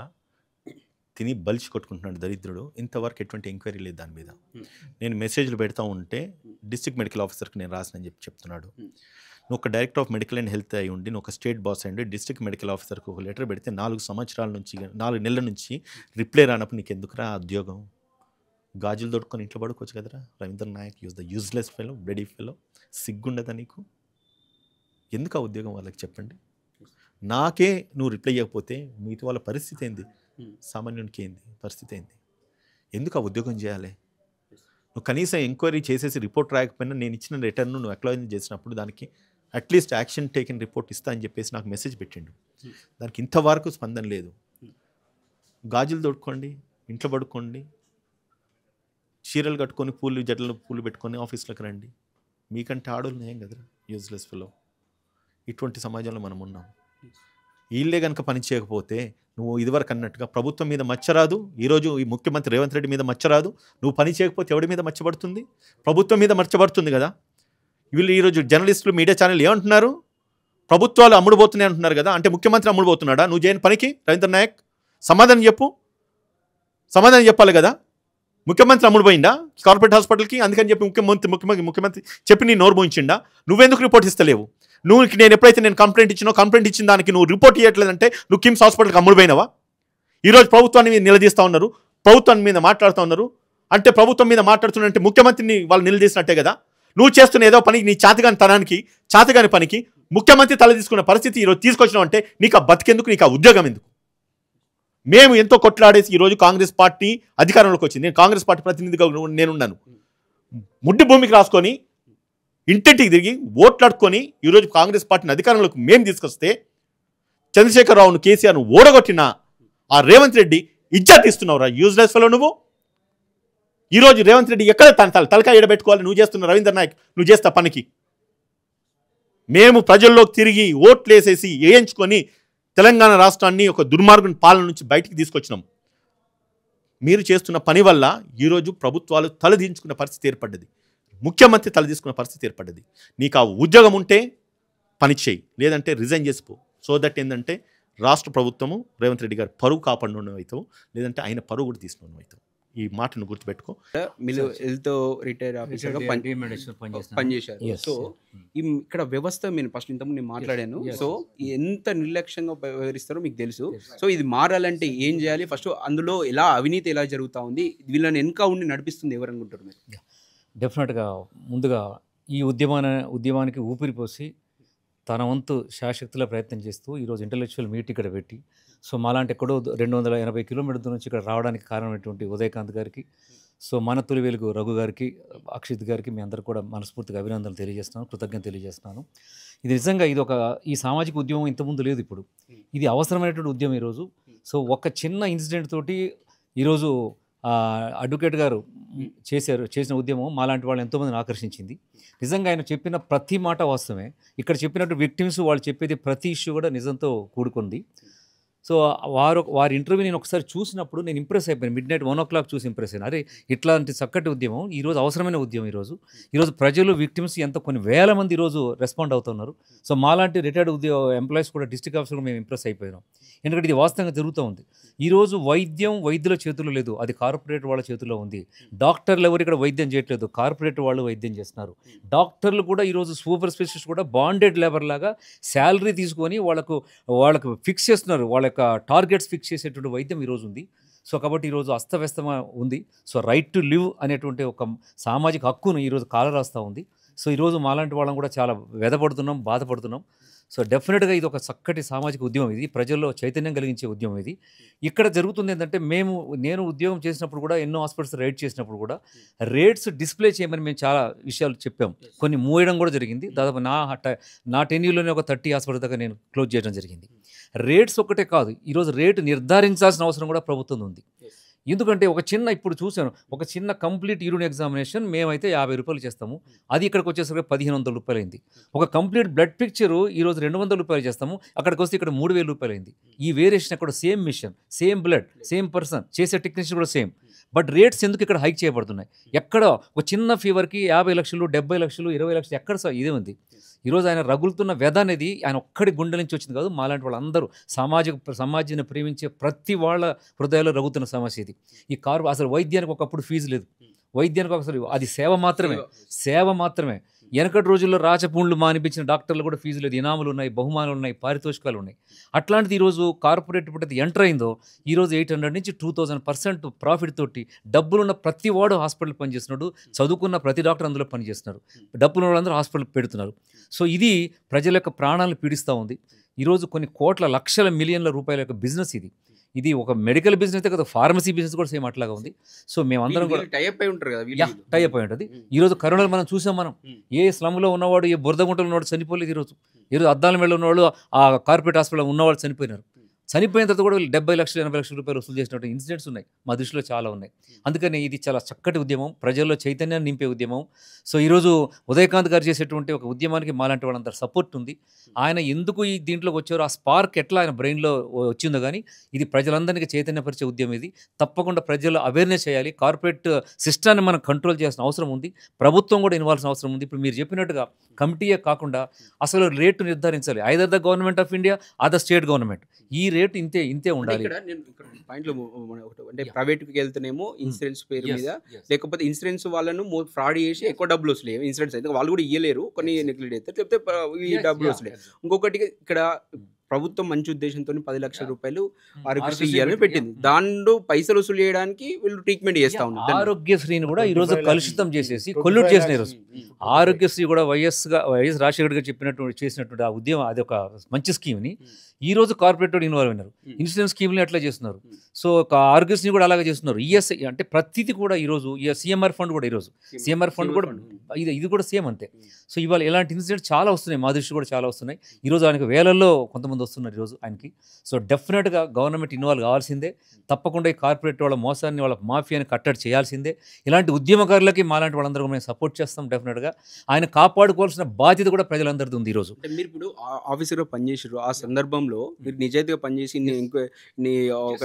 S3: తిని బలిచి కొట్టుకుంటున్నాడు దరిద్రుడు. ఇంతవరకు ఎటువంటి ఎంక్వైరీ లేదు దాని మీద. నేను మెసేజ్లు పెడతా ఉంటే డిస్ట్రిక్ట్ మెడికల్ ఆఫీసర్కి నేను రాసినని చెప్తున్నాడు. నువ్వు ఒక director of medical and health అయి ఉండి, నువ్వు ఒక స్టేట్ బాస్ అయ్యండి, డిస్ట్రిక్ట్ మెడికల్ ఆఫీసర్కి ఒక లెటర్ పెడితే 4 నెలల నుంచి రిప్లై రానప్పుడు నీకు ఎందుకురా ఉద్యోగం? గాజులు దొడుకొని ఇంట్లో పడుకోవచ్చు కదరా. Ravindra Nayak useless fellow, bloody fellow. సిగ్గుండదా నీకు? ఎందుకు ఆ ఉద్యోగం వాళ్ళకి చెప్పండి. నాకే నువ్వు రిప్లై ఇవ్వకపోతే మిగతా వాళ్ళ పరిస్థితి ఏంది? సామాన్యునికి ఏంది పరిస్థితి ఏంది? ఎందుకు ఆ ఉద్యోగం చేయాలి? నువ్వు కనీసం ఎంక్వైరీ చేసేసి రిపోర్ట్ రాకపోయినా నేను ఇచ్చిన రిటర్న్ నువ్వు అక్నాలెడ్జ్ చేసినప్పుడు దానికి అట్లీస్ట్ యాక్షన్ టేకిన్ రిపోర్ట్ ఇస్తా అని చెప్పేసి నాకు మెసేజ్ పెట్టిండు. దానికి ఇంతవరకు స్పందన లేదు. గాజులు దొడుకోండి, ఇంట్లో పడుకోండి, చీరలు కట్టుకొని జడ్లలో పూలు పెట్టుకొని ఆఫీస్లోకి రండి. మీకంటే ఆడోళ్ళు ఏం కదరా యూజ్లెస్ ఫెలో. ఇటువంటి సమాజంలో మనం ఉన్నాం. వీళ్ళే కనుక పని చేయకపోతే నువ్వు ఇదివరకు అన్నట్టుగా ప్రభుత్వం మీద మచ్చరాదు. ఈరోజు ఈ ముఖ్యమంత్రి రేవంత్ రెడ్డి మీద మచ్చరాదు. నువ్వు పని చేయకపోతే ఎవడి మీద మచ్చబడుతుంది? ప్రభుత్వం మీద మచ్చబడుతుంది కదా. వీళ్ళు ఈరోజు జర్నలిస్టులు, మీడియా ఛానల్ ఏమంటున్నారు? ప్రభుత్వాలు అమ్ముడుపోతున్నాయి అంటున్నారు కదా. అంటే ముఖ్యమంత్రి అమ్ముడుపోతున్నాడా? నువ్వు చేయని పనికి రవీంద్ర నాయక్ సమాధానం చెప్పు. సమాధానం చెప్పాలి కదా. ముఖ్యమంత్రి అమ్ముడుపోయిందా కార్పొరేట్ హాస్పిటల్కి? అందుకని చెప్పి ముఖ్యమంత్రి చెప్పి నీ నోరు పోయించిండా? నువ్వెందుకు రిపోర్ట్ ఇస్తలేవు? నేను ఎప్పుడైతే కంప్లైంట్ ఇచ్చిన దానికి నువ్వు రిపోర్ట్ ఇవ్వట్లేదంటే నువ్వు కిమ్స్ హాస్పిటల్కి అమ్ముడుపోయినావా? ఈరోజు ప్రభుత్వాన్ని మీద నిలదీస్తూ ఉన్నారు, ప్రభుత్వాన్ని మీద మాట్లాడుతూ ఉన్నారు. అంటే ప్రభుత్వం మీద మాట్లాడుతున్నంటే ముఖ్యమంత్రిని వాళ్ళు నిలదీసినట్టే కదా. నువ్వు చేస్తున్న ఏదో పనికి, నీ చాతగాని పనికి ముఖ్యమంత్రి తల తీసుకున్న పరిస్థితి ఈరోజు తీసుకొచ్చినావు అంటే నీకు ఆ బతికెందుకు? నీకు ఆ ఉద్యోగం ఎందుకు? మేము ఎంతో కొట్లాడేసి ఈరోజు కాంగ్రెస్ పార్టీ అధికారంలోకి వచ్చింది. నేను కాంగ్రెస్ పార్టీ ప్రతినిధిగా నేనున్నాను. ముడ్డి భూమికి రాసుకొని ఇంటింటికి తిరిగి ఓట్లాడుకొని ఈరోజు కాంగ్రెస్ పార్టీని అధికారంలోకి మేము తీసుకొస్తే చంద్రశేఖరరావును, కేసీఆర్ను ఓడగొట్టిన ఆ రేవంత్ రెడ్డి ఇజ్జత్ ఇస్తున్నావురా యూజ్లెస్ ఫెలో నువ్వు. ఈరోజు రేవంత్ రెడ్డి ఎక్కడ తలకాయ ఎడబెట్టుకోవాలి? నువ్వు చేస్తున్న రవీంద్ర నాయక్ నువ్వు చేస్తా పనికి. మేము ప్రజల్లోకి తిరిగి ఓట్లేసేసి వేయించుకొని తెలంగాణ రాష్ట్రాన్ని ఒక దుర్మార్గుని పాలన నుంచి బయటికి తీసుకొచ్చినాం. మీరు చేస్తున్న పని వల్ల ఈరోజు ప్రభుత్వాలు తలదించుకున్న పరిస్థితి ఏర్పడ్డది. ముఖ్యమంత్రి తలదీసుకున్న పరిస్థితి ఏర్పడ్డది. నీకు ఆ ఉద్యోగం ఉంటే పని చేయి, లేదంటే రిజైన్ చేసిపో. సో దట్ ఏంటంటే రాష్ట్ర ప్రభుత్వము రేవంత్ రెడ్డి గారు పరువు కాపాడును అవుతావు, లేదంటే ఆయన పరువు కూడా తీసుకుని అవుతావు. ఈ మాటను గుర్తుపెట్టుకో.
S1: మీరు హెల్త్ రిటైర్ ఆఫీసర్గా పనిచేశారు. సో ఇక్కడ వ్యవస్థ నేను ఫస్ట్ ఇంతకుముందు నేను మాట్లాడాను. సో ఎంత నిర్లక్ష్యంగా వ్యవహరిస్తారో మీకు తెలుసు. సో ఇది మారాలంటే ఏం చేయాలి? ఫస్ట్ అందులో అవినీతి ఎలా జరుగుతూ ఉంది, వీళ్ళని వెనక ఉండి నడిపిస్తుంది ఎవరు అనుకుంటారు మీరు?
S8: డెఫినెట్గా ముందుగా ఈ ఉద్యమానికి ఊపిరి పోసి తన వంతు శాశక్తిలో ప్రయత్నం చేస్తూ ఈరోజు ఇంటలెక్చువల్ మీట్ ఇక్కడ పెట్టి సో మాలాంటి ఎక్కడో 280 కిలోమీటర్ల నుంచి ఇక్కడ రావడానికి కారణమైనటువంటి ఉదయకాంత్ గారికి, సో మన తొలి వెలుగు రఘు గారికి, అక్షిత్ గారికి మీ అందరూ కూడా మనస్ఫూర్తిగా అభినందనలు తెలియజేస్తున్నాను, కృతజ్ఞత తెలియజేస్తున్నాను. ఇది నిజంగా ఇది ఈ సామాజిక ఉద్యమం ఇంతకుముందు లేదు, ఇప్పుడు ఇది అవసరమైనటువంటి ఉద్యమం ఈరోజు. సో ఒక చిన్న ఇన్సిడెంట్ తోటి ఈరోజు అడ్వకేట్ గారు చేసిన ఉద్యమం మాలాంటి వాళ్ళు ఎంతోమందిని ఆకర్షించింది. నిజంగా ఆయన చెప్పిన ప్రతి మాట వాస్తవమే. ఇక్కడ చెప్పినట్టు విక్టిమ్స్ వాళ్ళు చెప్పేది ప్రతి ఇష్యూ కూడా నిజంతో కూడుకుంది. సో వారి ఇంటర్వ్యూ నేను ఒకసారి చూసినప్పుడు నేను ఇంప్రెస్ అయిపోయాను. midnight 1 o'clock చూసి ఇంప్రెస్ అయ్యాను. అరే ఇట్లాంటి చక్కటి ఉద్యమం ఈరోజు అవసరమైన ఉద్యమం. ఈరోజు ప్రజలు విక్టిమ్స్ కొన్ని వేల మంది ఈరోజు రెస్పాండ్ అవుతున్నారు. సో మాలాంటి రిటైర్డ్ ఎంప్లాయీస్ కూడా డిస్ట్రిక్ట్ ఆఫీసర్ కూడా మేము ఇంప్రెస్ అయిపోయినాం. ఎందుకంటే ఇది వాస్తవంగా జరుగుతూ ఉంది. ఈరోజు వైద్యుల చేతుల్లో లేదు, అది కార్పొరేట్ వాళ్ళ చేతుల్లో ఉంది. డాక్టర్లు ఎవరు ఇక్కడ వైద్యం చేయట్లేదు, కార్పొరేట్ వాళ్ళు వైద్యం చేస్తున్నారు. డాక్టర్లు కూడా ఈరోజు సూపర్ స్పెషలిస్ట్ కూడా బాండెడ్ లేబర్ లాగా శాలరీ తీసుకొని వాళ్ళకు ఫిక్స్ చేస్తున్నారు, వాళ్ళ యొక్క టార్గెట్స్ ఫిక్స్ చేసేటువంటి వైద్యం ఈరోజు ఉంది. సో కాబట్టి ఈరోజు అస్తవ్యస్తమ ఉంది. సో రైట్ టు లివ్ అనేటువంటి ఒక సామాజిక హక్కును ఈరోజు కాలరాస్తూ ఉంది. సో ఈరోజు మాలాంటి వాళ్ళం కూడా చాలా వ్యధపడుతున్నాం, బాధపడుతున్నాం. సో డెఫినెట్గా ఇది ఒక చక్కటి సామాజిక ఉద్యమం, ఇది ప్రజల్లో చైతన్యం కలిగించే ఉద్యమం. ఇది ఇక్కడ జరుగుతుంది ఏంటంటే నేను ఉద్యోగం చేసినప్పుడు కూడా ఎన్నో హాస్పిటల్స్ రైడ్ చేసినప్పుడు కూడా రేట్స్ డిస్ప్లే చేయమని మేము చాలా విషయాలు చెప్పాం, కొన్ని మూయడం కూడా జరిగింది. దాదాపు నా టెన్యూలోనే ఒక 30 హాస్పిటల్ దాకా నేను క్లోజ్ చేయడం జరిగింది. రేట్స్ ఒక్కటే కాదు, ఈరోజు రేటు నిర్ధారించాల్సిన అవసరం కూడా ప్రభుత్వం ఉంది. ఎందుకంటే ఇప్పుడు చూశాను, ఒక చిన్న కంప్లీట్ యూరిన్ ఎగ్జామినేషన్ మేమైతే 50 రూపాయలు చేస్తాము, అది ఇక్కడికి వచ్చేసరికి 1500 రూపాయలు అయింది. ఒక కంప్లీట్ బ్లడ్ పిక్చరు ఈరోజు 200 రూపాయలు చేస్తాము, అక్కడికి వస్తే ఇక్కడ 3000 రూపాయలు అయింది. ఈ వేరియేషన్ అక్కడ same machine, same blood, same person, చేసే టెక్నీషియన్ కూడా సేమ్. బట్ రేట్స్ ఎందుకు ఇక్కడ హైక్ చేయబడుతున్నాయి? ఎక్కడ ఒక చిన్న ఫీవర్కి 50 లక్షలు, 70 లక్షలు, 20 లక్షలు ఎక్కడ ఇదే ఉంది. ఈరోజు ఆయన రగులుతున్న వ్యధ అనేది ఆయన ఒక్కడి గుండె నుంచి వచ్చింది కాదు, మాలాంటి వాళ్ళందరూ సమాజాన్ని ప్రేమించే ప్రతి వాళ్ళ హృదయాల్లో రగుతున్న సమస్య ఇది. అసలు వైద్యానికి ఒకప్పుడు ఫీజు లేదు, వైద్యానికి ఒకసారి అది సేవ మాత్రమే. వెనకటి రోజుల్లో రాచపూండ్లు మానిపించిన డాక్టర్లు కూడా ఫీజు లేదు, ఇనాములు ఉన్నాయి, బహుమానాలు ఉన్నాయి, పారితోషికాలు ఉన్నాయి. అట్లాంటిది ఈరోజు కార్పొరేట్ ఎప్పుడైతే ఎంటర్ అయిందో ఈరోజు 800 నుంచి 2000% ప్రాఫిట్ తోటి డబ్బులున్న ప్రతి వాడు హాస్పిటల్ పనిచేస్తున్నాడు, చదువుకున్న ప్రతి డాక్టర్ అందులో పనిచేస్తున్నారు, డబ్బులు వాళ్ళందరూ హాస్పిటల్ పెడుతున్నారు. సో ఇది ప్రజల యొక్క ప్రాణాలను పీడిస్తూ ఉంది. ఈరోజు కొన్ని కోట్ల లక్షల మిలియన్ల రూపాయల యొక్క బిజినెస్ ఇది ఒక మెడికల్ బిజినెస్ కదా, ఫార్మసీ బిజినెస్ కూడా సేమ్ అట్లాగా ఉంది. సో మేమందరం కూడా టైఅప్ అయి ఉంటుంది. ఈరోజు కరోనాలో మనం చూసాం, ఏ స్లమ్లో ఉన్నవాడు, ఏ బురదగుంటలో ఉన్నవాడు చనిపోలేదు. ఈరోజు అద్దాల మేడలో ఉన్నవాళ్ళు, ఆ కార్పొరేట్ హాస్పిటల్లో ఉన్నవాళ్ళు చనిపోయినారు. చనిపోయిన తర్వాత కూడా వీళ్ళు 70 లక్షలు 80 లక్షల రూపాయలు వసూలు చేసినట్టు ఇన్సిడెంట్స్ ఉన్నాయి, మా దృష్టిలో చాలా ఉన్నాయి. అందుకని ఇది చాలా చక్కటి ఉద్యమం, ప్రజల్లో చైతన్యాన్ని నింపే ఉద్యమం. సో ఈరోజు ఉదయకాంత్ గారు చేసేటువంటి ఒక ఉద్యమానికి మాలాంటి వాళ్ళందరూ సపోర్ట్ ఉంది. ఆయన ఎందుకు ఈ దీంట్లోకి వచ్చారో, ఆ స్పార్క్ ఎట్లా ఆయన బ్రెయిన్లో వచ్చిందో కానీ ఇది ప్రజలందరికీ చైతన్యపరిచే ఉద్యమం. ఇది తప్పకుండా ప్రజల్లో అవేర్నెస్ చేయాలి. కార్పొరేట్ సిస్టాన్ని మనం కంట్రోల్ చేయాల్సిన అవసరం ఉంది, ప్రభుత్వం కూడా ఇన్వాల్సిన అవసరం ఉంది. ఇప్పుడు మీరు చెప్పినట్టుగా కమిటీయే కాకుండా అసలు రేటు నిర్ధారించాలి. Either the government of India or the state government, ఈ రేటు ఇంతే ఉండాలి.
S1: పాయింట్లో అంటే ప్రైవేట్కి వెళ్తేనేమో ఇన్సూరెన్స్ పేరు మీద, లేకపోతే ఇన్సూరెన్స్ వాళ్ళను ఫ్రాడ్ చేసి ఎక్కువ డబ్బులు వస్తలేవు. ఇన్సూరెన్స్ అయితే వాళ్ళు కూడా ఇవ్వలేరు, కొన్ని నెగ్లెక్ట్ చేస్తారు, లేకపోతే ఈ డబ్బులు వస్తలేవు. ఇంకొకటి ఇక్కడ ప్రభుత్వం మంచి ఉద్దేశంతో 10 లక్షల రూపాయలు ఆరోగ్యశ్రీ ఇవ్వాలని పెట్టింది. దాంట్లో పైసలు వసూలు చేయడానికి వీళ్ళు ట్రీట్మెంట్ చేస్తా ఉన్నారు.
S8: ఆరోగ్యశ్రీని కూడా ఈరోజు కలుషితం చేసేసి కొల్యూట్ చేసిన ఈరోజు ఆరోగ్యశ్రీ కూడా వైఎస్ రాజశేఖర్ గారు చేసినటువంటి ఆ ఉద్యమం, అది ఒక మంచి స్కీమ్ని ఈరోజు కార్పొరేట్ ఇన్వాల్వ్ అయినారు. ఇన్సూరెన్స్ స్కీమ్ని అట్లా చేస్తున్నారు. సో ఆరోగ్యశ్రీ కూడా అలాగే చేస్తున్నారు. ఈఎస్ఐ అంటే ప్రతిదీ కూడా ఈరోజు సిఎంఆర్ ఫండ్ కూడా సిఎంఆర్ ఫండ్ కూడా ఇది కూడా సేమ్ అంతే. సో ఇవాళ ఇలాంటి ఇన్సిడెంట్స్ చాలా వస్తున్నాయి, మా దృష్టి కూడా చాలా వస్తున్నాయి. ఈరోజు ఆయనకు వేలల్లో కొంతమంది వస్తున్నారు ఈరోజు ఆయనకి. సో డెఫినెట్గా గవర్నమెంట్ ఇన్వాల్వ్ కావాల్సిందే, తప్పకుండా ఈ కార్పొరేట్ వాళ్ళ మోసాన్ని, వాళ్ళ మాఫియాని కట్టడి చేయాల్సిందే. ఇలాంటి ఉద్యమకారులకి మాలాంటి వాళ్ళందరూ మేము సపోర్ట్ చేస్తాం. డెఫినెట్గా ఆయన కాపాడుకోవాల్సిన బాధ్యత కూడా ప్రజలందరిది ఉంది. ఈరోజు
S1: మీరు ఇప్పుడు ఆఫీసర్గా పనిచేసారు, ఆ సందర్భంలో మీరు నిజాయితీగా పనిచేసి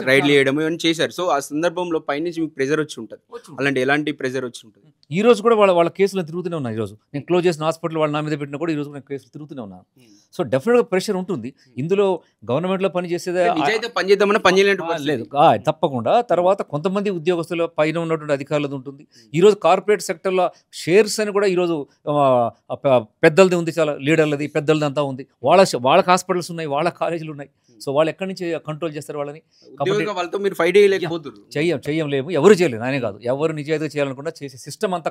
S1: రైడ్లు చేయడం ఇవన్నీ చేశారు. సో ఆ సందర్భంలో పైనుంచి మీకు ప్రెజర్ వచ్చి ఉంటుంది, అలాంటి ఎలాంటి ప్రెజర్ వచ్చి ఉంటుంది?
S8: ఈ రోజు కూడా వాళ్ళ కేసులు తిరుగుతూనే ఉన్నాయి. ఈరోజు నేను క్లోజ్ చేసిన హాస్పిటల్ వాళ్ళ నా మీద పెట్టినా కూడా ఈరోజు నేను కేసులు తిరుగుతూనే ఉన్నాను. సో డెఫినెట్గా ప్రెషర్ ఉంటుంది. ఇందులో గవర్నమెంట్లో పనిచేసేదే
S1: పనిచేద్దామని పనిచేయలేదు
S8: లేదు, తప్పకుండా. తర్వాత కొంతమంది ఉద్యోగస్తుల పైన ఉన్నటువంటి అధికారులది ఉంటుంది. ఈరోజు కార్పొరేట్ సెక్టర్లో షేర్స్ అని కూడా ఈరోజు పెద్దలది ఉంది, చాలా లీడర్లది పెద్దలది అంతా ఉంది. వాళ్ళకి హాస్పిటల్స్ ఉన్నాయి, వాళ్ళ కాలేజీలు ఉన్నాయి. సో వాళ్ళు ఎక్కడి నుంచి కంట్రోల్ చేస్తారు వాళ్ళని?
S1: వాళ్ళతో మీరు ఫైట్ చేయలేకపోతున్నారు.
S8: చెయ్యలేము, ఎవరు చేయలేదు, నానే కాదు, ఎవరు నిజాయితీగా చేయాలనుకున్నా చేసే సిస్టమ్ అంతా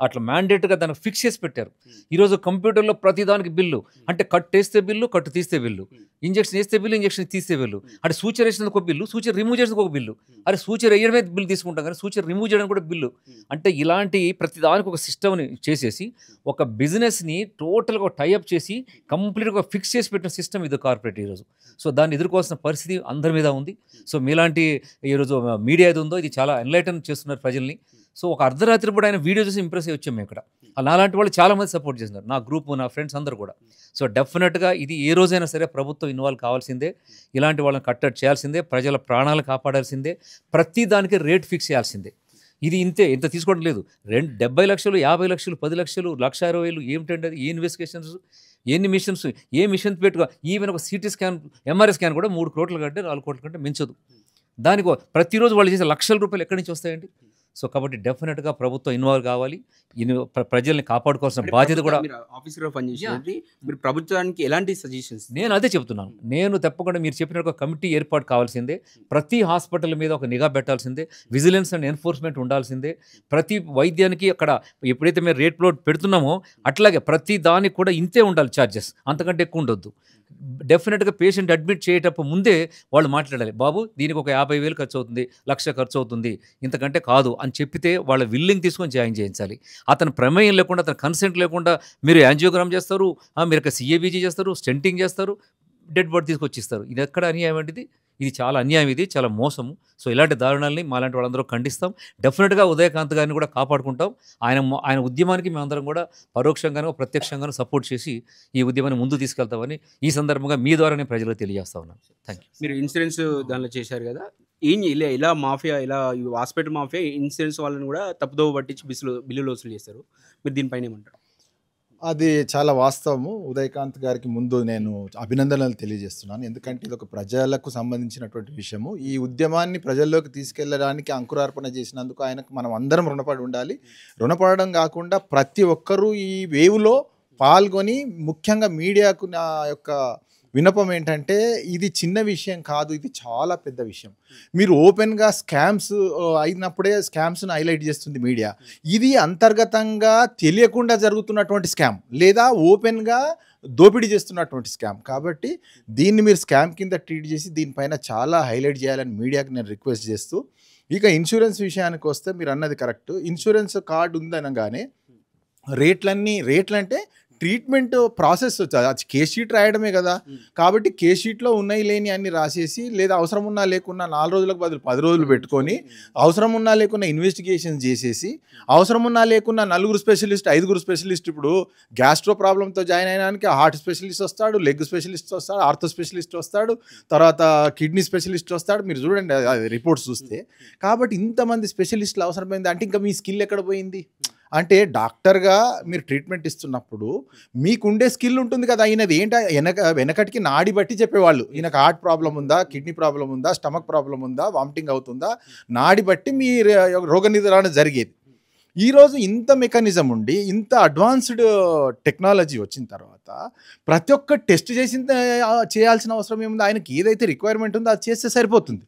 S8: అట్లా మ్యాండేట్గా దాన్ని ఫిక్స్ చేసి పెట్టారు. ఈరోజు కంప్యూటర్లో ప్రతిదానికి బిల్లు, అంటే కట్ వేస్తే బిల్లు, కట్టు తీస్తే బిల్లు, ఇంజక్షన్ వేస్తే బిల్లు, ఇంజక్షన్ తీస్తే బిల్లు, అంటే సూచర్ వేసినందుకు ఒక బిల్లు, సూచర్ రిమూవ్ చేసినందుకు ఒక బిల్లు. అరే సూచర్ వేయడమే బిల్లు తీసుకుంటాం కానీ సూచర్ రిమూవ్ చేయడం కూడా బిల్లు. అంటే ఇలాంటి ప్రతిదానికి ఒక సిస్టమ్ని చేసేసి ఒక బిజినెస్ని టోటల్గా టైఅప్ చేసి కంప్లీట్గా ఫిక్స్ చేసి పెట్టిన సిస్టమ్ ఇది కార్పొరేట్ ఈరోజు. సో దాన్ని ఎదుర్కోవాల్సిన పరిస్థితి అందరి మీద ఉంది. సో మీలాంటి ఈరోజు మీడియా ఏది ఉందో ఇది చాలా ఎన్లైటన్ చేస్తున్నారు ప్రజల్ని. సో ఒక అర్ధరాత్రి కూడా ఆయన వీడియో చూసి ఇంప్రెస్ అయ్యి వచ్చాము మేము ఇక్కడ. అలాంటి వాళ్ళు చాలామంది సపోర్ట్ చేస్తున్నారు, నా గ్రూప్, నా ఫ్రెండ్స్ అందరూ కూడా. సో డెఫినెట్గా ఇది ఏ రోజైనా సరే ప్రభుత్వం ఇన్వాల్వ్ కావాల్సిందే, ఇలాంటి వాళ్ళని కట్టడి చేయాల్సిందే, ప్రజల ప్రాణాలు కాపాడాల్సిందే, ప్రతి దానికి రేట్ ఫిక్స్ చేయాల్సిందే. ఇది ఇంత తీసుకోవడం లేదు. 70 లక్షలు, 50 లక్షలు, 10 లక్షలు, 1,60,000 ఏమిటండి అది? ఏ ఇన్వెస్టిగేషన్స్, ఎన్ని మిషన్స్, ఏ మిషన్ పెట్టుకో, ఈవెన్ ఒక సిటీ స్కాన్, ఎంఆర్ఐ స్కాన్ కూడా 3 కోట్ల కంటే 4 కోట్ల కంటే మించదు. దానికి ప్రతిరోజు వాళ్ళు చేసే లక్షల రూపాయలు ఎక్కడి నుంచి వస్తాయండి? సో కాబట్టి డెఫినెట్గా ప్రభుత్వం ఇన్వాల్వ్ కావాలి, ప్రజల్ని కాపాడుకోవాల్సిన బాధ్యత కూడా.
S1: ఆఫీసర్గా పనిచేసి మీరు ప్రభుత్వానికి ఎలాంటి సజెషన్స్?
S8: నేను అదే చెప్తున్నాను. నేను తప్పకుండా మీరు చెప్పిన ఒక కమిటీ ఏర్పాటు కావాల్సిందే, ప్రతి హాస్పిటల్ మీద ఒక నిఘా పెట్టాల్సిందే, విజిలెన్స్ అండ్ ఎన్ఫోర్స్మెంట్ ఉండాల్సిందే, ప్రతి వైద్యానికి అక్కడ ఎప్పుడైతే మేము రేట్ ప్లోట్ పెడుతున్నామో అట్లాగే ప్రతి దానికి కూడా ఇంతే ఉండాలి ఛార్జెస్, అంతకంటే ఎక్కువ ఉండొద్దు. డెఫినెట్గా పేషెంట్ అడ్మిట్ చేయటప్పుడు ముందే వాళ్ళు మాట్లాడాలి, బాబు దీనికి ఒక 50,000 ఖర్చు అవుతుంది, 1,00,000 ఖర్చు అవుతుంది, ఇంతకంటే కాదు అని చెప్పితే వాళ్ళ విల్లింగ్ తీసుకొని జాయిన్ చేయించాలి. అతని ప్రమేయం లేకుండా, అతని కన్సెంట్ లేకుండా మీరు యాంజియోగ్రామ్ చేస్తారు, మీరు ఒక సిఏబీజీ చేస్తారు, స్టెంటింగ్ చేస్తారు, డెడ్ బాడీ తీసుకొచ్చిస్తారు. ఇది ఎక్కడ అన్యాయం అండి? ఇది చాలా అన్యాయం, ఇది చాలా మోసము. సో ఇలాంటి దారుణాలని మాలాంటి వాళ్ళందరూ ఖండిస్తాం. డెఫినెట్గా ఉదయకాంత్ గారిని కూడా కాపాడుకుంటాం. ఆయన ఉద్యమానికి మేమందరం కూడా పరోక్షంగానో ప్రత్యక్షంగానో సపోర్ట్ చేసి ఈ ఉద్యమాన్ని ముందు తీసుకెళ్తామని ఈ సందర్భంగా మీ ద్వారా నేను ప్రజలకు తెలియజేస్తా ఉన్నాను. Thank you.
S1: మీరు ఇన్సూరెన్స్ దానిలో చేశారు కదా, ఇలా మాఫియా, హాస్పిటల్ మాఫియా ఇన్సూరెన్స్ వాళ్ళని కూడా తప్పుదోవ పట్టించి బిల్లులు వసూలు చేస్తారు. మీరు దీనిపైన ఏమంటారు?
S9: అది చాలా వాస్తవము. ఉదయకాంత్ గారికి ముందు నేను అభినందనలు తెలియజేస్తున్నాను. ఎందుకంటే ఇది ఒక ప్రజలకు సంబంధించినటువంటి విషయము. ఈ ఉద్యమాన్ని ప్రజల్లోకి తీసుకెళ్ళడానికి అంకురార్పణ చేసినందుకు ఆయనకు మనం అందరం రుణపడి ఉండాలి. రుణపడడం కాకుండా ప్రతి ఒక్కరూ ఈ వేవ్లో పాల్గొని, ముఖ్యంగా మీడియాకు నా యొక్క విన్నపం ఏంటంటే, ఇది చిన్న విషయం కాదు, ఇది చాలా పెద్ద విషయం. మీరు ఓపెన్గా స్కామ్స్ అయినప్పుడే స్కామ్స్ను హైలైట్ చేస్తుంది మీడియా. ఇది అంతర్గతంగా తెలియకుండా జరుగుతున్నటువంటి స్కామ్, లేదా ఓపెన్గా దోపిడీ చేస్తున్నటువంటి స్కామ్. కాబట్టి దీన్ని మీరు స్కామ్ కింద ట్రీట్ చేసి దీనిపైన చాలా హైలైట్ చేయాలని మీడియాకి నేను రిక్వెస్ట్ చేస్తూ, ఇక ఇన్సూరెన్స్ విషయానికి వస్తే మీరు అన్నది కరెక్ట్. ఇన్సూరెన్స్ కార్డు ఉందనగానే రేట్లు అంటే ట్రీట్మెంట్ ప్రాసెస్ కేస్ షీట్ రాయడమే కదా. కాబట్టి కేస్ షీట్లో ఉన్నాయి లేని అన్ని రాసేసి, లేదా అవసరం ఉన్నా లేకున్నా 4 రోజులకు బదులు 10 రోజులు పెట్టుకొని, అవసరం ఉన్నా లేకున్నా ఇన్వెస్టిగేషన్ చేసేసి, అవసరం ఉన్నా లేకున్నా 4 స్పెషలిస్ట్ 5 స్పెషలిస్ట్, ఇప్పుడు గ్యాస్ట్రో ప్రాబ్లంతో జాయిన్ అయినానికి హార్ట్ స్పెషలిస్ట్ వస్తాడు, లెగ్ స్పెషలిస్ట్ వస్తాడు, ఆర్థో స్పెషలిస్ట్ వస్తాడు, తర్వాత కిడ్నీ స్పెషలిస్ట్ వస్తాడు. మీరు చూడండి రిపోర్ట్స్ చూస్తే. కాబట్టి ఇంతమంది స్పెషలిస్టులు అవసరమైంది అంటే ఇంకా మీ స్కిల్ ఎక్కడ పోయింది? అంటే డాక్టర్గా మీరు ట్రీట్మెంట్ ఇస్తున్నప్పుడు మీకుండే స్కిల్ ఉంటుంది కదా. ఈయనది ఏంటి, వెనకటికి నాడి బట్టి చెప్పేవాళ్ళు, ఈయనకు హార్ట్ ప్రాబ్లం ఉందా, కిడ్నీ ప్రాబ్లం ఉందా, స్టమక్ ప్రాబ్లం ఉందా, వామిటింగ్ అవుతుందా, నాడి బట్టి మీ రోగ నిర్ధారణ జరిగేది. ఈరోజు ఇంత మెకానిజం ఉండి, ఇంత అడ్వాన్స్డ్ టెక్నాలజీ వచ్చిన తర్వాత ప్రతి ఒక్క టెస్ట్ చేయాల్సిన అవసరం ఏముంది? ఆయనకి ఏదైతే రిక్వైర్మెంట్ ఉందో అది చేస్తే సరిపోతుంది.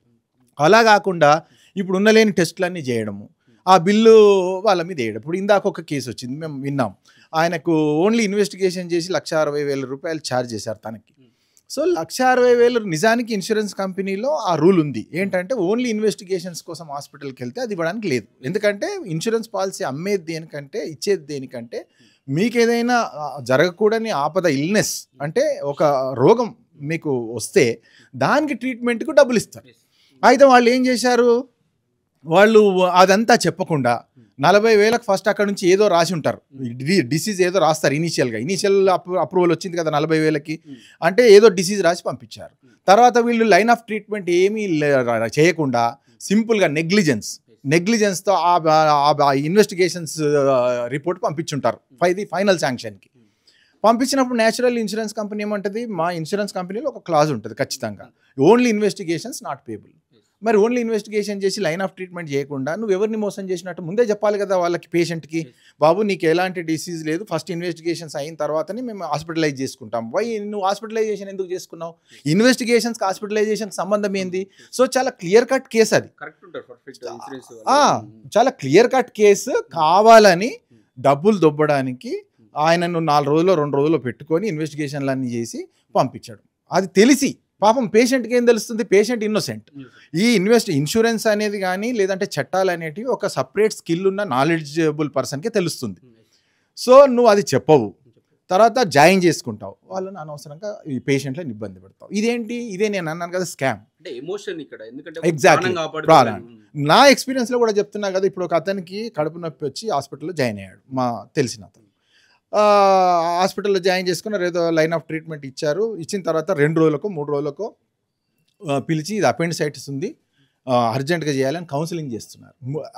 S9: అలా కాకుండా ఇప్పుడు ఉన్నలేని టెస్టులన్నీ చేయడము, ఆ బిల్లు వాళ్ళ మీద వేయడం. ఇప్పుడు ఇందాక ఒక కేసు వచ్చింది, మేము విన్నాం. ఆయనకు ఓన్లీ ఇన్వెస్టిగేషన్ చేసి 1,60,000 రూపాయలు ఛార్జ్ చేశారు తనకి. సో 1,60,000 నిజానికి ఇన్సూరెన్స్ కంపెనీలో ఆ రూల్ ఉంది ఏంటంటే, ఓన్లీ ఇన్వెస్టిగేషన్స్ కోసం హాస్పిటల్కి వెళ్తే అది ఇవ్వడానికి లేదు. ఎందుకంటే ఇన్సూరెన్స్ పాలసీ అమ్మేది దేనికంటే, ఇచ్చేది దేనికంటే, మీకు ఏదైనా జరగకూడని ఆపద, ఇల్నెస్ అంటే ఒక రోగం మీకు వస్తే దానికి ట్రీట్మెంట్కు డబ్బులు ఇస్తారు. అయితే వాళ్ళు ఏం చేశారు, వాళ్ళు అదంతా చెప్పకుండా 40,000కి ఫస్ట్ అక్కడ నుంచి ఏదో రాసి ఉంటారు, డిసీజ్ ఏదో రాస్తారు. ఇనీషియల్ అప్రూవల్ వచ్చింది కదా 40,000కి, అంటే ఏదో డిసీజ్ రాసి పంపించారు. తర్వాత వీళ్ళు లైన్ ఆఫ్ ట్రీట్మెంట్ ఏమీ చేయకుండా సింపుల్గా నెగ్లిజెన్స్తో ఆ ఇన్వెస్టిగేషన్స్ రిపోర్ట్ పంపించుంటారు ఫైనల్ శాంక్షన్కి. పంపించినప్పుడు న్యాచురల్ ఇన్సూరెన్స్ కంపెనీ ఏమంటుంది, మా ఇన్సూరెన్స్ కంపెనీలో ఒక క్లాజ్ ఉంటుంది ఖచ్చితంగా, ఓన్లీ ఇన్వెస్టిగేషన్స్ నాట్ పేబుల్. మరి ఓన్లీ ఇన్వెస్టిగేషన్ చేసి లైన్ ఆఫ్ ట్రీట్మెంట్ చేయకుండా నువ్వు ఎవరిని మోసం చేసినట్టు ముందే చెప్పాలి కదా వాళ్ళకి, పేషెంట్కి, బాబు నీకు ఎలాంటి డిసీజ్ లేదు, ఫస్ట్ ఇన్వెస్టిగేషన్స్ అయిన తర్వాతనే మేము హాస్పిటలైజ్ చేసుకుంటాం. నువ్వు హాస్పిటలైజేషన్ ఎందుకు చేసుకున్నావు? ఇన్వెస్టిగేషన్స్కి హాస్పిటలైజేషన్కి సంబంధం ఏంది? సో చాలా క్లియర్ కట్ కేసు అది, చాలా క్లియర్ కట్ కేసు. కావాలని డబ్బులు దొబ్బడానికి ఆయనను 4 రోజుల్లో 2 రోజుల్లో పెట్టుకొని ఇన్వెస్టిగేషన్లన్నీ చేసి పంపించాడు. అది తెలిసి పాపం పేషెంట్కి ఏం తెలుస్తుంది? Patient innocent. ఈ ఇన్సూరెన్స్ అనేది కానీ లేదంటే చట్టాలు అనేటివి ఒక సపరేట్ స్కిల్ ఉన్న నాలెడ్జబుల్ పర్సన్కే తెలుస్తుంది. సో నువ్వు అది చెప్పవు, తర్వాత జాయిన్ చేసుకుంటావు, వాళ్ళని అనవసరంగా ఈ పేషెంట్లను ఇబ్బంది పెడతావు. ఇదే నేను అన్నాను కదా స్కామ్. ఎగ్జాక్ట్లీ నా ఎక్స్పీరియన్స్లో కూడా చెప్తున్నా కదా. ఇప్పుడు ఒక అతనికి కడుపు నొప్పి వచ్చి హాస్పిటల్లో జాయిన్ అయ్యాడు, మా తెలిసిన అతను. హాస్పిటల్లో జాయిన్ చేసుకున్నారు, ఏదో లైన్ ఆఫ్ ట్రీట్మెంట్ ఇచ్చారు. ఇచ్చిన తర్వాత 2 రోజులకో 3 రోజులకో పిలిచి ఇది అపెండిసైటిస్ ఉంది, అర్జెంట్గా చేయాలని కౌన్సిలింగ్ చేస్తున్నారు.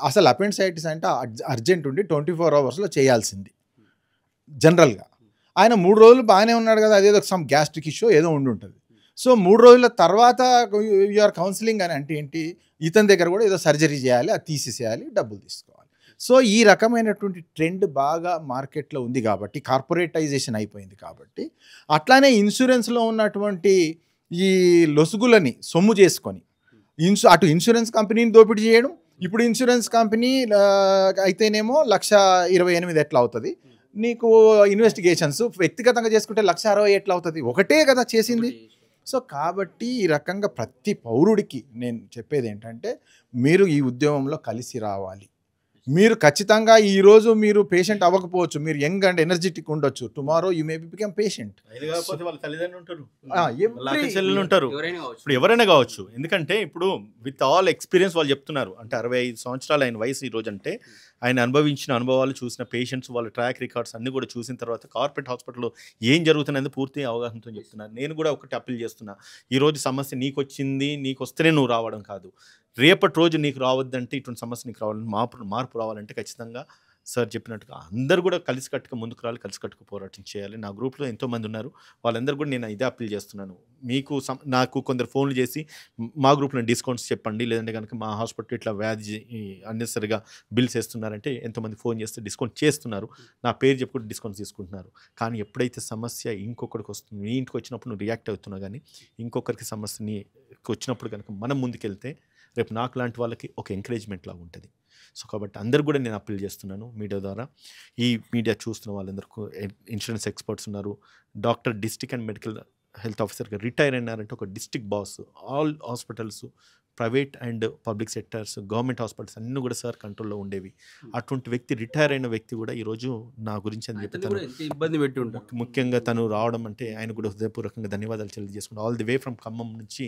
S9: అసలు అపెండిసైటిస్ అంటే అర్జెంట్ ఉండి 24 అవర్స్లో చేయాల్సింది జనరల్గా. ఆయన 3 రోజులు బాగానే ఉన్నాడు కదా, అదేదో సమ్ గ్యాస్ట్రిక్ ఇష్యూ ఏదో ఉంటుంది. సో 3 రోజుల తర్వాత యూఆర్ కౌన్సిలింగ్ అని అంటే ఏంటి? ఇతని దగ్గర కూడా ఏదో సర్జరీ చేయాలి, అది తీసేసేయాలి, డబ్బులు తీసుకోవాలి. సో ఈ రకమైనటువంటి ట్రెండ్ బాగా మార్కెట్లో ఉంది కాబట్టి, కార్పొరేటైజేషన్ అయిపోయింది కాబట్టి, అట్లానే ఇన్సూరెన్స్లో ఉన్నటువంటి ఈ లొసుగులని సొమ్ము చేసుకొని అటు ఇన్సూరెన్స్ కంపెనీని దోపిడీ చేయడం. ఇప్పుడు ఇన్సూరెన్స్ కంపెనీ అయితేనేమో 1,28,000 ఎట్లా అవుతుంది, నీకు ఇన్వెస్టిగేషన్స్ వ్యక్తిగతంగా చేసుకుంటే 1,60,000 ఎట్లా అవుతుంది? ఒకటే కదా చేసింది. సో కాబట్టి ఈ రకంగా ప్రతి పౌరుడికి నేను చెప్పేది ఏంటంటే, మీరు ఈ ఉద్యమంలో కలిసి రావాలి. మీరు ఖచ్చితంగా ఈరోజు మీరు పేషెంట్ అవ్వకపోవచ్చు, మీరు యంగ్ అండ్ ఎనర్జెటిక్ ఉండొచ్చు, tomorrow you may become patient.
S3: వాళ్ళ తల్లిదండ్రులు ఉంటారు, ఇప్పుడు ఎవరైనా కావచ్చు. ఎందుకంటే ఇప్పుడు విత్ ఆల్ ఎక్స్పీరియన్స్ వాళ్ళు చెప్తున్నారు. అంటే 65 సంవత్సరాలు ఆయన వయసు ఈ రోజు అంటే ఆయన అనుభవించిన అనుభవాలు, చూసిన పేషెంట్స్, వాళ్ళ ట్రాక్ రికార్డ్స్ అన్నీ కూడా చూసిన తర్వాత కార్పొరేట్ హాస్పిటల్లో ఏం జరుగుతున్నది పూర్తి అవగాహనతో చెప్తున్నారు. నేను కూడా ఒకటి అప్పీల్ చేస్తున్నా, ఈరోజు సమస్య నీకు వచ్చింది, నీకు వస్తేనే నువ్వు రావడం కాదు, రేపటి రోజు నీకు రావద్దంటే, ఇటువంటి సమస్య నీకు రావాలంటే, మార్పు రావాలంటే ఖచ్చితంగా సార్ చెప్పినట్టుగా అందరూ కూడా కలిసికట్టుగా ముందుకు రావాలి, కలిసికట్టుగా పోరాటం చేయాలి. నా గ్రూప్లో ఎంతోమంది ఉన్నారు, వాళ్ళందరూ కూడా నేను ఇదే అప్పీల్ చేస్తున్నాను. మీకు నాకు కొందరు ఫోన్లు చేసి మా గ్రూప్లో డిస్కౌంట్స్ చెప్పండి, లేదంటే కనుక మా హాస్పిటల్ ఇట్లా వ్యాధి అన్నెసరిగా బిల్స్ వేస్తున్నారంటే ఎంతోమంది ఫోన్ చేస్తే డిస్కౌంట్ చేస్తున్నారు, నా పేరు చెప్పుకుంటే డిస్కౌంట్స్ తీసుకుంటున్నారు. కానీ ఎప్పుడైతే సమస్య ఇంకొకరికి వస్తుంది, మీ ఇంటికి వచ్చినప్పుడు నువ్వు రియాక్ట్ అవుతున్నావు, కానీ ఇంకొకరికి సమస్య నీకు వచ్చినప్పుడు కనుక మనం ముందుకెళ్తే రేపు నాకు లాంటి వాళ్ళకి ఒక ఎంకరేజ్మెంట్ లాగా ఉంటుంది. సో కాబట్టి అందరు కూడా నేను అప్పీల్ చేస్తున్నాను మీడియా ద్వారా. ఈ మీడియా చూస్తున్న వాళ్ళందరికీ ఇన్సూరెన్స్ ఎక్స్పర్ట్స్ ఉన్నారు, doctor, district and medical health ఆఫీసర్గా రిటైర్ అయినారంటే ఒక district boss, all hospitals, private and public sectors, government hospitals అన్నీ కూడా సార్ కంట్రోల్లో ఉండేవి. అటువంటి వ్యక్తి, రిటైర్ అయిన వ్యక్తి కూడా ఈరోజు నా గురించి అని చెప్తాను.
S1: ఇబ్బంది పెట్టి ఉంటారు.
S3: ముఖ్యంగా తను రావడం అంటే ఆయన కూడా హృదయపూర్వకంగా ధన్యవాదాలు తెలియజేసుకుంటాం. All the way from Khammam నుంచి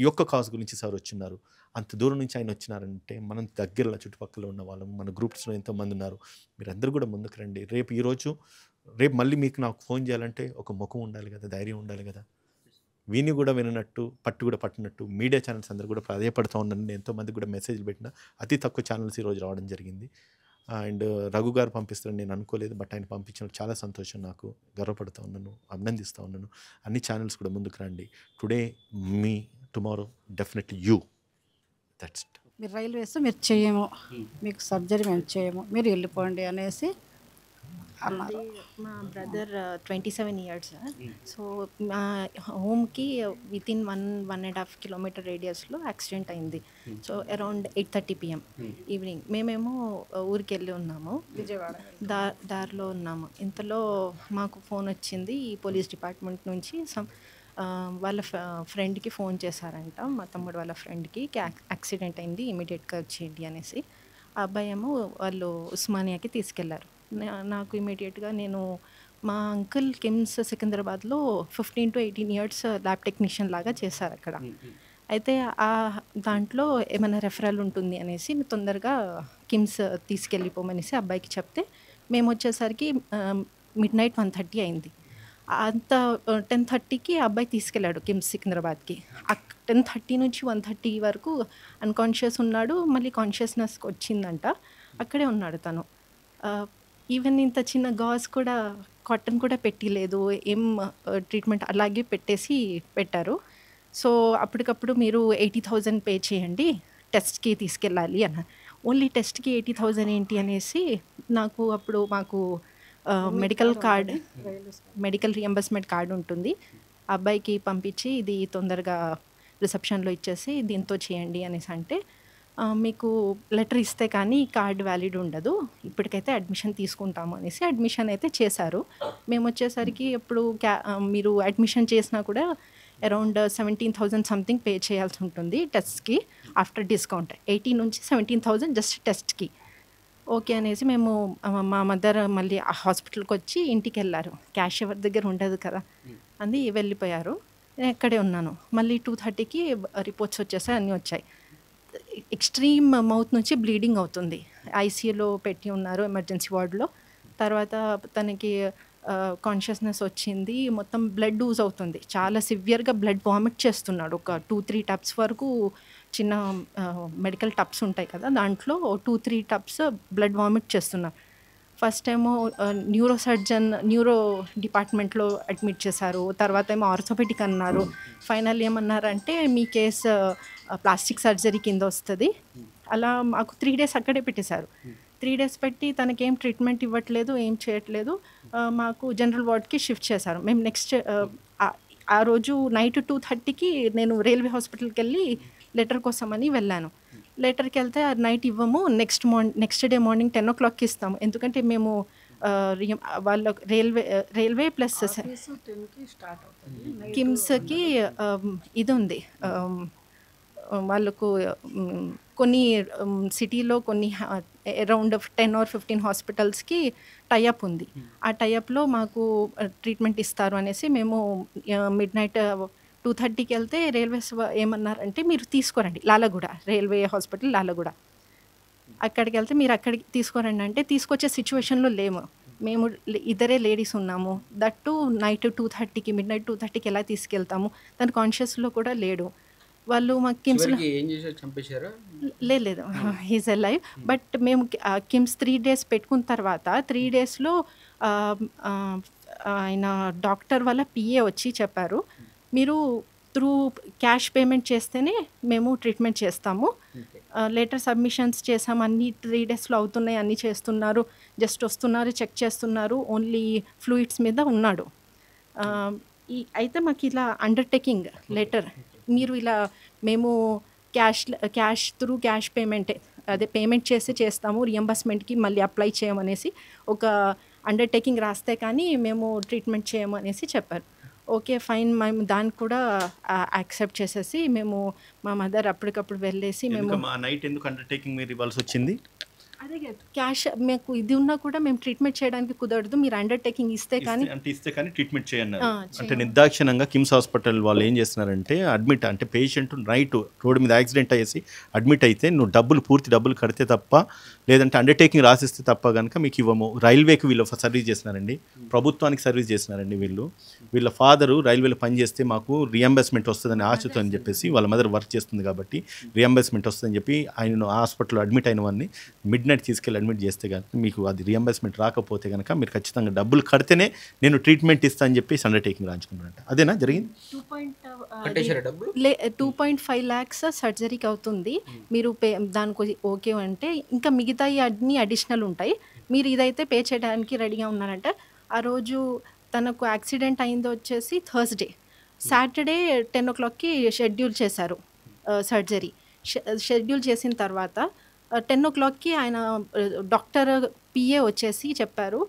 S3: ఈ యొక్క కాజ్ గురించి సార్ వచ్చిన్నారు. అంత దూరం నుంచి ఆయన వచ్చినారంటే మనం దగ్గరలో చుట్టుపక్కల ఉన్న వాళ్ళం, మన గ్రూప్స్లో ఎంతోమంది ఉన్నారు, మీరందరూ కూడా ముందుకు రండి. రేపు మళ్ళీ మీకు నాకు ఫోన్ చేయాలంటే ఒక ముఖం ఉండాలి కదా, ధైర్యం ఉండాలి కదా. విని కూడా వినట్టు, పట్టు కూడా పట్టినట్టు మీడియా ఛానల్స్ అందరూ కూడా ప్రాధాయపడుతూ ఉండండి. ఎంతోమంది కూడా మెసేజ్లు పెట్టిన అతి తక్కువ ఛానల్స్ ఈరోజు రావడం జరిగింది. అండ్ రఘు గారు పంపిస్తారని నేను అనుకోలేదు, బట్ ఆయన పంపించినట్టు చాలా సంతోషం, నాకు గర్వపడుతూ ఉన్నాను, అభినందిస్తూ ఉన్నాను. అన్ని ఛానల్స్ కూడా ముందుకు రండి. Today me, tomorrow definitely you. That's it.
S10: మీరు రైలు వేస్తే మీరు చేయము, మీకు సర్జరీ మేము చేయము, మీరు వెళ్ళిపోండి అనేసి అన్నారు.
S11: మా బ్రదర్ 27 ఇయర్స్. సో మా హోమ్కి వితిన్ 1.5 కిలోమీటర్ రేడియస్లో యాక్సిడెంట్ అయింది. So around 8:30 PM evening. మేమేమో ఊరికి వెళ్ళి ఉన్నాము, విజయవాడ దారిలో ఉన్నాము. ఇంతలో మాకు ఫోన్ వచ్చింది ఈ పోలీస్ డిపార్ట్మెంట్ నుంచి. వాళ్ళ ఫ్రెండ్కి ఫోన్ చేశారంట, మా తమ్ముడు వాళ్ళ ఫ్రెండ్కి, యాక్సిడెంట్ అయింది, ఇమీడియట్గా వచ్చేయండి అనేసి. ఆ అబ్బాయి ఏమో వాళ్ళు ఉస్మానియాకి తీసుకెళ్లారు. నాకు ఇమీడియట్గా నేను మా అంకుల్ కిమ్స్ సికింద్రాబాద్లో 15 to 18 ఇయర్స్ ల్యాబ్ టెక్నీషియన్ లాగా చేశారు అక్కడ. అయితే దాంట్లో ఏమైనా రెఫరల్ ఉంటుంది అనేసి తొందరగా కిమ్స్ తీసుకెళ్ళిపోమనేసి అబ్బాయికి చెప్తే, మేము వచ్చేసరికి midnight 1:30 అయింది. అంత 10:30కి అబ్బాయి తీసుకెళ్ళాడు కిమ్స్ సికింద్రాబాద్కి. 10:30 నుంచి 1:30 వరకు అన్కాన్షియస్ ఉన్నాడు, మళ్ళీ కాన్షియస్నెస్కి వచ్చిందంట, అక్కడే ఉన్నాడు తను. ఈవెన్ ఇంత చిన్న గాజ్ కూడా, కాటన్ కూడా పెట్టలేదు, ఏం ట్రీట్మెంట్ అలాగే పెట్టారు. సో అప్పటికప్పుడు మీరు 80,000 పే చేయండి, టెస్ట్కి తీసుకెళ్ళాలి అన్న. ఓన్లీ టెస్ట్కి 80,000 ఏంటి అనేసి నాకు అప్పుడు మాకు మెడికల్ రియంబర్స్మెంట్ కార్డు ఉంటుంది, అబ్బాయికి పంపించి ఇది తొందరగా రిసెప్షన్లో ఇచ్చేసి దీంతో చేయండి అనేసి అంటే, మీకు లెటర్ ఇస్తే కానీ కార్డు వ్యాలిడ్ ఉండదు, ఇప్పటికైతే అడ్మిషన్ తీసుకుంటాము అనేసి అడ్మిషన్ అయితే చేశారు. మేము వచ్చేసరికి ఇప్పుడు మీరు అడ్మిషన్ చేసినా కూడా అరౌండ్ 17,000 సంథింగ్ పే చేయాల్సి ఉంటుంది టెస్ట్కి ఆఫ్టర్ డిస్కౌంట్. 18 నుంచి 17,000 జస్ట్ టెస్ట్కి. ఓకే అనేసి మేము మా మదర్ మళ్ళీ ఆ హాస్పిటల్కి వచ్చి ఇంటికి వెళ్ళారు, క్యాష్ ఎవరి దగ్గర ఉండదు కదా అని వెళ్ళిపోయారు. నేను ఎక్కడే ఉన్నాను. మళ్ళీ 2:30కి రిపోర్ట్స్ వచ్చేసాయి, అన్నీ వచ్చాయి. ఎక్స్ట్రీమ్ మౌత్ నుంచి బ్లీడింగ్ అవుతుంది, ఐసీయూలో పెట్టి ఉన్నారు ఎమర్జెన్సీ వార్డులో. తర్వాత తనకి కాన్షియస్నెస్ వచ్చింది, మొత్తం బ్లడ్ యూజ్ అవుతుంది, చాలా సివియర్గా బ్లడ్ వామిట్ చేస్తున్నాడు. ఒక 2-3 టబ్స్ వరకు చిన్న మెడికల్ టబ్స్ ఉంటాయి కదా, దాంట్లో 2-3 టబ్స్ బ్లడ్ వామిట్ చేస్తున్నారు. ఫస్ట్ ఏమో న్యూరో డిపార్ట్మెంట్లో అడ్మిట్ చేశారు, తర్వాత ఏమో ఆర్థోపెడిక్ అన్నారు. ఫైనల్ ఏమన్నారంటే మీ కేసు ప్లాస్టిక్ సర్జరీ కింద వస్తుంది. అలా మాకు 3 days అక్కడే పెట్టేశారు. 3 days పెట్టి తనకేం ట్రీట్మెంట్ ఇవ్వట్లేదు, ఏం చేయట్లేదు. మాకు జనరల్ వార్డ్కి షిఫ్ట్ చేశారు. మేము నెక్స్ట్ ఆ రోజు నైట్ 2:30కి నేను రైల్వే హాస్పిటల్కి వెళ్ళి లెటర్ కోసమని వెళ్ళాను. లెటర్కి వెళ్తే నైట్ ఇవ్వము, నెక్స్ట్ డే మార్నింగ్ 10 o'clockకి ఇస్తాము. ఎందుకంటే మేము వాళ్ళ రైల్వే ప్లస్ కిమ్స్కి ఇది ఉంది, వాళ్ళకు కొన్ని సిటీలో కొన్ని అరౌండ్ 10 or 15 హాస్పిటల్స్కి టైఅప్ ఉంది. ఆ టైఅప్లో మాకు ట్రీట్మెంట్ ఇస్తారు అనేసి మేము midnight 2:30కి వెళ్తే రైల్వేస్ ఏమన్నారంటే మీరు తీసుకోరండి, లాలగూడ రైల్వే హాస్పిటల్ లాలగూడ, అక్కడికి వెళ్తే మీరు అక్కడికి తీసుకోరండి అంటే తీసుకొచ్చే సిచ్యువేషన్లో లేము. మేము ఇద్దరే లేడీస్ ఉన్నాము, దట్టు నైట్ 2:30కి midnight 2:30కి ఎలా తీసుకెళ్తాము, తన కాన్షియస్లో కూడా లేడు. వాళ్ళు మాకు కిమ్స్లో లేదు, హీజ్ అలైవ్. బట్ మేము కిమ్స్ 3 days పెట్టుకున్న తర్వాత 3 daysలో ఆయన డాక్టర్ వాళ్ళ పిఏ వచ్చి చెప్పారు, మీరు త్రూ క్యాష్ పేమెంట్ చేస్తేనే మేము ట్రీట్మెంట్ చేస్తాము. లెటర్ సబ్మిషన్స్ చేసాము, అన్ని 3 daysలో అవుతున్నాయి, అన్నీ చేస్తున్నారు, జస్ట్ వస్తున్నారు, చెక్ చేస్తున్నారు, ఓన్లీ ఫ్లూయిడ్స్ మీద ఉన్నాడు. అయితే మాకు ఇలా అండర్టేకింగ్ లెటర్, మీరు ఇలా మేము క్యాష్ పేమెంటే అదే పేమెంట్ చేస్తాము, రియంబర్స్మెంట్కి మళ్ళీ అప్లై చేయమనేసి ఒక అండర్టేకింగ్ రాస్తే కానీ మేము ట్రీట్మెంట్ చేయము అనేసి చెప్పారు. ఓకే ఫైన్, మేము దాన్ని కూడా యాక్సెప్ట్ చేసేసి మేము మా మదర్ అప్పటికప్పుడు వెళ్ళేసి మేము
S3: నైట్ ఎందుకు అండర్టేకింగ్ మీరు ఇవ్వాల్సి వచ్చింది?
S11: అదే క్యాష్ మీకు ఇది ఉన్నా కూడా మేము ట్రీట్మెంట్ చేయడానికి కుదరదు, మీరు అండర్టేకింగ్ ఇస్తే కానీ
S3: ట్రీట్మెంట్ చేయన్నారు. అంటే నిర్దాక్షిణంగా కిమ్స్ హాస్పిటల్ వాళ్ళు ఏం చేస్తున్నారంటే అడ్మిట్ అంటే పేషెంట్ నైట్ రోడ్డు మీద యాక్సిడెంట్ అయ్యేసి అడ్మిట్ అయితే నువ్వు పూర్తి డబ్బులు కడితే తప్ప, లేదంటే అండర్టేకింగ్ రాసిస్తే తప్ప కనుక మీకు ఇవ్వము. రైల్వేకి వీళ్ళు సర్వీస్ చేస్తున్నారండి, ప్రభుత్వానికి సర్వీస్ చేస్తున్నారండి. వీళ్ళ ఫాదరు రైల్వేలో పనిచేస్తే మాకు రియంబర్స్మెంట్ వస్తుందని ఆశతో అని చెప్పేసి, వాళ్ళ మదర్ వర్క్ చేస్తుంది కాబట్టి రియంబర్స్మెంట్ వస్తుందని చెప్పి ఆయన హాస్పిటల్లో అడ్మిట్ అయిన వాడిని midnight తీసుకెళ్ళి అడ్మిట్ చేస్తే కనుక మీకు అది రియంబర్స్మెంట్ రాకపోతే కనుక మీరు ఖచ్చితంగా డబ్బులు కడితేనే నేను ట్రీట్మెంట్ ఇస్తా అని చెప్పి అండర్టేకింగ్ రాయించుకున్నారంట. అదేనా జరిగింది?
S11: 2.5 lakhs సర్జరీకి అవుతుంది, మీరు దానికి ఓకే అంటే ఇంకా మిగతా అన్ని అడిషనల్ ఉంటాయి, మీరు ఇదైతే పే చేయడానికి రెడీగా ఉన్నారంట. ఆ రోజు తనకు యాక్సిడెంట్ అయింది వచ్చేసి థర్స్డే, సాటర్డే 10 o'clockకి షెడ్యూల్ చేశారు సర్జరీ. షెడ్యూల్ చేసిన తర్వాత 10 o'clockకి ఆయన డాక్టర్ పిఏ వచ్చేసి చెప్పారు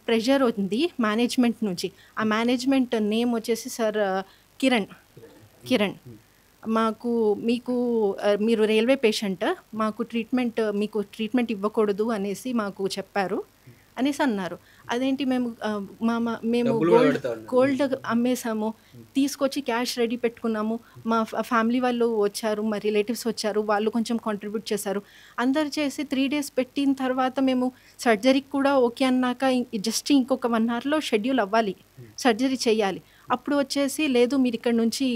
S11: ప్రెషర్ ఉంది మేనేజ్మెంట్ నుంచి. ఆ మేనేజ్మెంట్ నేమ్ వచ్చేసి సార్ కిరణ్, మీరు రైల్వే పేషెంట్, మీకు ట్రీట్మెంట్ ఇవ్వకూడదు అనేసి మాకు చెప్పారు అనేసి అన్నారు. అదేంటి మేము గోల్డ్ అమ్మేసాము, తీసుకొచ్చి క్యాష్ రెడీ పెట్టుకున్నాము, మా ఫ్యామిలీ వాళ్ళు వచ్చారు, మా రిలేటివ్స్ వచ్చారు, వాళ్ళు కొంచెం కాంట్రిబ్యూట్ చేశారు, అందరు చేసి 3 days పెట్టిన తర్వాత మేము సర్జరీకి కూడా ఓకే అన్నాక జస్ట్ ఇంకొక 1 hourలో షెడ్యూల్ అవ్వాలి, సర్జరీ చేయాలి. అప్పుడు వచ్చేసి లేదు మీరు ఇక్కడ నుంచి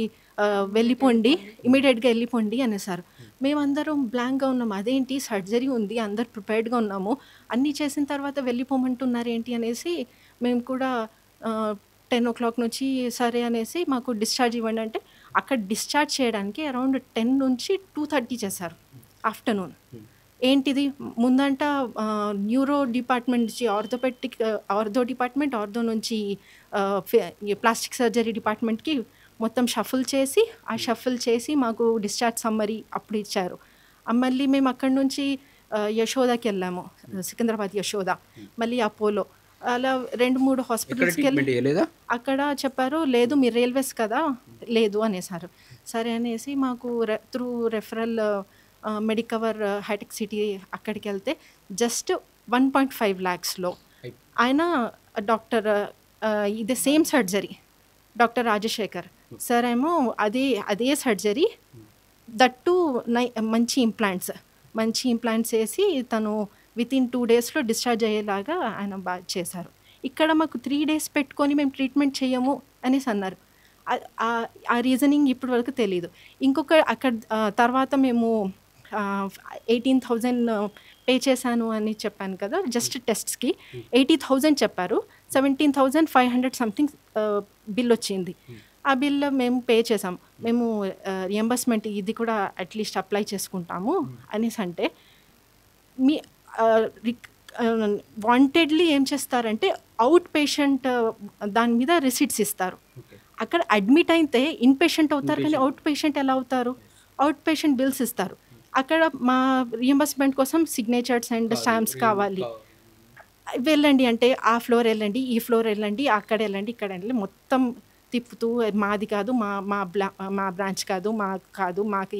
S11: వెళ్ళిపోండి, ఇమీడియట్గా వెళ్ళిపోండి అనేసారు. మేమందరం బ్లాంక్గా ఉన్నాము, అదేంటి సర్జరీ ఉంది, అందరు ప్రిపేర్డ్గా ఉన్నాము, అన్నీ చేసిన తర్వాత వెళ్ళిపోమంటున్నారు ఏంటి అనేసి మేము కూడా 10 o'clock నుంచి సరే అనేసి మాకు డిశ్చార్జ్ ఇవ్వండి అంటే అక్కడ డిశ్చార్జ్ చేయడానికి అరౌండ్ 10 నుంచి 2:30 చేశారు ఆఫ్టర్నూన్. ఏంటిది ముందంట న్యూరో డిపార్ట్మెంట్ నుంచి ఆర్థో డిపార్ట్మెంట్, ఆర్థో నుంచి ప్లాస్టిక్ సర్జరీ డిపార్ట్మెంట్కి మొత్తం షఫుల్ చేసి మాకు డిశ్చార్జ్ సమ్మరీ అప్పుడు ఇచ్చారు. మళ్ళీ మేము అక్కడి నుంచి యశోదాకి వెళ్ళాము, సికింద్రాబాద్ యశోద, మళ్ళీ అపోలో, అలా 2-3 హాస్పిటల్స్కి వెళ్ళి అక్కడ చెప్పారు లేదు మీరు రైల్వేస్ కదా లేదు అనేసారు. సరే అనేసి మాకు through referral Medicover Hitec City అక్కడికి వెళ్తే జస్ట్ 1.5 lakhsలో ఆయన డాక్టర్ ఇదే same surgery doctor Rajasekhar sir ఏమో అదే సర్జరీ దట్టు మంచి ఇంప్లాంట్స్ వేసి తను వితిన్ 2 daysలో డిశ్చార్జ్ అయ్యేలాగా ఆయన బాగా చేశారు. ఇక్కడ మాకు 3 days పెట్టుకొని మేము ట్రీట్మెంట్ చేయము అనేసి అన్నారు. ఆ రీజనింగ్ ఇప్పటి వరకు తెలియదు. ఇంకొక అక్కడ తర్వాత మేము 18,000 పే చేశాను అని చెప్పాను కదా జస్ట్ టెస్ట్స్కి. 80,000 చెప్పారు, 17,500 సంథింగ్ బిల్ వచ్చింది. ఆ బిల్ మేము పే చేసాం. మేము రియంబర్స్మెంట్ ఇది కూడా అట్లీస్ట్ అప్లై చేసుకుంటాము అనేసి అంటే మీ వాంటెడ్లీ ఏం చేస్తారంటే అవుట్ పేషెంట్ దాని మీద రిసీట్స్ ఇస్తారు. అక్కడ అడ్మిట్ అయితే ఇన్ పేషెంట్ అవుతారు కానీ అవుట్ పేషెంట్ ఎలా అవుతారు? అవుట్ పేషెంట్ బిల్స్ ఇస్తారు. అక్కడ మా రియంబర్స్మెంట్ కోసం సిగ్నేచర్స్ అండ్ స్టాంప్స్ కావాలి. వెళ్ళండి అంటే ఆ ఫ్లోర్ వెళ్ళండి, ఈ ఫ్లోర్ వెళ్ళండి, అక్కడ వెళ్ళండి, ఇక్కడ వెళ్ళండి, మొత్తం తిప్పుతూ మాది కాదు, మా బ్రాంచ్ కాదు, మాకు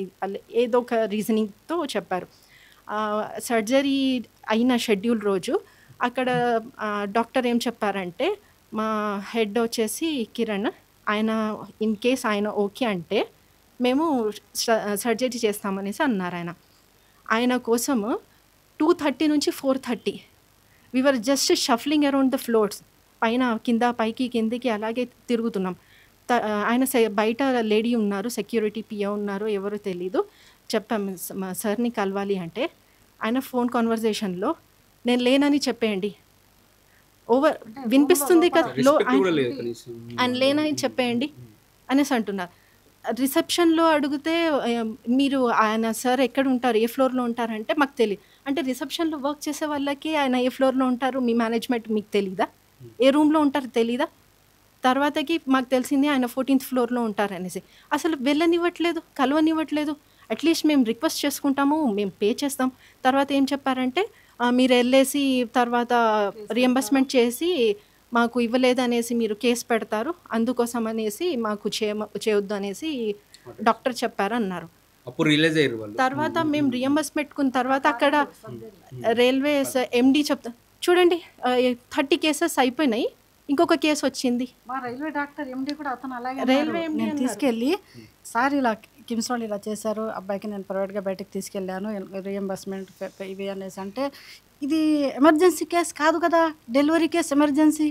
S11: ఏదో ఒక రీజనింగ్తో చెప్పారు. సర్జరీ అయిన షెడ్యూల్ రోజు అక్కడ డాక్టర్ ఏం చెప్పారంటే మా హెడ్ వచ్చేసి కిరణ్, ఆయన ఇన్ కేస్ ఆయన ఓకే అంటే మేము సర్జరీ చేస్తామనేసి అన్నారు. ఆయన కోసము 2:30 నుంచి 4:30 we're just shuffling around the floors, పైన కింద పైకి కిందికి అలాగే తిరుగుతున్నాం. ఆయన బయట లేడీ ఉన్నారు, సెక్యూరిటీ పిఏ ఉన్నారు, ఎవరో తెలీదు. చెప్పాము మా సార్ని కలవాలి అంటే ఆయన ఫోన్ కాన్వర్జేషన్లో నేను లేనని చెప్పేయండి, ఓవర్ వినిపిస్తుంది కదా ఆయన లేనని చెప్పేయండి అనేసి అంటున్నారు. రిసెప్షన్లో అడిగితే మీరు ఆయన సార్ ఎక్కడ ఉంటారు, ఏ ఫ్లోర్లో ఉంటారంటే మాకు తెలియదు. అంటే రిసెప్షన్లో వర్క్ చేసే వాళ్ళకి ఆయన ఏ ఫ్లోర్లో ఉంటారు మీ మేనేజ్మెంట్ మీకు తెలీదా? ఏ రూమ్లో ఉంటారు తెలీదా? తర్వాతకి మాకు తెలిసింది ఆయన 14th floorలో ఉంటారనేసి. అసలు వెళ్ళనివ్వట్లేదు, కలవనివ్వట్లేదు. అట్లీస్ట్ మేము రిక్వెస్ట్ చేసుకుంటాము, మేము పే చేస్తాం. తర్వాత ఏం చెప్పారంటే మీరు వెళ్ళేసి తర్వాత రియంబర్స్మెంట్ చేసి మాకు ఇవ్వలేదు అనేసి మీరు కేసు పెడతారు, అందుకోసం అనేసి మాకు చేయొద్దు అనేసి డాక్టర్ చెప్పారు అన్నారు.
S1: అప్పుడు రిలీజ్ అయ్యారు వాళ్ళు.
S11: తర్వాత మేము రియంబర్స్ పెట్టుకున్న తర్వాత అక్కడ రైల్వేస్ ఎండి చెప్తా చూడండి 30 cases అయిపోయినాయి, ఇంకొక కేసు వచ్చింది.
S10: మా రైల్వే డాక్టర్ ఎండి కూడా అతను అలాగే
S11: రైల్వే ఎండి
S10: తీసుకెళ్ళి సార్ ఇలా కిమ్స్ వాళ్ళు ఇలా చేశారు, అబ్బాయికి నేను ప్రైవేట్గా బయటకు తీసుకెళ్ళాను రియంబర్స్మెంట్ ఇవి అనేసి అంటే ఇది ఎమర్జెన్సీ కేసు కాదు కదా, delivery case emergency.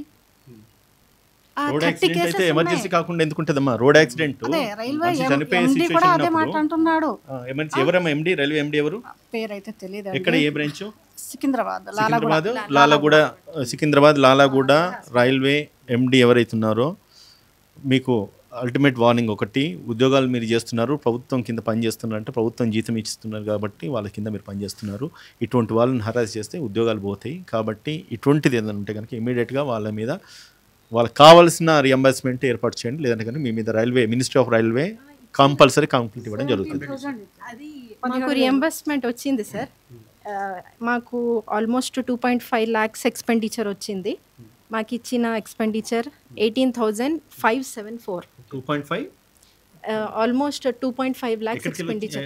S3: Road accident అయితే ఎమర్జెన్సీ కాకుండా ఎందుకుంటదమ్మా? రోడ్ యాక్సిడెంట్
S10: రైల్వే ఎండి కూడా అదే మాట అంటున్నాడు.
S3: ఎవరమ్మా ఎండి? రైల్వే ఎండి ఎవరు?
S10: పేరు అయితే తెలియదు.
S3: ఎక్కడ, ఏ బ్రాంచ్?
S10: సికింద్రాబాద్
S3: లాలాగూడ రైల్వే ఎండి ఎవరైతే ఉన్నారో మీకు అల్టిమేట్ వార్నింగ్ ఒకటి, ఉద్యోగాలు మీరు చేస్తున్నారు, ప్రభుత్వం కింద పనిచేస్తున్నారు అంటే ప్రభుత్వం జీతం ఇస్తున్నారు కాబట్టి వాళ్ళ కింద మీరు పనిచేస్తున్నారు. ఇటువంటి వాళ్ళని హరాస్ చేస్తే ఉద్యోగాలు పోతాయి. కాబట్టి ఇటువంటిది ఏదైనా ఉంటే కనుక ఇమీడియట్గా వాళ్ళ మీద వాళ్ళకి కావాల్సిన రియంబర్స్మెంట్ ఏర్పాటు చేయండి. లేదంటే కనుక మీ మీద ministry of railway compulsory complete ఇవ్వడం జరుగుతుంది.
S11: మాకు రియంబర్స్మెంట్ వచ్చింది సార్, మాకు ఆల్మోస్ట్ 2.5 lakhs ఎక్స్పెండిచర్ వచ్చింది. మాకు ఇచ్చిన ఎక్స్పెండిచర్ 18,574.
S3: 2.5
S11: almost 2.5 lakhs expenditure.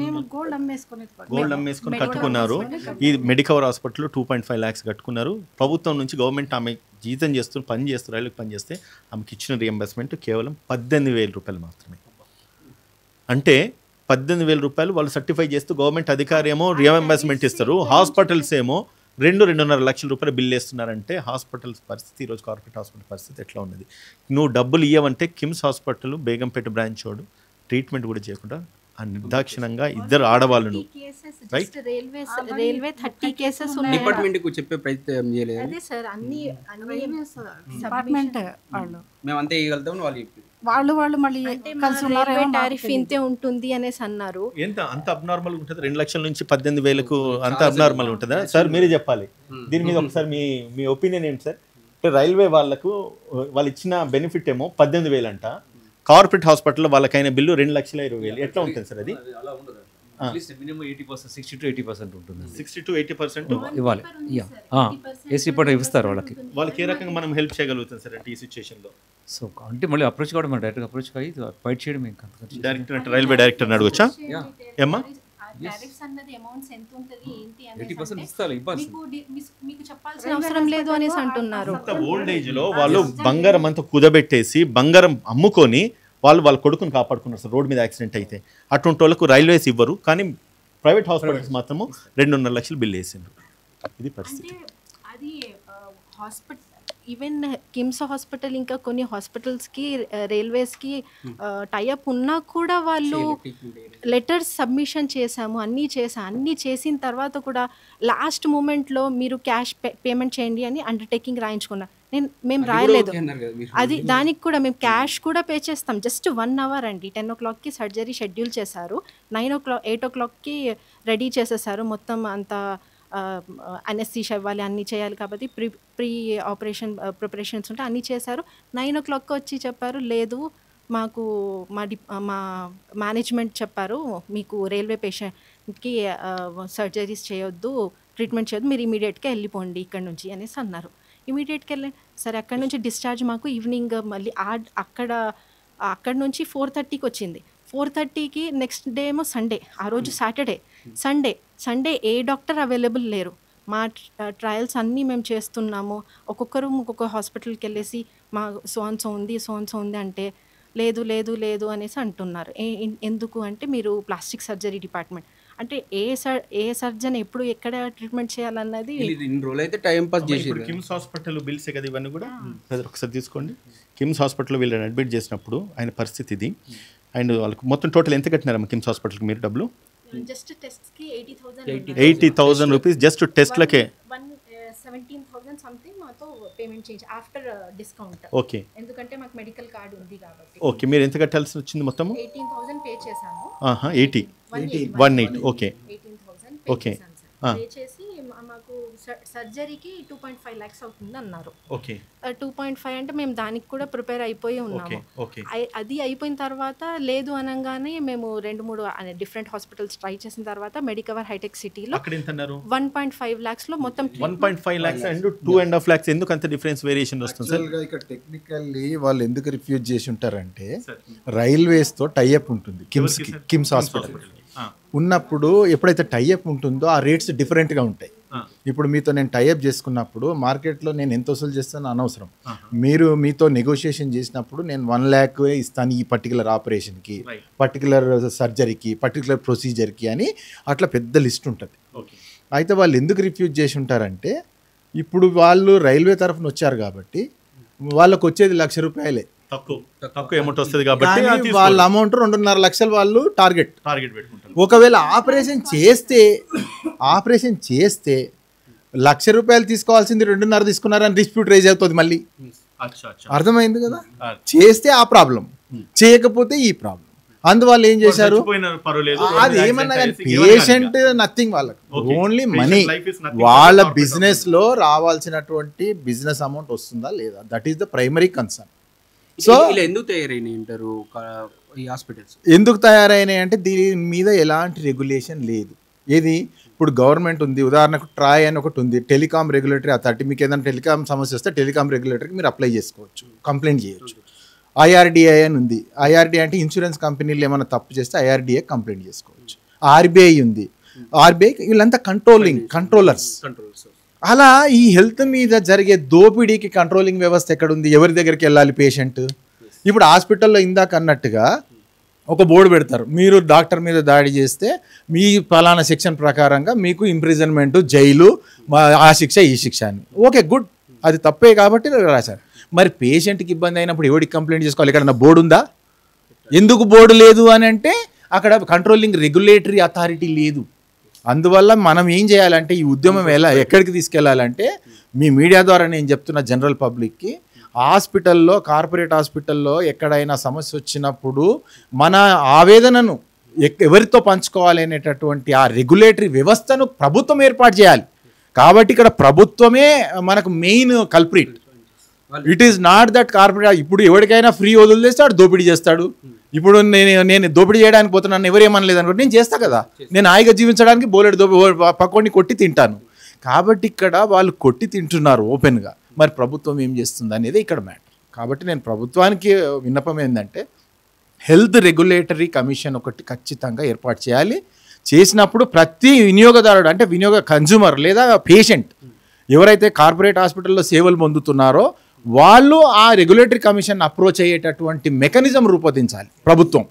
S10: మేము గోల్డ్
S3: అమ్మేసుకొని కట్టుకున్నారు. ఈ మెడికవర్ హాస్పిటల్లో 2.5 lakhs కట్టుకున్నారు. ప్రభుత్వం నుంచి గవర్నమెంట్ ఆమె జీతం రైలుకి పని చేస్తే ఆమెకి ఇచ్చిన రియంబర్స్మెంట్ కేవలం 18,000 రూపాయలు మాత్రమే. అంటే 18,000 రూపాయలు వాళ్ళు సర్టిఫై చేస్తూ గవర్నమెంట్ అధికారి ఏమో రియంబర్స్మెంట్ ఇస్తారు, హాస్పిటల్స్ ఏమో 2-2.5 లక్షల రూపాయలు బిల్ వేస్తున్నారంటే హాస్పిటల్స్ పరిస్థితి ఈరోజు కార్పొరేట్ హాస్పిటల్ పరిస్థితి ఎట్లా ఉన్నది? నువ్వు డబ్బులు ఇవ్వమంటే కిమ్స్ హాస్పిటల్ బేగంపేట బ్రాంచ్ వాడు ట్రీట్మెంట్ కూడా చేయకుండా ఆ నిర్దాక్షిణంగా ఇద్దరు ఆడవాళ్ళను
S11: రైల్వే 30 cases
S1: డిపార్ట్మెంట్ కు చెప్పే ప్రయత్నం చేయలేదు.
S11: అదే సార్ అన్ని
S10: డిపార్ట్మెంట్ వాళ్ళు
S1: మేము అంతే ఇవ్వగలుగుతాం వాళ్ళు
S10: వాళ్ళు మళ్ళీ కలిసి ఉన్నారేమో మాకు
S11: టారిఫ్
S10: తెలీదు.
S11: ఇంతే ఉంటుంది అనేసి అన్నారు.
S3: ఎంత అంత అబ్నార్మల్ ఉంటుంది? 2 లక్షల నుంచి 18,000కు అంత అబ్నార్మల్ ఉంటుందా సార్? మీరే చెప్పాలి దీని మీద ఒకసారి మీ ఒపీనియన్ ఏంటి సార్? రైల్వే వాళ్ళకు వాళ్ళు ఇచ్చిన బెనిఫిట్ ఏమో 18,000 అంట, కార్పొరేట్ హాస్పిటల్లో వాళ్ళకైన బిల్లు 2,20,000. ఎట్లా ఉంటుంది సార్ అది?
S8: మినిమం 80%, 60 to 80% ఉంటుంది.
S3: 60 to 80%
S8: ఇవ్వాలి. ఏసీ రిపోర్ట్ ఇస్తారు వాళ్ళకి.
S3: వాళ్ళకి ఏ రకంగా మనం హెల్ప్ చేయగలుగుతాం సార్ అంటే ఈ సిచ్యువేషన్లో?
S8: సో అంటే మళ్ళీ అప్రోచ్ కావడం, మనం డైరెక్ట్గా అప్రోచ్ అయ్యి ఫైట్ చేయడం. ఇంకా
S3: డైరెక్టర్ అంటే రైల్వే డైరెక్టర్ని అడగొచ్చా ఏమ్మా?
S11: టారిఫ్స్ అన్నది అమౌంట్స్ ఎంత ఉంటుంది ఏంటి
S8: 80% ఇస్తారు, ఇవ్వాలి.
S11: మీకు చెప్పాల్సిన అవసరం లేదు అనేసి అంటున్నారు.
S3: ఓల్డ్ ఏజ్ లో వాళ్ళు బంగారం అంతా కుదబెట్టేసి బంగారం అమ్ముకొని వాళ్ళ కొడుకుని కాపాడుకున్నారు సార్. రోడ్ మీద యాక్సిడెంట్ అయితే అటువంటి వాళ్ళకు రైల్వేస్ ఇవ్వరు, కానీ ప్రైవేట్ హాస్పిటల్స్ మాత్రము 2.5 లక్షలు బిల్ వేసిండ్రు. ఇది పరిస్థితి.
S11: అది హాస్పిటల్, ఈవెన్ కిమ్స్ హాస్పిటల్ ఇంకా కొన్ని హాస్పిటల్స్కి రైల్వేస్కి టైఅప్ ఉన్నా కూడా వాళ్ళు లెటర్స్ సబ్మిషన్ చేశాము, అన్నీ చేసిన తర్వాత కూడా లాస్ట్ మూమెంట్లో మీరు క్యాష్ పేమెంట్ చేయండి అని అండర్టేకింగ్ రాయించుకున్నా. మేము రాయలేదు. అది దానికి కూడా మేము క్యాష్ కూడా పే చేస్తాం. జస్ట్ 1 hour అండి. 10 o'clockకి సర్జరీ షెడ్యూల్ చేశారు, 8 o'clockకి రెడీ చేసేసారు. మొత్తం అంతా అనెస్థీషియా ఇవ్వాలి, అన్నీ చేయాలి కాబట్టి ప్రీ ఆపరేషన్ ప్రిపరేషన్స్ ఉంటే అన్నీ చేశారు. 9 o'clock వచ్చి చెప్పారు, లేదు మాకు మా మేనేజ్మెంట్ చెప్పారు మీకు రైల్వే పేషెంట్కి సర్జరీస్ చేయొద్దు, ట్రీట్మెంట్ చేయొద్దు, మీరు ఇమీడియట్గా వెళ్ళిపోండి ఇక్కడ నుంచి అనేసి అన్నారు. ఇమీడియట్గా వెళ్ళండి సరే. అక్కడ నుంచి డిశ్చార్జ్ మాకు ఈవినింగ్ మళ్ళీ అక్కడ నుంచి 4:30కి వచ్చింది. 4:30కి నెక్స్ట్ డే ఏమో సండే, ఆ రోజు సాటర్డే. సండే ఏ డాక్టర్ అవైలబుల్ లేరు. మా ట్రయల్స్ అన్నీ మేము చేస్తున్నాము. ఒక్కొక్కరు ఒక్కొక్క హాస్పిటల్కి వెళ్ళేసి మా సో ఉంది అంటే లేదు లేదు లేదు అనేసి అంటున్నారు. ఎందుకు అంటే మీరు ప్లాస్టిక్ సర్జరీ డిపార్ట్మెంట్ అంటే ఏ సర్జన్ ఎప్పుడు ఎక్కడ ట్రీట్మెంట్ చేయాలన్నది
S1: అయితే టైం పాస్ చేసి.
S3: కిమ్స్ హాస్పిటల్ బిల్సే కదా ఇవన్నీ కూడా. ఒకసారి తీసుకోండి. కిమ్స్ హాస్పిటల్లో వీళ్ళని అడ్మిట్ చేసినప్పుడు ఆయన పరిస్థితి ఇది. అండ్ వాళ్ళకి మొత్తం టోటల్ ఎంత కట్టినారమ్మా కిమ్స్ హాస్పిటల్కి మీరు డబ్బులు?
S11: జస్ట్ టెస్ట్కి
S3: 80,000 రూపీస్ జస్ట్ టెస్ట్లకే.
S11: 17,000 సంథింగ్ మాతో పేమెంట్ చేయించి ఆఫ్టర్ డిస్కౌంట్.
S3: ఓకే,
S11: ఎందుకంటే మాకు మెడికల్ కార్డు ఉంది కాబట్టి.
S3: ఓకే, మీరు ఎంత కట్టాల్సి వచ్చింది మొత్తము?
S11: 18,000 పే చేశాము.
S3: 18 ఓకే
S11: 18,000
S3: ఓకే
S11: పే చేసి మాకు సర్జరీకి 2.5 lakhs అవుతుంది అన్నారు.
S3: ఓకే,
S11: 2.5 అంటే మేము దానికి కూడా ప్రిపేర్ అయిపోయి ఉన్నాము. అది అయిపోయిన తర్వాత లేదు అనగానే మేము 2-3 డిఫరెంట్ హాస్పిటల్స్ ట్రై చేసిన తర్వాత మెడికవర్ హైటెక్ సిటీలో 1.5 lakhs లో మొత్తం
S3: 1.5 lakhs అండ్ 2.5 lakhs. ఎందుకు అంత డిఫరెన్స్ వేరియేషన్ వస్తుంది సార్?
S9: ఇక్కడ టెక్నికల్లీ వాళ్ళు ఎందుకు రిఫ్యూజ్ చేసి ఉంటారంటే రైల్వేస్తో టైఅప్ ఉంటుంది కిమ్స్ హాస్పిటల్ ఉన్నప్పుడు. ఎప్పుడైతే టైఅప్ ఉంటుందో ఆ రేట్స్ డిఫరెంట్గా ఉంటాయి. ఇప్పుడు మీతో నేను టైఅప్ చేసుకున్నప్పుడు మార్కెట్లో నేను ఎంత వసూలు చేస్తానో అనవసరం. మీరు మీతో నెగోషియేషన్ చేసినప్పుడు నేను 1 lakh ఇస్తాను ఈ పర్టికులర్ ఆపరేషన్కి, పర్టికులర్ సర్జరీకి, పర్టికులర్ ప్రొసీజర్కి అని అట్లా పెద్ద లిస్ట్ ఉంటుంది. అయితే వాళ్ళు ఎందుకు రిఫ్యూజ్ చేసి ఉంటారంటే ఇప్పుడు వాళ్ళు రైల్వే తరఫున వచ్చారు కాబట్టి వాళ్ళకు వచ్చేది ₹1,00,000
S3: తక్కువ అమౌంట్ వస్తుంది కాబట్టి
S9: వాళ్ళ అమౌంట్ 2.5 లక్షలు వాళ్ళు టార్గెట్
S3: పెట్టుకుంటారు.
S9: ఒకవేళ ఆపరేషన్ చేస్తే ₹1,00,000 తీసుకోవాల్సింది 2.5 తీసుకున్నారని డిస్ప్యూట్ రేజ్ అవుతుంది మళ్ళీ. అర్థమైంది కదా? చేస్తే ఆ ప్రాబ్లం, చేయకపోతే ఈ ప్రాబ్లం. అందువల్ల ఏం చేశారు, అది ఏమన్నా కానీ పేషెంట్ నథింగ్, వాళ్ళకి ఓన్లీ మనీ. వాళ్ళ బిజినెస్ లో రావాల్సినటువంటి బిజినెస్ అమౌంట్ వస్తుందా లేదా, that is the primary concern.
S1: So ఎందుకు తయారైనాయి అంటారు ఈ హాస్పిటల్స్?
S9: ఎందుకు తయారైనాయి అంటే దీని మీద ఎలాంటి రెగ్యులేషన్ లేదు. ఏది ఇప్పుడు గవర్నమెంట్ ఉంది, ఉదాహరణకు ట్రాయ్ అని ఒకటి ఉంది, టెలికాం రెగ్యులేటరీ అథారిటీ. మీకు ఏదైనా టెలికాం సమస్య వస్తే టెలికాం రెగ్యులేటరీకి మీరు అప్లై చేసుకోవచ్చు, కంప్లైంట్ చేయొచ్చు. IRDA అని ఉంది. IRDA అంటే ఇన్సూరెన్స్ కంపెనీలు ఏమైనా తప్పు చేస్తే IRDA కంప్లైంట్ చేసుకోవచ్చు. RBI ఉంది. RBI వీళ్ళంతా కంట్రోలర్స్. అలా ఈ హెల్త్ మీద జరిగే దోపిడీకి కంట్రోలింగ్ వ్యవస్థ ఎక్కడుంది? ఎవరి దగ్గరికి వెళ్ళాలి పేషెంట్? ఇప్పుడు హాస్పిటల్లో ఇందాక అన్నట్టుగా ఒక బోర్డు పెడతారు, మీరు డాక్టర్ మీద దాడి చేస్తే మీ ఫలానా సెక్షన్ ప్రకారంగా మీకు ఇంప్రిజన్మెంట్, జైలు, ఆ శిక్ష ఈ శిక్ష అని. ఓకే, గుడ్, అది తప్పే కాబట్టి రాశారు. మరి పేషెంట్కి ఇబ్బంది అయినప్పుడు ఎవరికి కంప్లైంట్ చేసుకోవాలి? ఇక్కడ బోర్డు ఉందా? ఎందుకు బోర్డు లేదు అని అంటే అక్కడ కంట్రోలింగ్ రెగ్యులేటరీ అథారిటీ లేదు. అందువల్ల మనం ఏం చేయాలంటే ఈ ఉద్యమం ఎక్కడికి తీసుకెళ్లాలంటే మీ మీడియా ద్వారా నేను చెప్తున్న జనరల్ పబ్లిక్కి హాస్పిటల్లో, కార్పొరేట్ హాస్పిటల్లో ఎక్కడైనా సమస్య వచ్చినప్పుడు మన ఆవేదనను ఎవరితో పంచుకోవాలి అనేటటువంటి ఆ రెగ్యులేటరీ వ్యవస్థను ప్రభుత్వం ఏర్పాటు చేయాలి. కాబట్టి ఇక్కడ ప్రభుత్వమే మనకు main culprit. It is not that corporate. ఇప్పుడు ఎవరికైనా ఫ్రీ వదిలేస్తే వాడు దోపిడీ చేస్తాడు. ఇప్పుడు నేను దోపిడీ చేయడానికి పోతున్నాను, ఎవరేమనలేదు అనుకుంటే నేను చేస్తా కదా. నేను హాయిగా జీవించడానికి బోలెడు పక్కోడిని కొట్టి తింటాను. కాబట్టి ఇక్కడ వాళ్ళు కొట్టి తింటున్నారు ఓపెన్గా. మరి ప్రభుత్వం ఏం చేస్తుంది అనేది ఇక్కడ మ్యాటర్. కాబట్టి నేను ప్రభుత్వానికి విన్నపం ఏంటంటే హెల్త్ రెగ్యులేటరీ కమిషన్ ఒకటి ఖచ్చితంగా ఏర్పాటు చేయాలి. చేసినప్పుడు ప్రతి వినియోగదారుడు అంటే కన్జ్యూమర్ లేదా పేషెంట్ ఎవరైతే కార్పొరేట్ హాస్పిటల్లో సేవలు పొందుతున్నారో వాళ్ళు ఆ రెగ్యులేటరీ కమిషన్ అప్రోచ్ అయ్యేటటువంటి మెకానిజం రూపొందించాలి ప్రభుత్వం.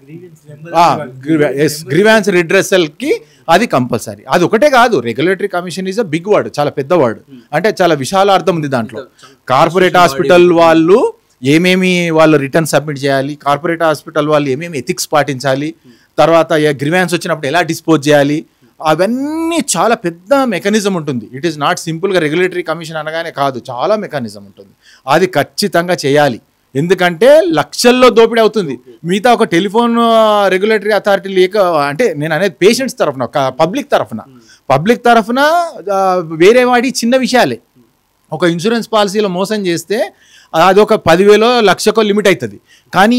S9: గ్రీవాన్స్ రిడ్రెసల్కి అది కంపల్సరీ. అది ఒకటే కాదు, regulatory commission is a big word, చాలా పెద్ద వర్డ్, అంటే చాలా విశాల అర్థం ఉంది దాంట్లో. కార్పొరేట్ హాస్పిటల్ వాళ్ళు ఏమేమి వాళ్ళు రిటర్న్ సబ్మిట్ చేయాలి, కార్పొరేట్ హాస్పిటల్ వాళ్ళు ఏమేమి ఎథిక్స్ పాటించాలి, తర్వాత గ్రీవాన్స్ వచ్చినప్పుడు ఎలా డిస్పోజ్ చేయాలి, అవన్నీ చాలా పెద్ద మెకానిజం ఉంటుంది. ఇట్ ఈస్ నాట్ సింపుల్గా రెగ్యులేటరీ కమిషన్ అనగానే కాదు, చాలా మెకానిజం ఉంటుంది. అది ఖచ్చితంగా చేయాలి. ఎందుకంటే లక్షల్లో దోపిడీ అవుతుంది. మిగతా ఒక టెలిఫోన్ రెగ్యులేటరీ అథారిటీ లేక, అంటే నేను అనేది పేషెంట్స్ తరఫున, పబ్లిక్ తరఫున వేరే వాడి చిన్న విషయాలే. ఒక ఇన్సూరెన్స్ పాలసీలో మోసం చేస్తే అది ఒక 10,000 లక్షకో లిమిట్ అవుతుంది. కానీ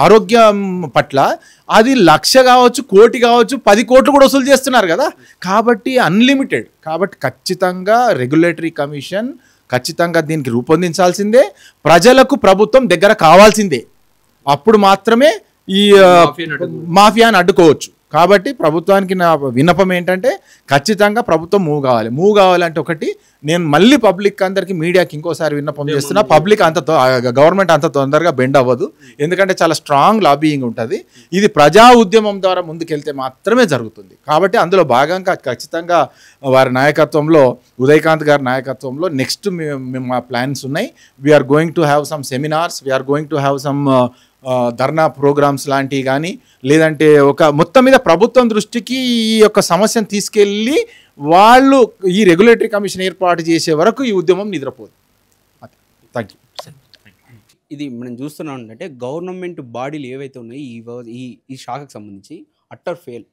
S9: ఆరోగ్యం పట్ల అది 1,00,000 కావచ్చు, 1,00,00,000 కావచ్చు, 10 కోట్లు కూడా వసూలు చేస్తున్నారు కదా. కాబట్టి అన్లిమిటెడ్. కాబట్టి ఖచ్చితంగా రెగ్యులేటరీ కమిషన్ ఖచ్చితంగా దీనికి రూపొందించాల్సిందే. ప్రజలకు ప్రభుత్వం దగ్గర కావాల్సిందే. అప్పుడు మాత్రమే ఈ మాఫియాని అడ్డుకోవచ్చు. కాబట్టి ప్రభుత్వానికి నా విన్నపం ఏంటంటే ఖచ్చితంగా ప్రభుత్వం మూవ్ కావాలంటే ఒకటి, నేను మళ్ళీ పబ్లిక్ అందరికీ మీడియాకి ఇంకోసారి విన్నపం చేస్తున్నా, పబ్లిక్ గవర్నమెంట్ అంత తొందరగా బెండ్ అవ్వదు. ఎందుకంటే చాలా స్ట్రాంగ్ లాబీయింగ్ ఉంటుంది. ఇది ప్రజా ఉద్యమం ద్వారా ముందుకెళ్తే మాత్రమే జరుగుతుంది. కాబట్టి అందులో భాగంగా ఖచ్చితంగా వారి నాయకత్వంలో, ఉదయకాంత్ గారి నాయకత్వంలో నెక్స్ట్ మా ప్లాన్స్ ఉన్నాయి. We're going to have some seminars, we're going to have some dharna programmes లాంటివి కానీ, లేదంటే ఒక మొత్తం మీద ప్రభుత్వం దృష్టికి ఈ యొక్క సమస్యను తీసుకెళ్ళి వాళ్ళు ఈ రెగ్యులేటరీ కమిషన్ ఏర్పాటు చేసే వరకు ఈ ఉద్యమం నిద్రపోదు. Thank you.
S1: ఇది మనం చూస్తున్నాం అంటే గవర్నమెంట్ బాడీలు ఏవైతే ఉన్నాయో ఈ శాఖకు సంబంధించి అట్టర్ ఫెయిల్.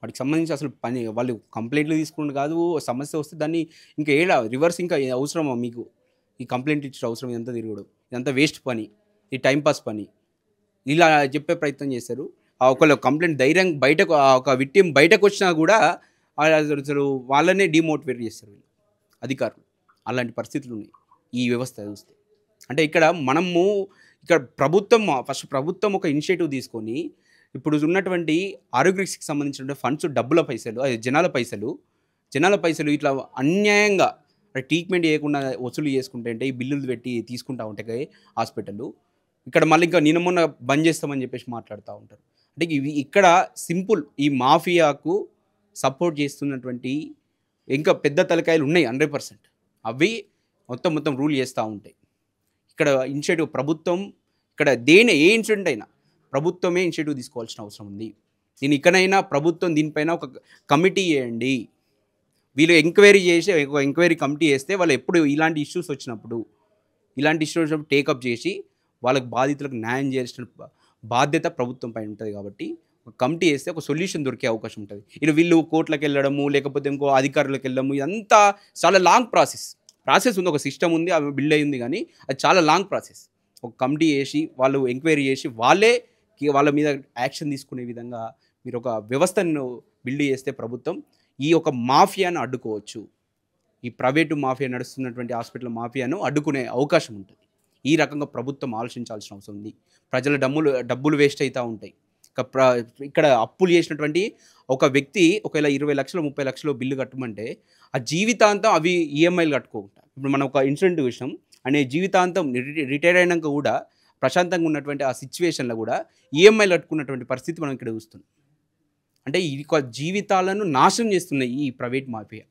S1: వాటికి సంబంధించి అసలు పని వాళ్ళు కంప్లైంట్లు తీసుకుంటూ కాదు, సమస్య వస్తే దాన్ని ఇంకా రివర్స్ ఇంకా అవసరమా మీకు ఈ కంప్లైంట్ ఇచ్చే అవసరం, ఇదంతా తిరగడం, ఇదంతా వేస్ట్ పని, ఈ టైంపాస్ పని ఇలా చెప్పే ప్రయత్నం చేశారు. ఒకళ్ళు కంప్లైంట్ ధైర్యం బయటకు, ఒక విక్టిమ్ బయటకు వచ్చినా కూడా అసలు వాళ్ళనే డిమోటివేట్ చేస్తారు వీళ్ళు అధికారులు. అలాంటి పరిస్థితులు ఉన్నాయి ఈ వ్యవస్థ చూస్తే. అంటే ఇక్కడ ప్రభుత్వం ఒక ఇనిషియేటివ్ తీసుకొని ఇప్పుడు ఉన్నటువంటి ఆరోగ్యశ్రీకి సంబంధించినటువంటి ఫండ్స్, డబ్బుల పైసలు, అది జనాల పైసలు ఇట్లా అన్యాయంగా ట్రీట్మెంట్ చేయకుండా వసూలు చేసుకుంటే అంటే ఈ బిల్లులు పెట్టి తీసుకుంటా ఉంటాయి హాస్పిటల్. ఇక్కడ మళ్ళీ ఇంకా నిన్న మొన్న బంద్ చేస్తామని చెప్పేసి మాట్లాడుతూ ఉంటారు. అంటే ఇక్కడ సింపుల్ ఈ మాఫియాకు సపోర్ట్ చేస్తున్నటువంటి ఇంకా పెద్ద తలకాయలు ఉన్నాయి 100%. అవి మొత్తం రూల్ చేస్తూ ఉంటాయి. ఇక్కడ ఇనిషియేటివ్ ప్రభుత్వం, ఇక్కడ ఏ ఇన్సిడెంట్ అయినా ప్రభుత్వమే ఇనిషియేటివ్ తీసుకోవాల్సిన అవసరం ఉంది. ఇకనైనా ప్రభుత్వం దీనిపైన ఒక కమిటీ చేయండి. వీళ్ళు ఎంక్వైరీ కమిటీ చేస్తే వాళ్ళు ఎప్పుడు ఇలాంటి ఇష్యూస్ వచ్చినప్పుడు టేకప్ చేసి వాళ్ళకి బాధితులకు న్యాయం చేయాల్సిన బాధ్యత ప్రభుత్వం పైన ఉంటుంది. కాబట్టి ఒక కమిటీ వేస్తే ఒక సొల్యూషన్ దొరికే అవకాశం ఉంటుంది. ఇలా వీళ్ళు కోర్టులకు వెళ్ళడము, లేకపోతే ఇంకో అధికారులకు వెళ్ళడము, ఇదంతా చాలా లాంగ్ ప్రాసెస్ ఉంది. ఒక సిస్టమ్ ఉంది, అవి బిల్డ్ అయ్యింది, కానీ అది చాలా లాంగ్ ప్రాసెస్. ఒక కమిటీ చేసి వాళ్ళు ఎంక్వైరీ చేసి వాళ్ళ మీద యాక్షన్ తీసుకునే విధంగా మీరు ఒక వ్యవస్థను బిల్డ్ చేస్తే ప్రభుత్వం ఈ ఒక మాఫియాను అడ్డుకోవచ్చు. ఈ ప్రైవేటు మాఫియా నడుస్తున్నటువంటి హాస్పిటల్ మాఫియాను అడ్డుకునే అవకాశం ఉంటుంది. ఈ రకంగా ప్రభుత్వం ఆలోచించాల్సిన అవసరం ఉంది. ప్రజల డబ్బులు వేస్ట్ అవుతూ ఉంటాయి. ఇక్కడ అప్పులు చేసినటువంటి ఒక వ్యక్తి ఒకవేళ 20 లక్షలు 30 లక్షలు బిల్లు కట్టమంటే ఆ జీవితాంతం అవి ఈఎంఐలు కట్టుకుంటారు. ఇప్పుడు మనం ఒక ఇన్సిడెంట్ విషయం అనే జీవితాంతం రిటైర్ అయినాక కూడా ప్రశాంతంగా ఉన్నటువంటి ఆ సిచ్యువేషన్లో కూడా ఈఎంఐలు కట్టుకున్నటువంటి పరిస్థితి మనం ఇక్కడ చూస్తున్నాం. అంటే ఇది జీవితాలను నాశనం చేస్తున్నాయి ఈ ప్రైవేట్ మాఫియా.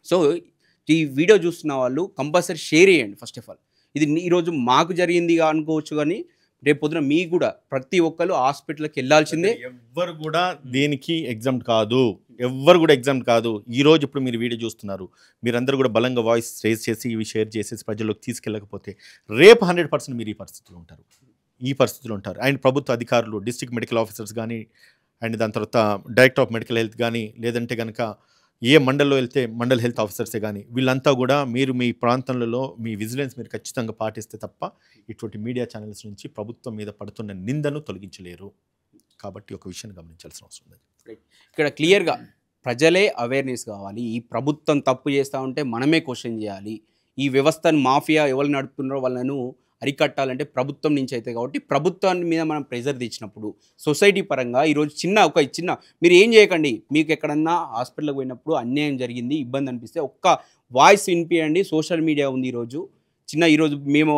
S1: సో ఈ వీడియో చూస్తున్న వాళ్ళు కంపల్సరీ షేర్ చేయండి. ఫస్ట్ ఆఫ్ ఆల్ ఇది ఈరోజు మాకు జరిగింది అనుకోవచ్చు, కానీ రేపు పొద్దున మీకు కూడా ప్రతి ఒక్కరు హాస్పిటల్కి వెళ్ళాల్సిందే.
S3: ఎవ్వరు కూడా దీనికి ఎగ్జామ్ కాదు. ఎవ్వరు కూడా ఎగ్జామ్ కాదు. ఈరోజు ఇప్పుడు మీరు వీడియో చూస్తున్నారు, మీరందరూ కూడా బలంగా వాయిస్ రేజ్ చేసి ఇవి షేర్ చేసేసి ప్రజల్లోకి తీసుకెళ్ళకపోతే రేపు 100% మీరు ఈ పరిస్థితులు ఉంటారు. అండ్ ప్రభుత్వ అధికారులు, డిస్ట్రిక్ట్ మెడికల్ ఆఫీసర్స్ కానీ, అండ్ దాని తర్వాత డైరెక్టర్ ఆఫ్ మెడికల్ హెల్త్ కానీ, లేదంటే కనుక ఏ మండల్లో వెళ్తే మండల్ హెల్త్ ఆఫీసర్సే కానీ, వీళ్ళంతా కూడా మీరు మీ ప్రాంతంలో మీ విజిలెన్స్ మీరు ఖచ్చితంగా పాటిస్తే తప్ప ఇటువంటి మీడియా ఛానల్స్ నుంచి ప్రభుత్వం మీద పడుతున్న నిందను తొలగించలేరు. కాబట్టి ఒక విషయాన్ని గమనించాల్సిన అవసరం ఉంది.
S1: ఇక్కడ క్లియర్గా ప్రజలే అవేర్నెస్ కావాలి. ఈ ప్రభుత్వం తప్పు చేస్తూ ఉంటే మనమే క్వశ్చన్ చేయాలి. ఈ వ్యవస్థను మాఫియా ఎవరు నడుపుతున్నారో వాళ్ళను అరికట్టాలంటే ప్రభుత్వం నుంచి అయితే, కాబట్టి ప్రభుత్వాన్ని మీద మనం ప్రెజర్ తెచ్చినప్పుడు సొసైటీ పరంగా ఈరోజు చిన్న మీరు ఏం చేయకండి, మీకు ఎక్కడన్నా హాస్పిటల్కి పోయినప్పుడు అన్యాయం జరిగింది, ఇబ్బంది అనిపిస్తే ఒక్క వాయిస్ వినిపించండి. సోషల్ మీడియా ఉంది ఈరోజు మేము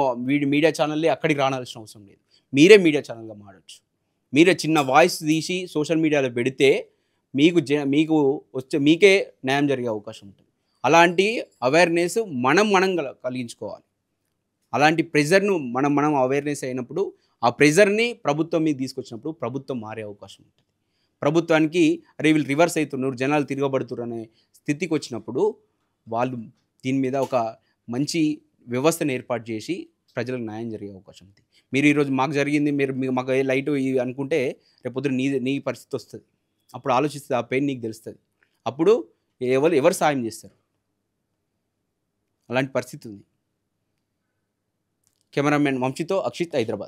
S1: మీడియా ఛానల్లే అక్కడికి రానాల్సిన అవసరం లేదు. మీరే మీడియా ఛానల్గా మారచ్చు. మీరే చిన్న వాయిస్ తీసి సోషల్ మీడియాలో పెడితే మీకే న్యాయం జరిగే అవకాశం ఉంటుంది. అలాంటి అవేర్నెస్ మనం కలిగించుకోవాలి. అలాంటి ప్రెజర్ను మనం అవేర్నెస్ అయినప్పుడు ఆ ప్రెజర్ని ప్రభుత్వం మీద తీసుకొచ్చినప్పుడు ప్రభుత్వం మారే అవకాశం ఉంటుంది. ప్రభుత్వానికి అరే వీళ్ళు రివర్స్ అవుతున్నారు, జనాలు తిరగబడుతున్నారు అనే స్థితికి వచ్చినప్పుడు వాళ్ళు దీని మీద ఒక మంచి వ్యవస్థను ఏర్పాటు చేసి ప్రజలకు న్యాయం జరిగే అవకాశం ఉంది. మీరు ఈరోజు మాకు జరిగింది, మాకు లైట్ అనుకుంటే రేపొద్దు నీ పరిస్థితి వస్తుంది. అప్పుడు ఆలోచిస్తే ఆ పెయిన్ నీకు తెలుస్తుంది. అప్పుడు ఎవరు సాయం చేస్తారు? అలాంటి పరిస్థితి ఉంది. కెమెరామెన్ వంశీతో అక్షిత్, హైదరాబాద్.